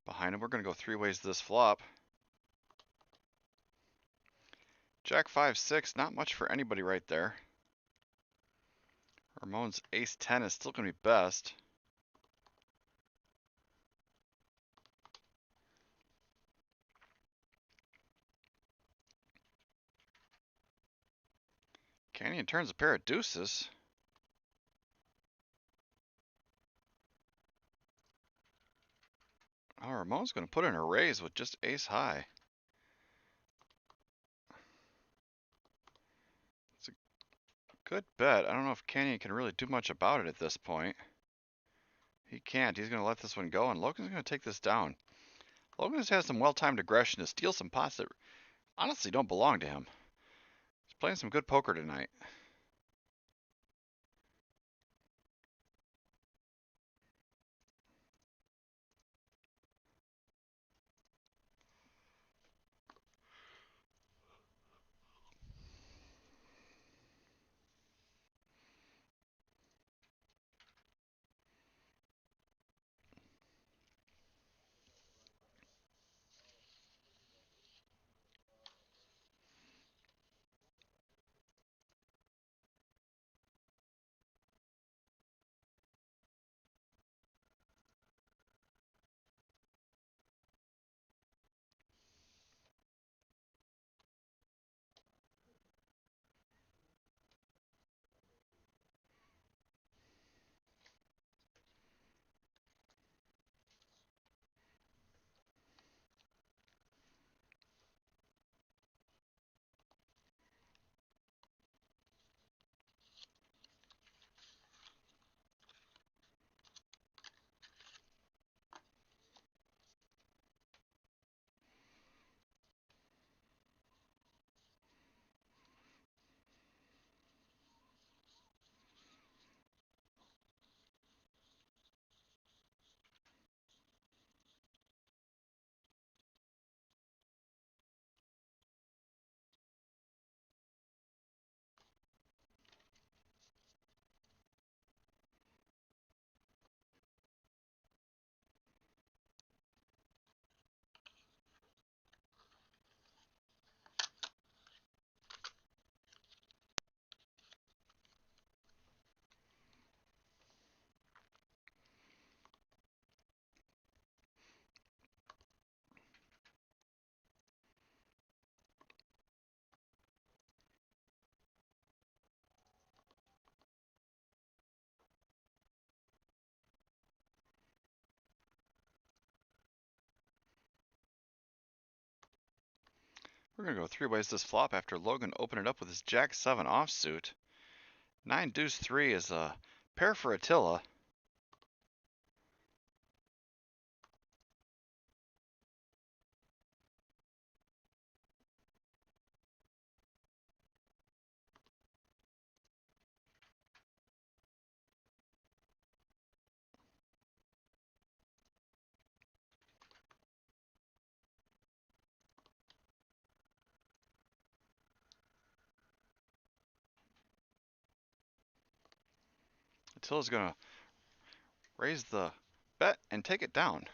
behind him. We're going to go three ways this flop. Jack 5-6, not much for anybody right there. Ramon's ace-10 is still going to be best. Canyon turns a pair of deuces. Oh, Ramon's going to put in a raise with just ace high. It's a good bet. I don't know if Canyon can really do much about it at this point. He can't. He's going to let this one go, and Logan's going to take this down. Logan has some well-timed aggression to steal some pots that honestly don't belong to him. He's playing some good poker tonight. We're going to go three ways this flop after Logan opened it up with his Jack 7 offsuit. 9 deuce 3 is a pair for Attila. Attila's going to raise the bet and take it down.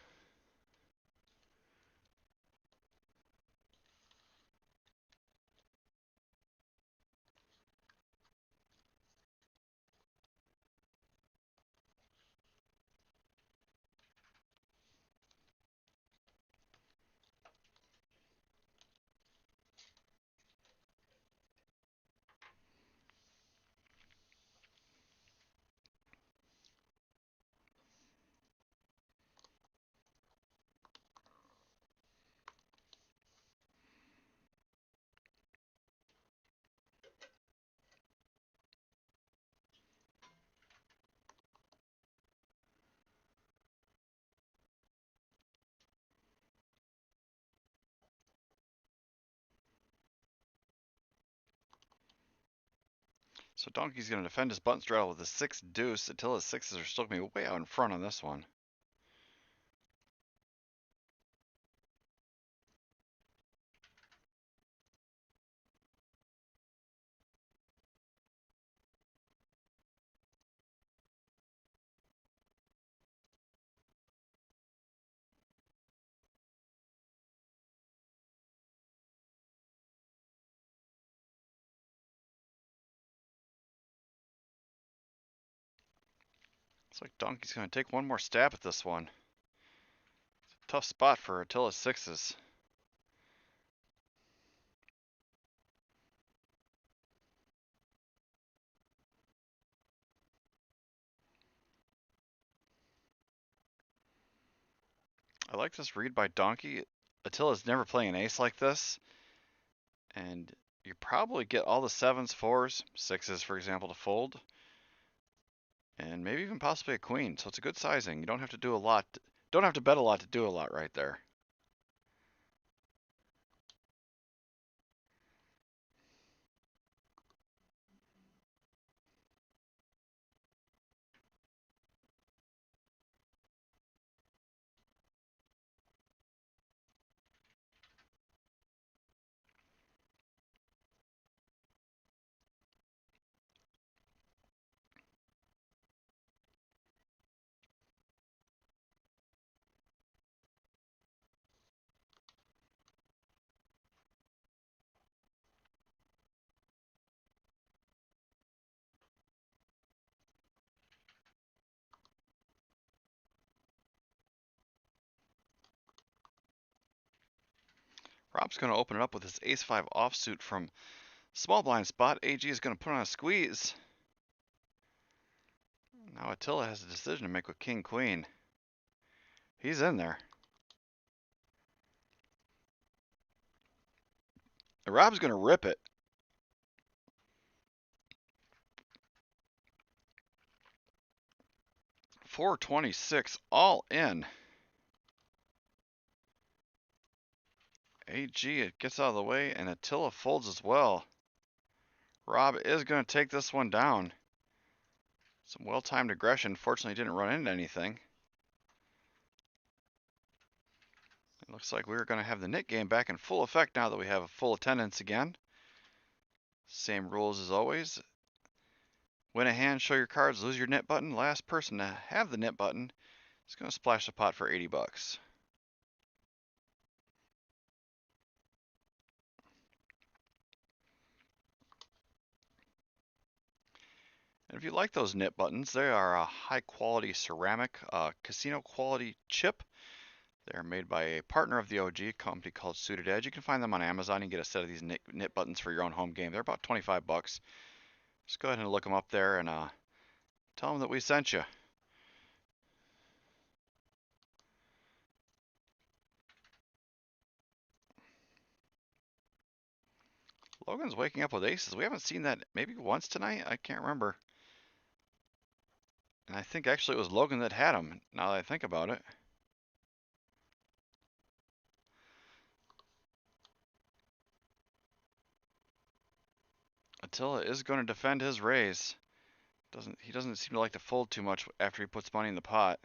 So Donkey's going to defend his button straddle with a 6 deuce. Attila's sixes are still going to be way out in front on this one. Looks like Donkey's going to take one more stab at this one. Tough spot for Attila's sixes. I like this read by Donkey. Attila's never playing an ace like this, and you probably get all the sevens, fours, sixes, for example, to fold, and maybe even possibly a queen. So it's a good sizing. You don't have to do a lot. Don't have to bet a lot to do a lot right there. Rob's going to open it up with his ace-5 offsuit from small blind spot. AG is going to put on a squeeze. Now Attila has a decision to make with king-queen. He's in there. And Rob's going to rip it. $426 all in. AG, it gets out of the way, and Attila folds as well. Rob is going to take this one down. Some well-timed aggression. Fortunately, didn't run into anything. It looks like we're going to have the nit game back in full effect now that we have a full attendance again. Same rules as always. Win a hand, show your cards, lose your nit button. Last person to have the nit button is going to splash the pot for 80 bucks. And if you like those nit buttons, they are a high quality ceramic casino quality chip. They're made by a partner of the OG, company called Suited Edge. You can find them on Amazon. You can get a set of these nit buttons for your own home game. They're about 25 bucks. Just go ahead and look them up there and tell them that we sent you. Logan's waking up with aces. We haven't seen that maybe once tonight. I can't remember. And I think actually it was Logan that had him, now that I think about it. Attila is going to defend his raise. He doesn't seem to like to fold too much after he puts money in the pot.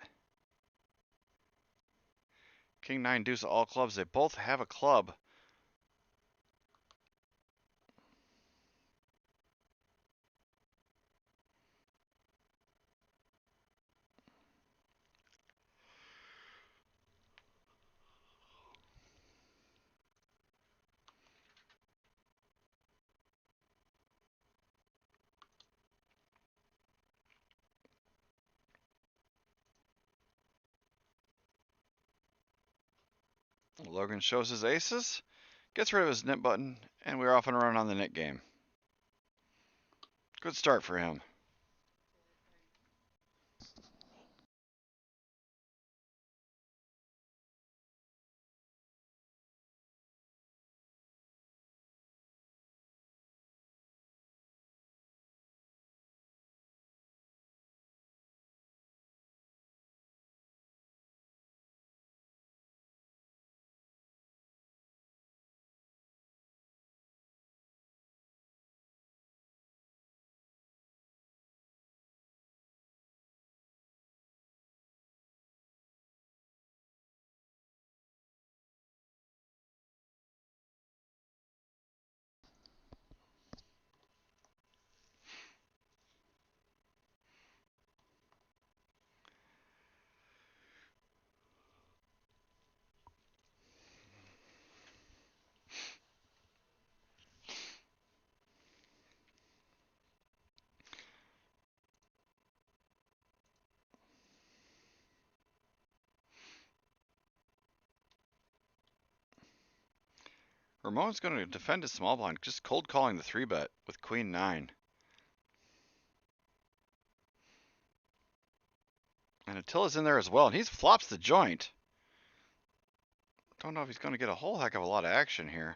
King 9 deuce all clubs. They both have a club. Logan shows his aces, gets rid of his nit button, and we're off and running on the nit game. Good start for him. Ramon's going to defend his small blind, just cold calling the 3-bet with queen 9. And Attila's in there as well, and he flops the joint. Don't know if he's going to get a whole heck of a lot of action here.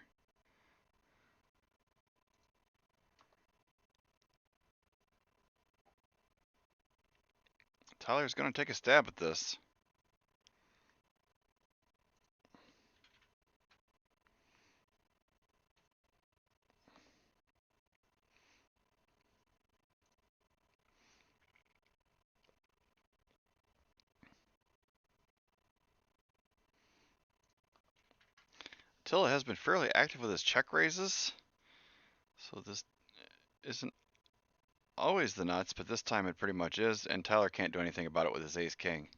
Tyler's going to take a stab at this. Attila has been fairly active with his check raises, so this isn't always the nuts, but this time it pretty much is, and Tyler can't do anything about it with his ace-king.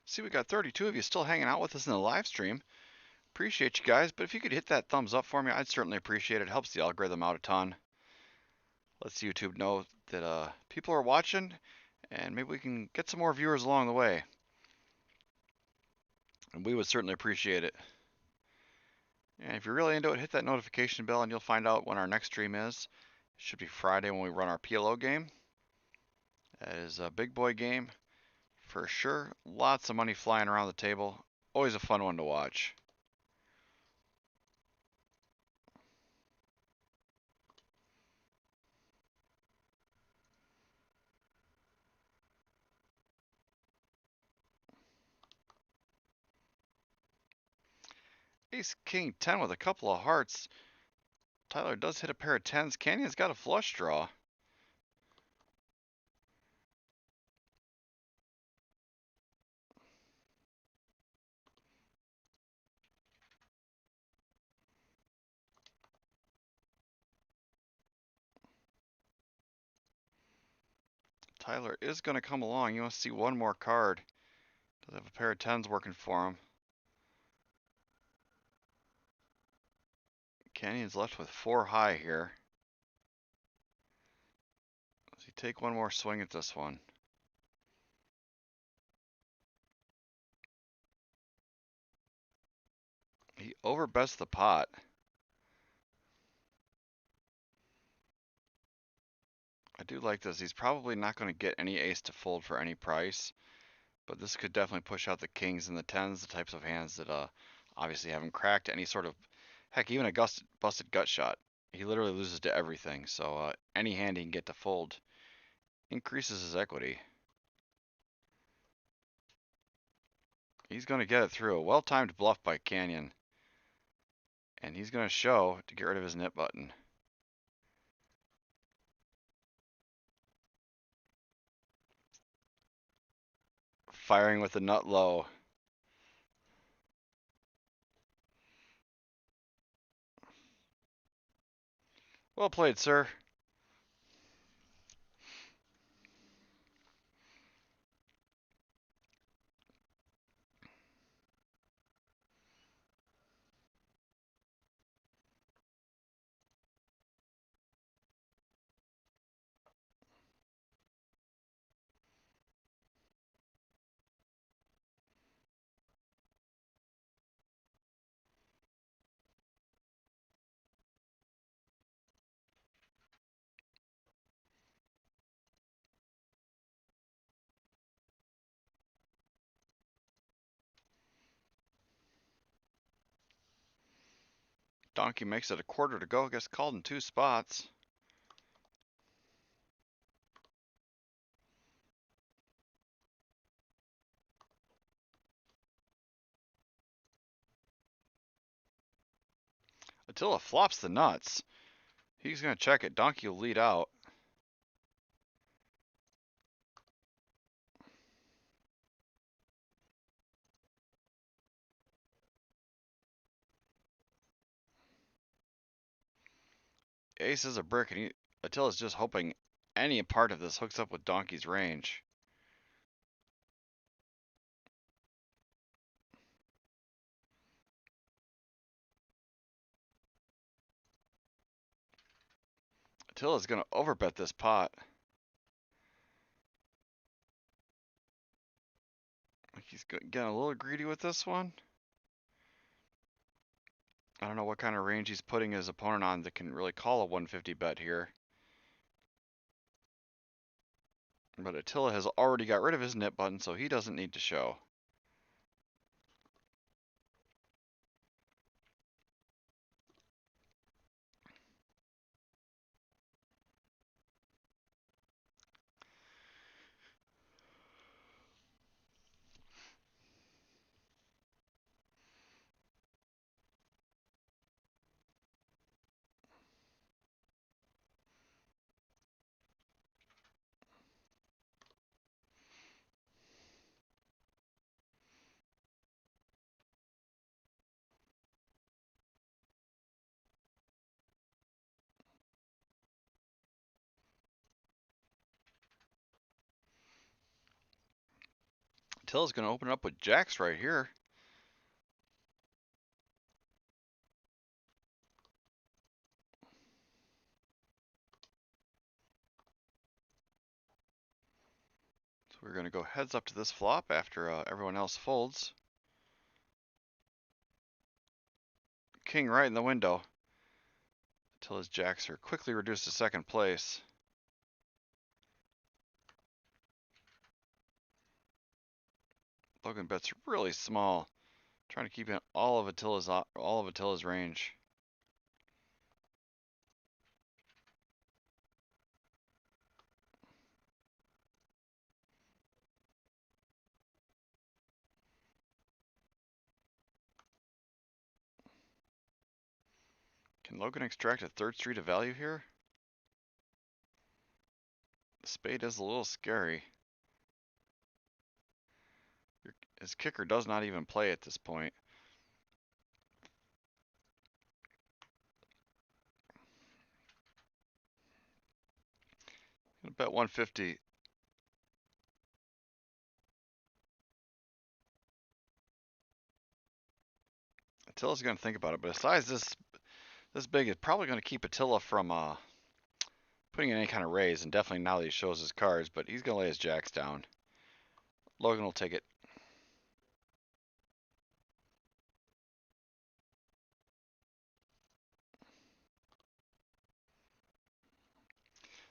See, we got 32 of you still hanging out with us in the live stream. Appreciate you guys, but if you could hit that thumbs up for me, I'd certainly appreciate it. It helps the algorithm out a ton. Lets YouTube know that people are watching, and maybe we can get some more viewers along the way. And we would certainly appreciate it. And if you're really into it, hit that notification bell and you'll find out when our next stream is. It should be Friday when we run our PLO game. That is a big boy game for sure. Lots of money flying around the table. Always a fun one to watch. Ace King 10 with a couple of hearts. Tyler does hit a pair of 10s. Canyon's got a flush draw. Tyler is going to come along. You want to see one more card. Does have a pair of 10s working for him. Canyon's left with 4 high here. Does he take one more swing at this one? He overbets the pot. I do like this. He's probably not going to get any ace to fold for any price, but this could definitely push out the kings and the 10s, the types of hands that obviously haven't cracked any sort of, heck, even a busted gut shot. He literally loses to everything, so any hand he can get to fold increases his equity. He's going to get it through. A well-timed bluff by Canyon. And he's going to show to get rid of his nip button. Firing with the nut low. Well played, sir. Donkey makes it a quarter to go. Gets called in 2 spots. Attila flops the nuts. He's going to check it. Donkey will lead out. Ace is a brick, and Attila's just hoping any part of this hooks up with Donkey's range. Attila's going to overbet this pot. He's getting a little greedy with this one. I don't know what kind of range he's putting his opponent on that can really call a 150 bet here. But Attila has already got rid of his nip button, so he doesn't need to show. Attila's going to open it up with jacks right here. So we're going to go heads up to this flop after everyone else folds. King right in the window. Attila's jacks are quickly reduced to second place. Logan bets really small, trying to keep in all of Attila's range. Can Logan extract a third street of value here? The spade is a little scary. His kicker does not even play at this point. Gonna bet 150. Attila's gonna think about it, but a size this big is probably gonna keep Attila from putting in any kind of raise, and definitely now that he shows his cards, but he's gonna lay his jacks down. Logan will take it.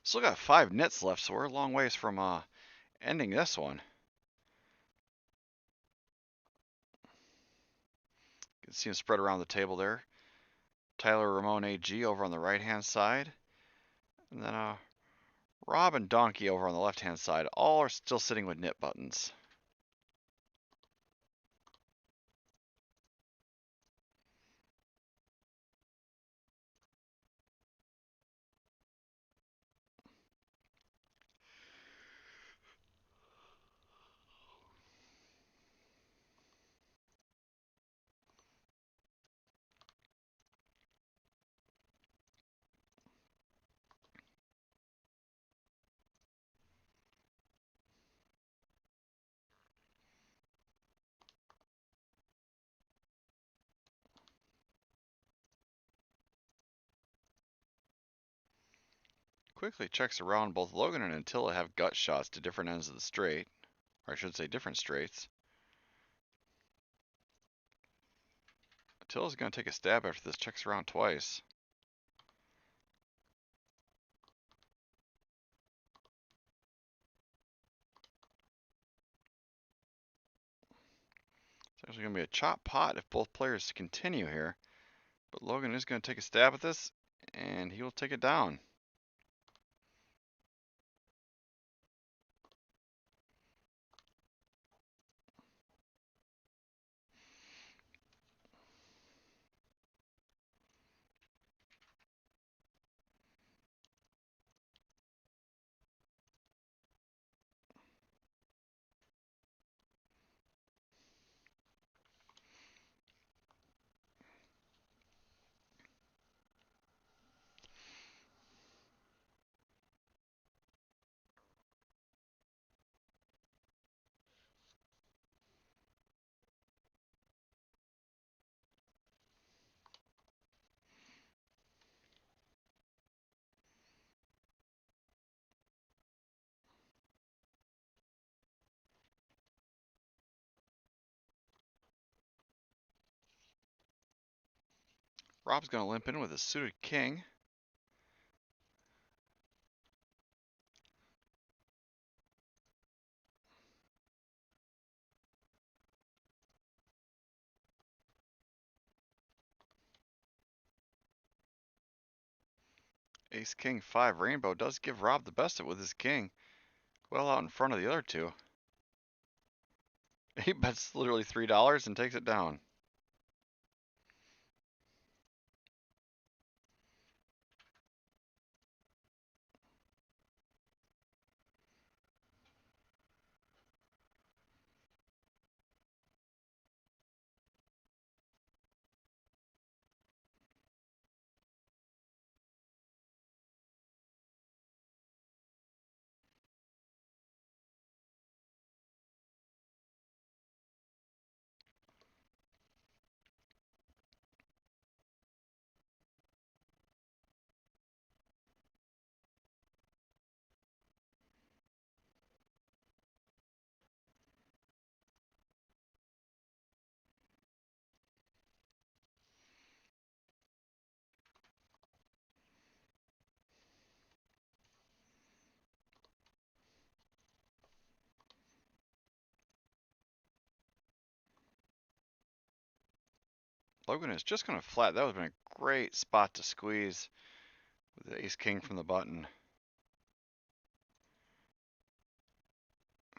Still got 5 nits left, so we're a long ways from ending this one. You can see him spread around the table there. Tyler Ramon AG over on the right hand side. And then Rob and Donkey over on the left hand side. All are still sitting with nip buttons. Quickly checks around. Both Logan and Attila have gut shots to different ends of the straight. Or I should say different straights. Attila's going to take a stab after this checks around twice. It's actually going to be a chop pot if both players continue here. But Logan is going to take a stab at this, and he will take it down. Rob's going to limp in with a suited king. Ace, king, 5 rainbow does give Rob the best of it with his king. Well out in front of the other two. He bets literally $3 and takes it down. Logan is just going to flat. That would have been a great spot to squeeze with the ace king from the button.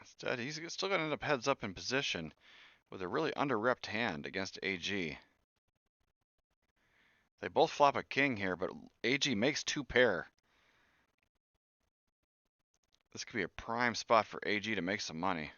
Instead, he's still going to end up heads up in position with a really under-repped hand against AG. They both flop a king here, but AG makes 2 pair. This could be a prime spot for AG to make some money.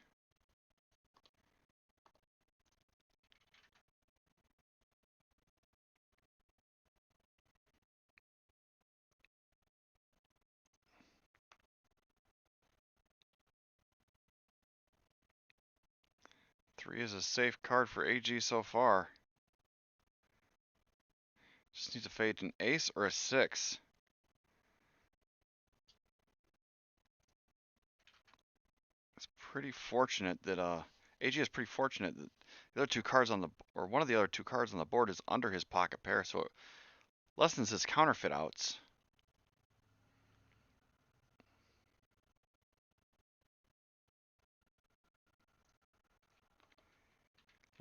Three is a safe card for AG so far. Just needs to fade an ace or a 6. It's pretty fortunate that AG is pretty fortunate that the other 2 cards on the, or one of the other 2 cards on the board is under his pocket pair, so it lessens his counterfeit outs.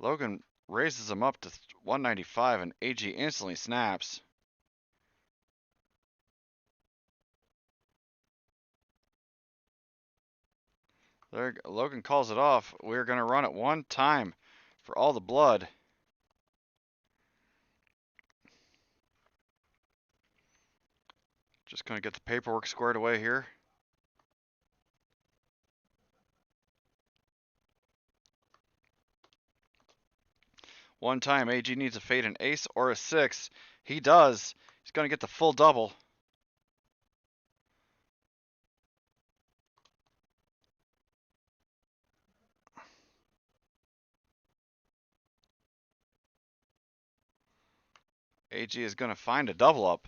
Logan raises him up to 195 and AG instantly snaps. There, Logan calls it off. We're going to run it one time for all the blood. Just going to get the paperwork squared away here. One time, AG needs to fade an ace or a 6. He does. He's going to get the full double. AG is going to find a double up.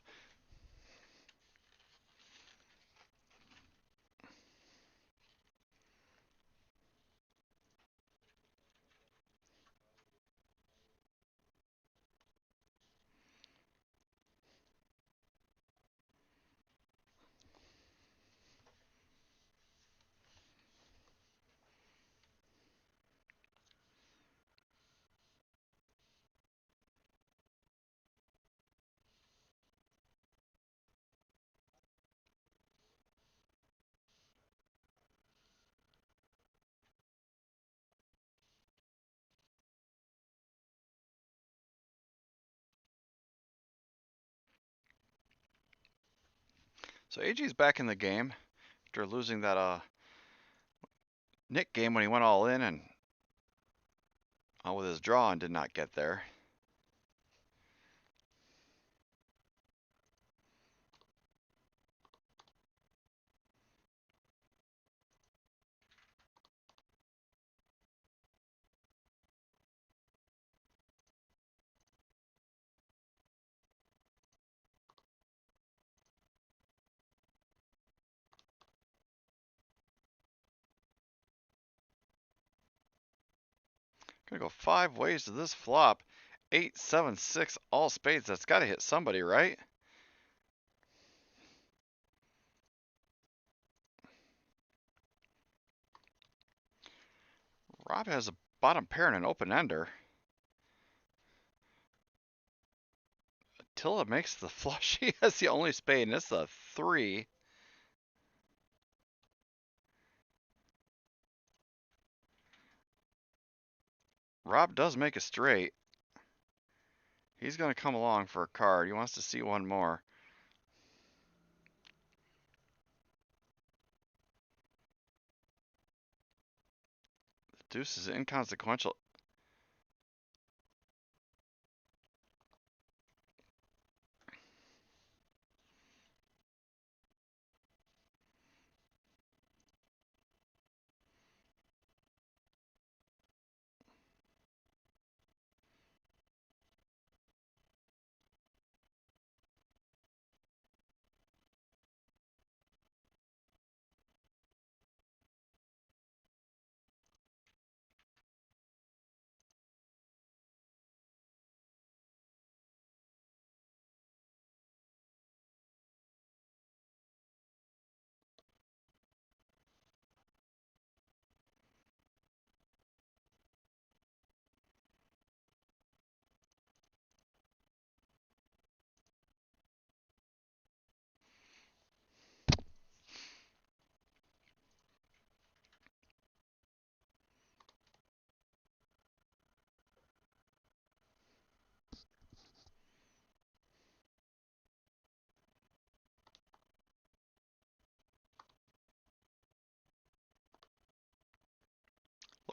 So AG is back in the game after losing that Nick game when he went all in and with his draw and did not get there. Gonna go 5 ways to this flop. 8, 7, 6, all spades. That's got to hit somebody, right? Rob has a bottom pair and an open ender. Attila makes the flush. He has the only spade, and it's a 3. Rob does make a straight. He's going to come along for a card. He wants to see one more. The deuce is inconsequential.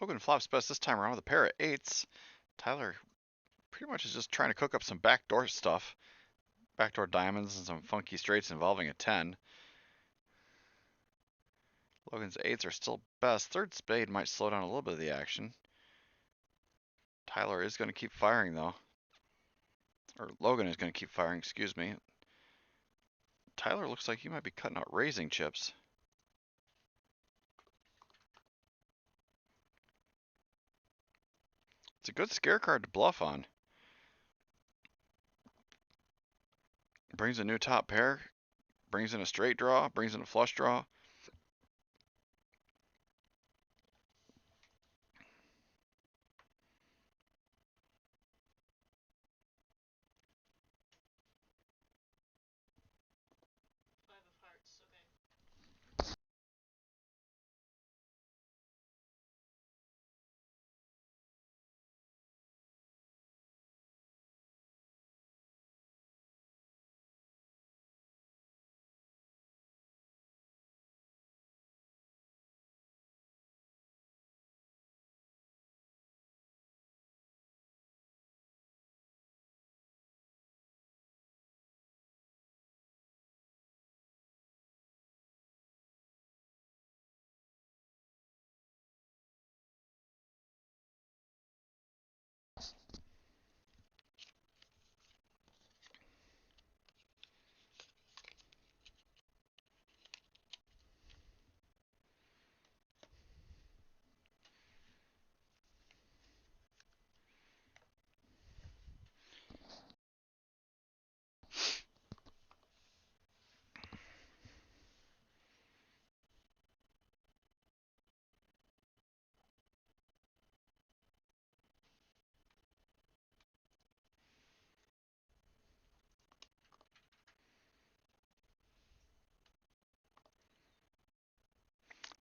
Logan flops best this time around with a pair of 8s. Tyler pretty much is just trying to cook up some backdoor stuff. Backdoor diamonds and some funky straights involving a 10. Logan's 8s are still best. Third spade might slow down a little bit of the action. Tyler is going to keep firing though. Or Logan is going to keep firing, excuse me. Tyler looks like he might be cutting out raising chips. It's a good scare card to bluff on. Brings a new top pair, brings in a straight draw, brings in a flush draw.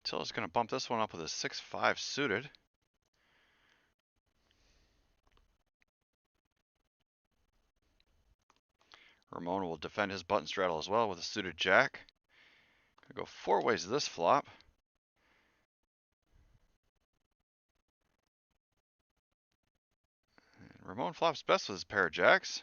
Tilla's going to bump this one up with a 6-5 suited. Ramon will defend his button straddle as well with a suited jack. Gonna go 4 ways this flop. And Ramon flops best with his pair of jacks.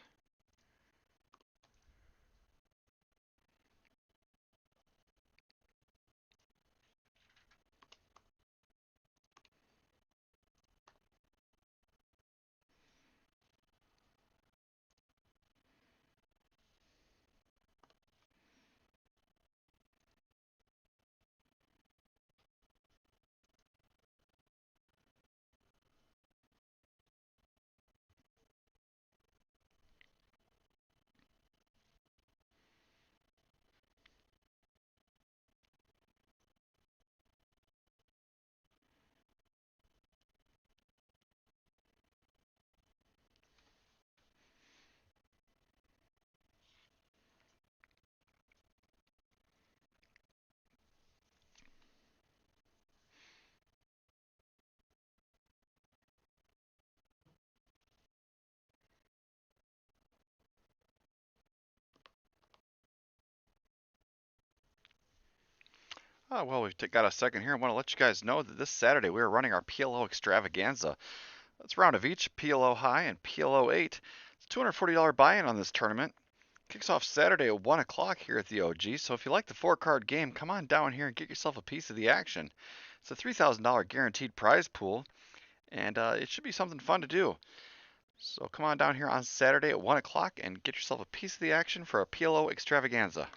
Oh, well, we've got a second here. I want to let you guys know that this Saturday we are running our PLO extravaganza. That's a round of each PLO high and PLO 8. It's a $240 buy-in on this tournament. Kicks off Saturday at 1 o'clock here at the OG, so if you like the 4-card game, come on down here and get yourself a piece of the action. It's a $3,000 guaranteed prize pool, and it should be something fun to do. So come on down here on Saturday at 1 o'clock and get yourself a piece of the action for a PLO extravaganza.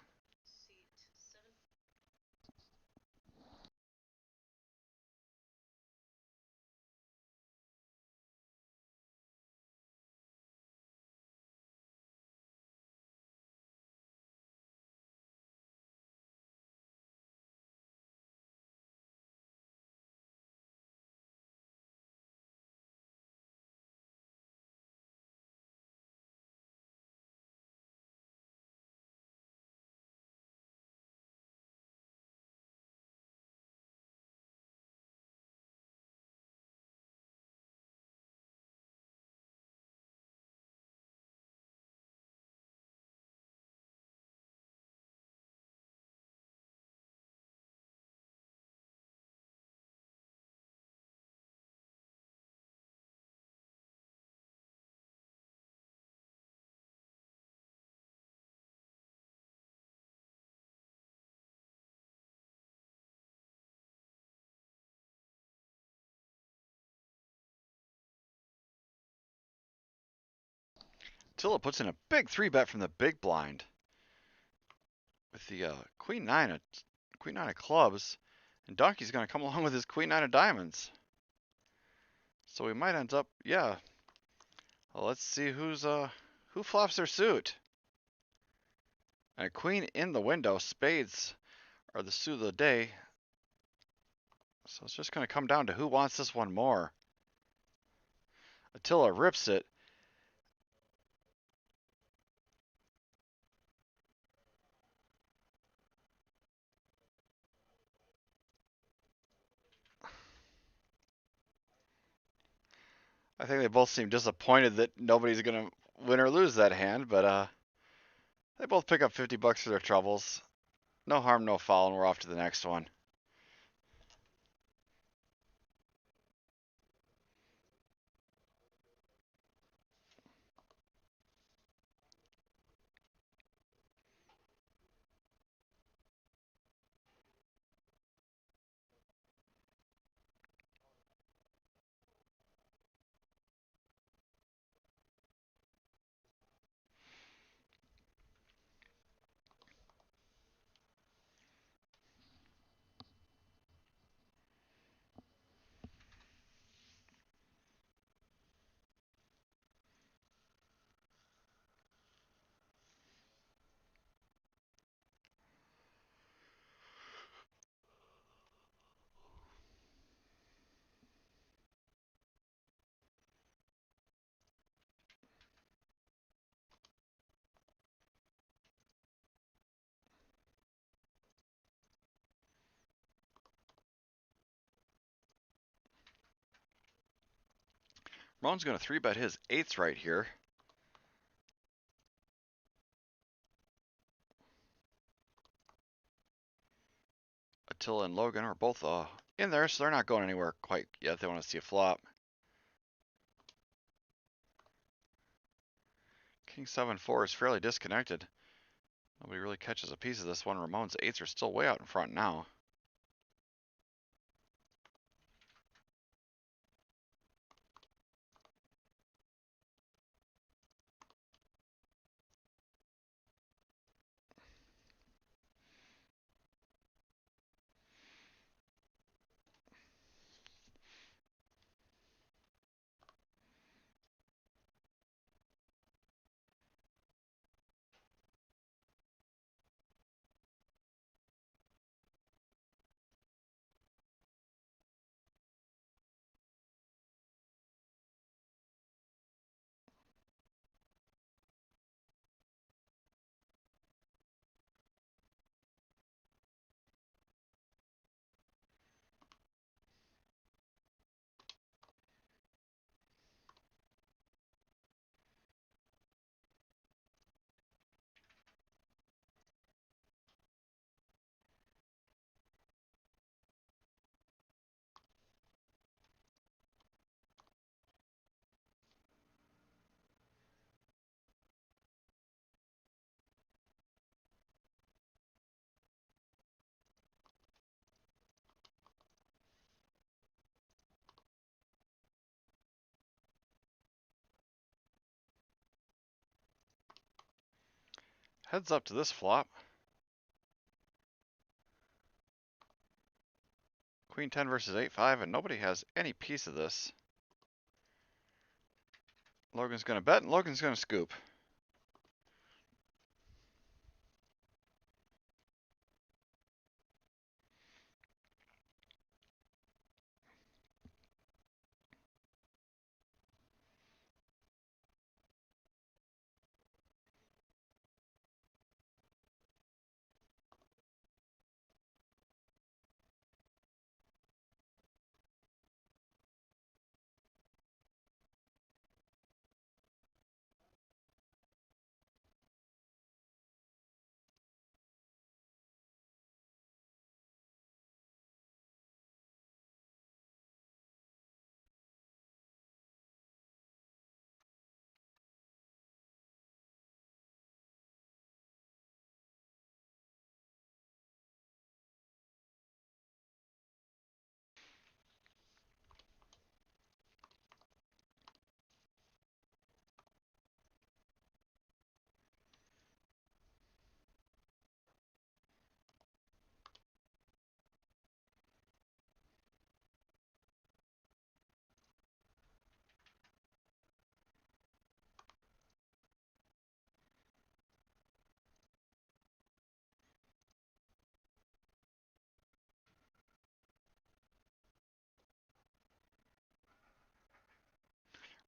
Tilla puts in a big 3-bet from the big blind with the Queen 9 of clubs, and Donkey's going to come along with his Queen 9 of diamonds. So we might end up, yeah. Well, let's see who flops their suit. And a queen in the window. Spades are the suit of the day. So it's just going to come down to who wants this one more. Attila rips it. I think they both seem disappointed that nobody's going to win or lose that hand, but they both pick up 50 bucks for their troubles. No harm, no foul, and we're off to the next one. Ramon's going to 3-bet his 8s right here. Attila and Logan are both in there, so they're not going anywhere quite yet. They want to see a flop. King 7-4 is fairly disconnected. Nobody really catches a piece of this one. Ramon's 8s are still way out in front now. Heads up to this flop. Queen 10 versus 8-5, and nobody has any piece of this. Logan's gonna bet, and Logan's gonna scoop.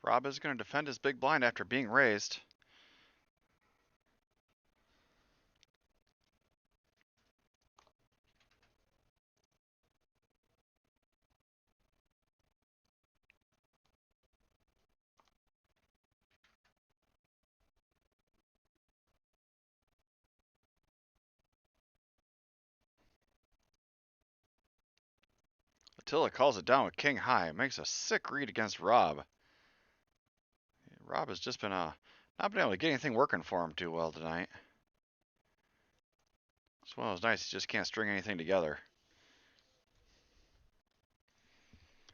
Rob is gonna defend his big blind after being raised. Attila calls it down with king high. Makes a sick read against Rob. Rob has just been not been able to get anything working for him too well tonight. It's one of those nights he just can't string anything together.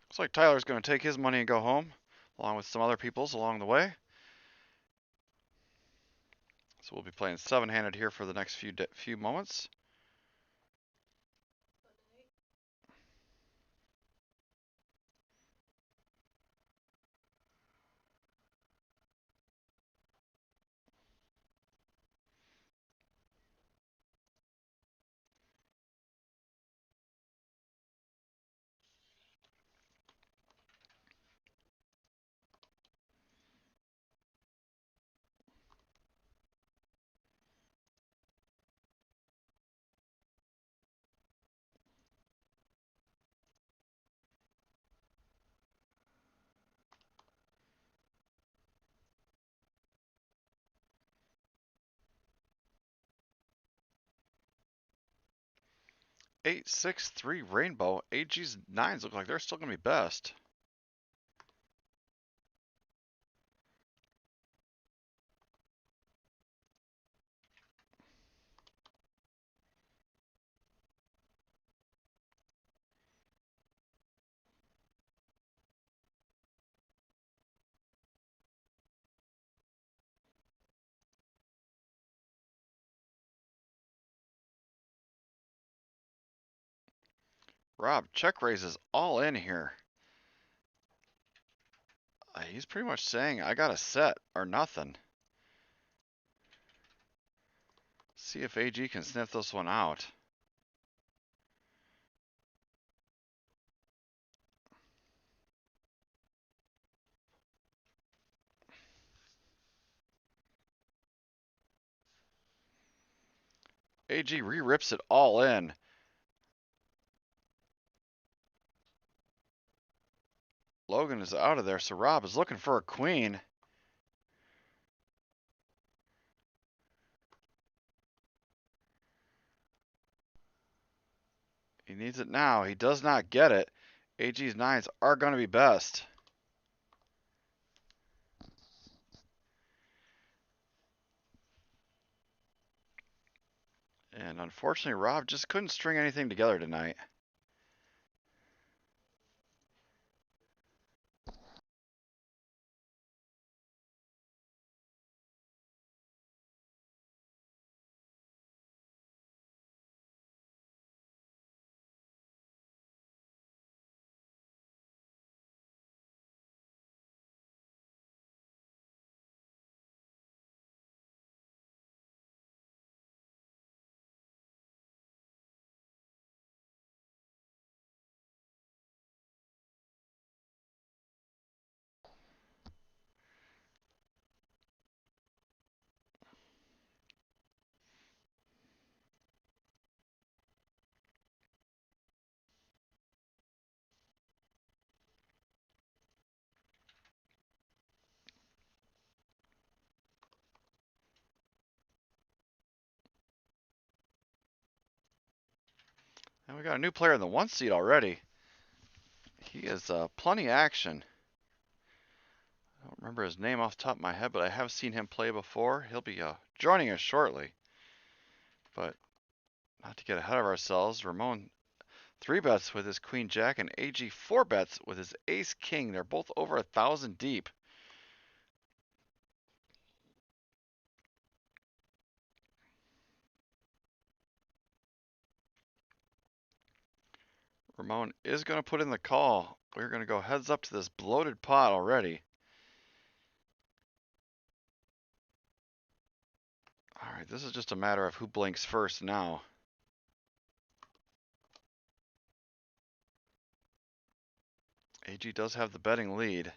Looks like Tyler's going to take his money and go home, along with some other people's along the way. So we'll be playing 7-handed here for the next few moments. Eight, 6, 3 rainbow. AG's 9s look like they're still going to be best. Rob check raises all in here. He's pretty much saying, I got a set or nothing. See if AG can sniff this one out. AG re-rips it all in. Logan is out of there, so Rob is looking for a queen. He needs it now. He does not get it. AG's 9s are going to be best. And unfortunately, Rob just couldn't string anything together tonight. And we got a new player in the 1 seat already. He is plenty action. I don't remember his name off the top of my head, but I have seen him play before. He'll be joining us shortly. But not to get ahead of ourselves, Ramon 3 bets with his Queen Jack and AG 4 bets with his Ace King. They're both over 1,000 deep. Ramon is going to put in the call. We're going to go heads up to this bloated pot already. All right, this is just a matter of who blinks first now. AG does have the betting lead.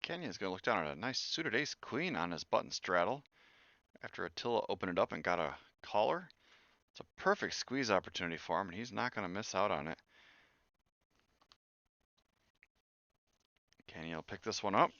Kenya's going to look down at a nice suited ace queen on his button straddle after Attila opened it up and got a caller. It's a perfect squeeze opportunity for him, and he's not going to miss out on it. Kenya will pick this one up.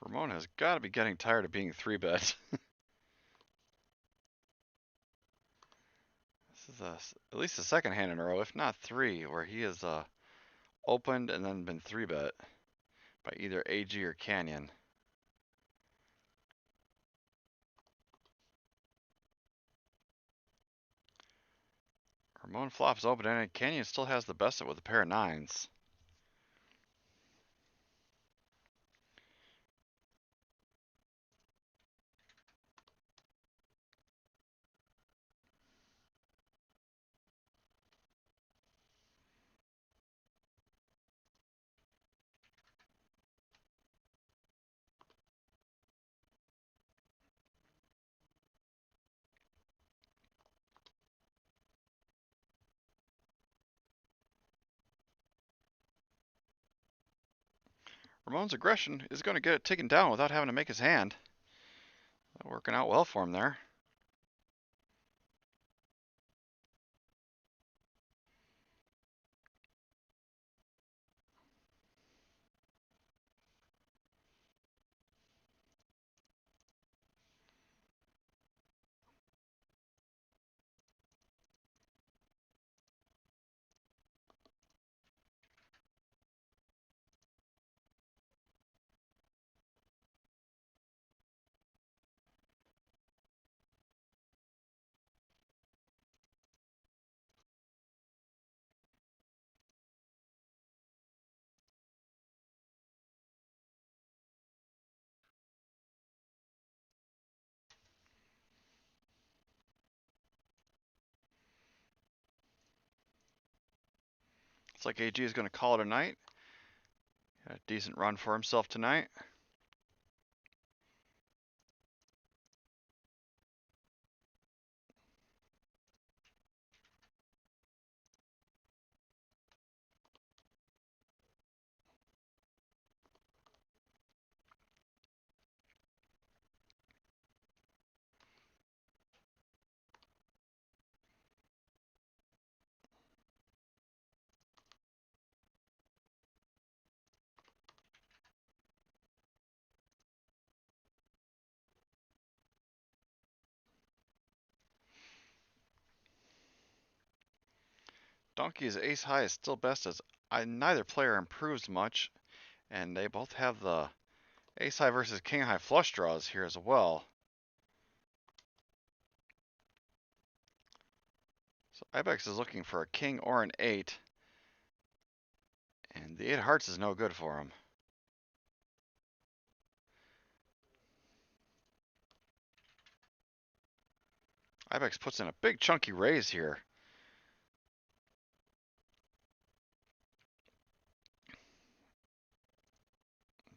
Ramon has got to be getting tired of being 3-bet. This is at least the second hand in a row, if not 3, where he has opened and then been 3-bet by either AG or Canyon. Ramon flops open and Canyon still has the best of it with a pair of 9s. Ramon's aggression is going to get it taken down without having to make his hand. Working out well for him there. Looks like AG is going to call it a night. Got a decent run for himself tonight. Donkey's ace high is still best as neither player improves much, and they both have the ace high versus king high flush draws here as well. So Ibex is looking for a king or an 8, and the 8 of hearts is no good for him. Ibex puts in a big chunky raise here.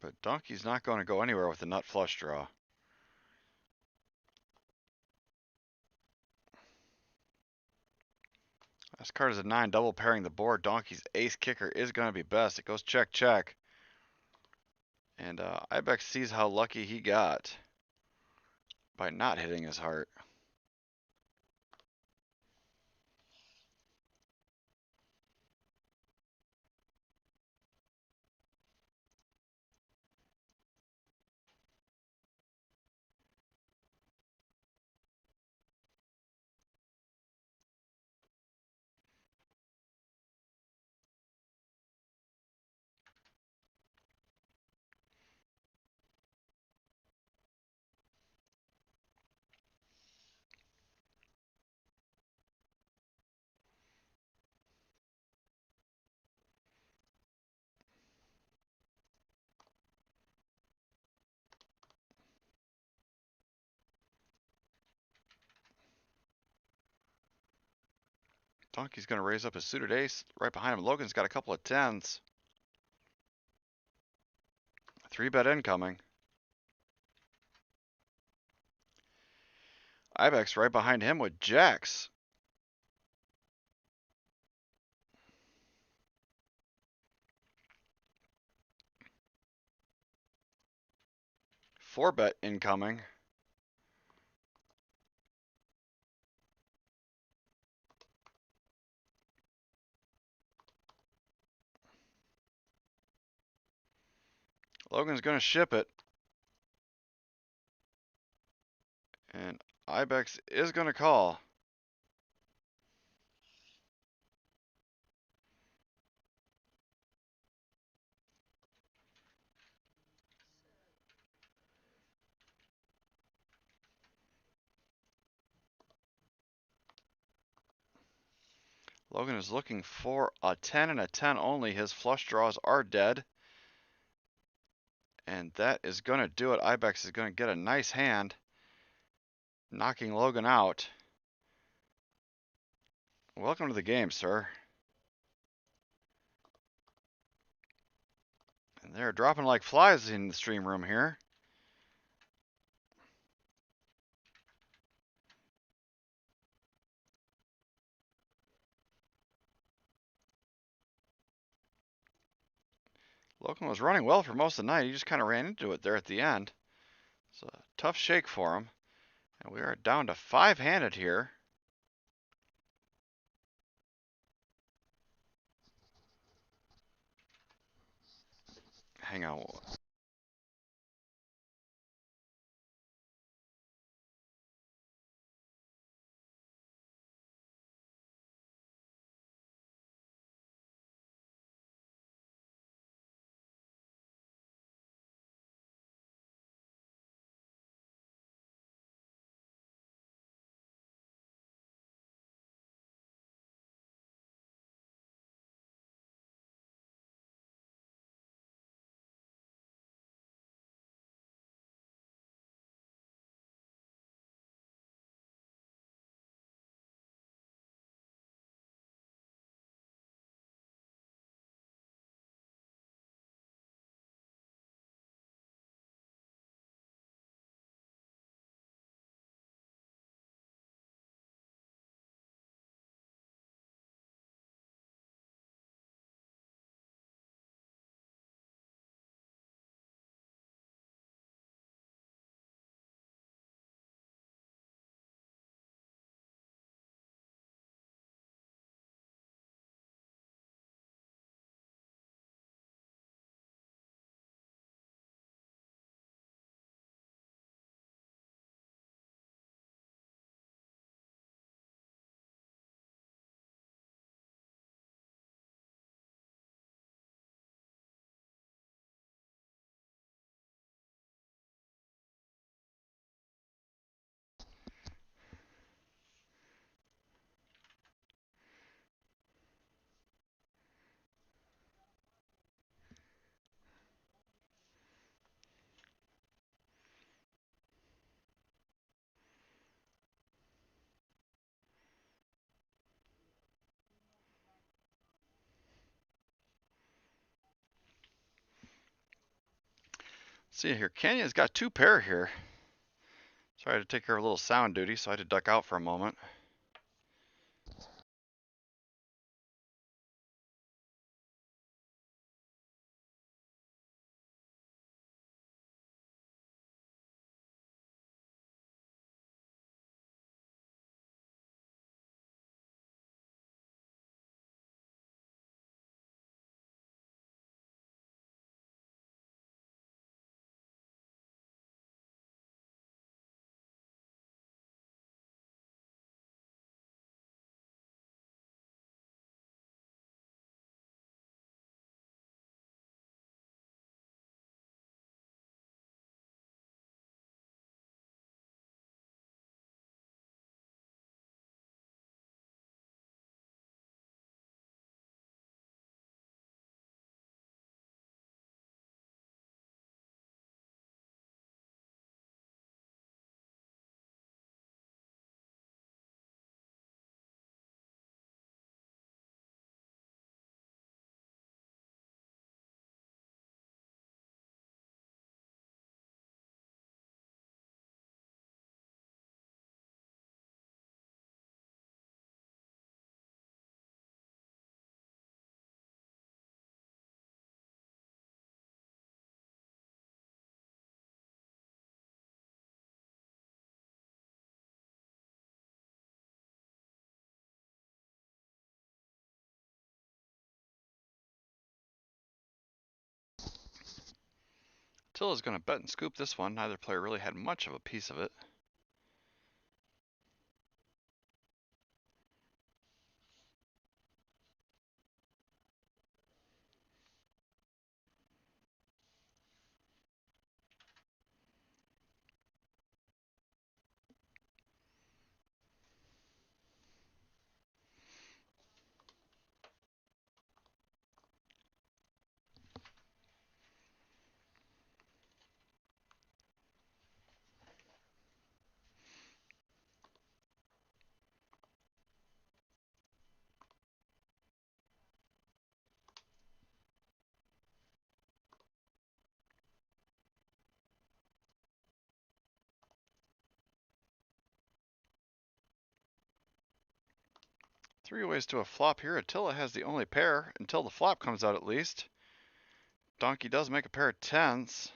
But Donkey's not going to go anywhere with the nut flush draw. Last card is a 9, double pairing the board. Donkey's ace kicker is going to be best. It goes check, check. And Ibex sees how lucky he got by not hitting his heart. Donkey's going to raise up his suited ace. Right behind him, Logan's got a couple of 10s. 3-bet incoming. Ibex right behind him with jacks. Four-bet incoming. Logan's going to ship it. Ibex is going to call. Logan is looking for a 10 and a 10 only. His flush draws are dead. And that is going to do it. Ibex is going to get a nice hand, knocking Logan out. Welcome to the game, sir. And they're dropping like flies in the stream room here. Logan was running well for most of the night. He just kind of ran into it there at the end. It's a tough shake for him. And we are down to 5-handed here. Hang on. See here, Canyon's got 2 pair here. So I had to take care of a little sound duty, so I had to duck out for a moment. Tilla's going to bet and scoop this one. Neither player really had much of a piece of it. Three ways to a flop here. Attila has the only pair until the flop comes out at least. Donkey does make a pair of tens.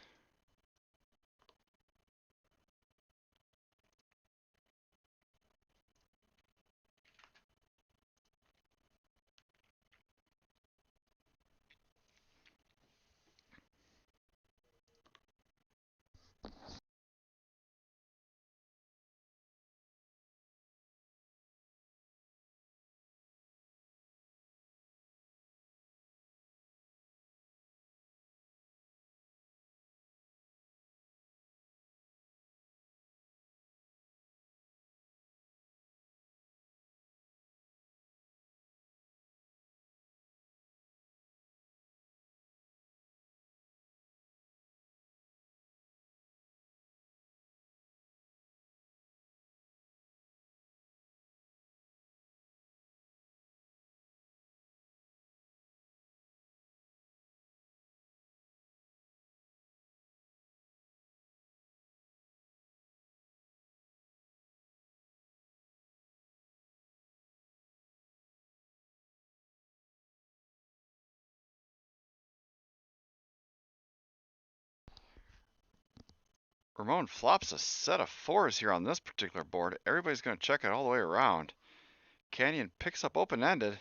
Ramon flops a set of fours here on this particular board. Everybody's going to check it all the way around. Canyon picks up open-ended.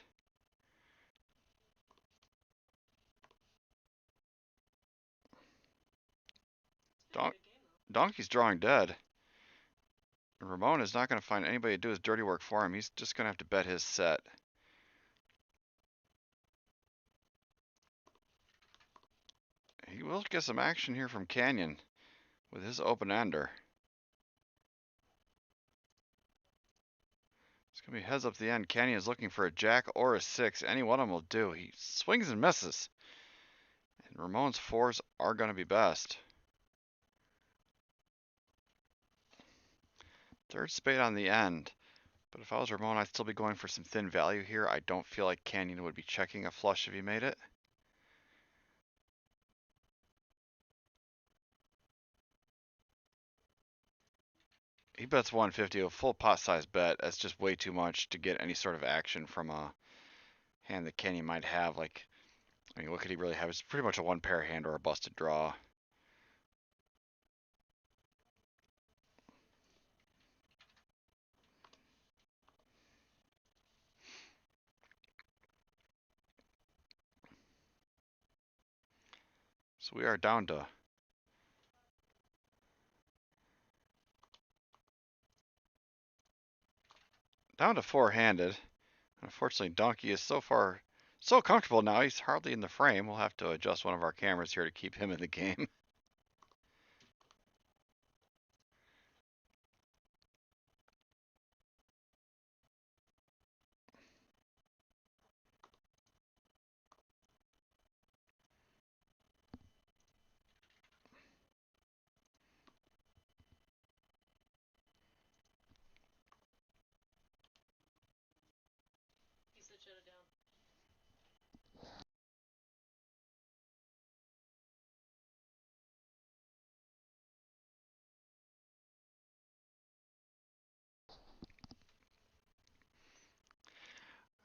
Donkey's drawing dead. Ramon is not going to find anybody to do his dirty work for him. He's just going to have to bet his set. He will get some action here from Canyon with his open-ender. It's going to be heads up the end. Canyon is looking for a jack or a six. Any one of them will do. He swings and misses. And Ramon's fours are going to be best. Third spade on the end. But if I was Ramon, I'd still be going for some thin value here. I don't feel like Canyon would be checking a flush if he made it. He bets 150, a full pot size bet. That's just way too much to get any sort of action from a hand that Canyon might have. Like, I mean, what could he really have? It's pretty much a one pair hand or a busted draw. So we are down to four-handed. Unfortunately, Donkey is so comfortable now, he's hardly in the frame. We'll have to adjust one of our cameras here to keep him in the game.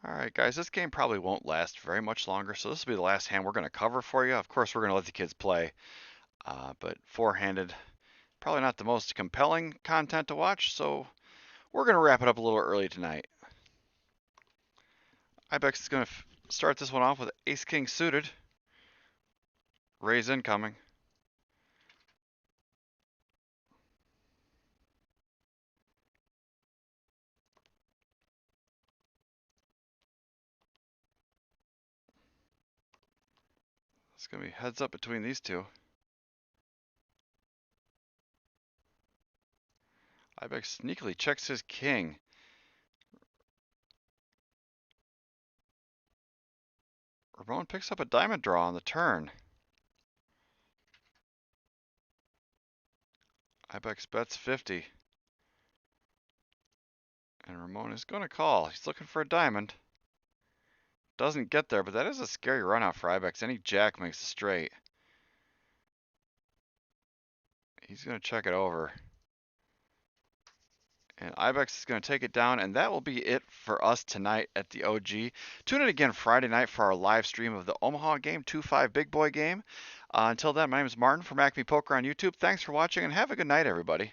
All right, guys, this game probably won't last very much longer, so this will be the last hand we're going to cover for you. Of course, we're going to let the kids play, but four-handed, probably not the most compelling content to watch, so we're going to wrap it up a little early tonight. Ibex is going to start this one off with ace-king suited. Raise incoming. It's going to be heads up between these two. Ibex sneakily checks his king. Ramon picks up a diamond draw on the turn. Ibex bets 50. And Ramon is going to call. He's looking for a diamond. Doesn't get there, but that is a scary run out for Ibex. Any jack makes a straight. He's going to check it over. And Ibex is going to take it down, and that will be it for us tonight at the OG. Tune in again Friday night for our live stream of the Omaha game, 2-5 big boy game. Until then, my name is Martin from Acme Poker on YouTube. Thanks for watching, and have a good night, everybody.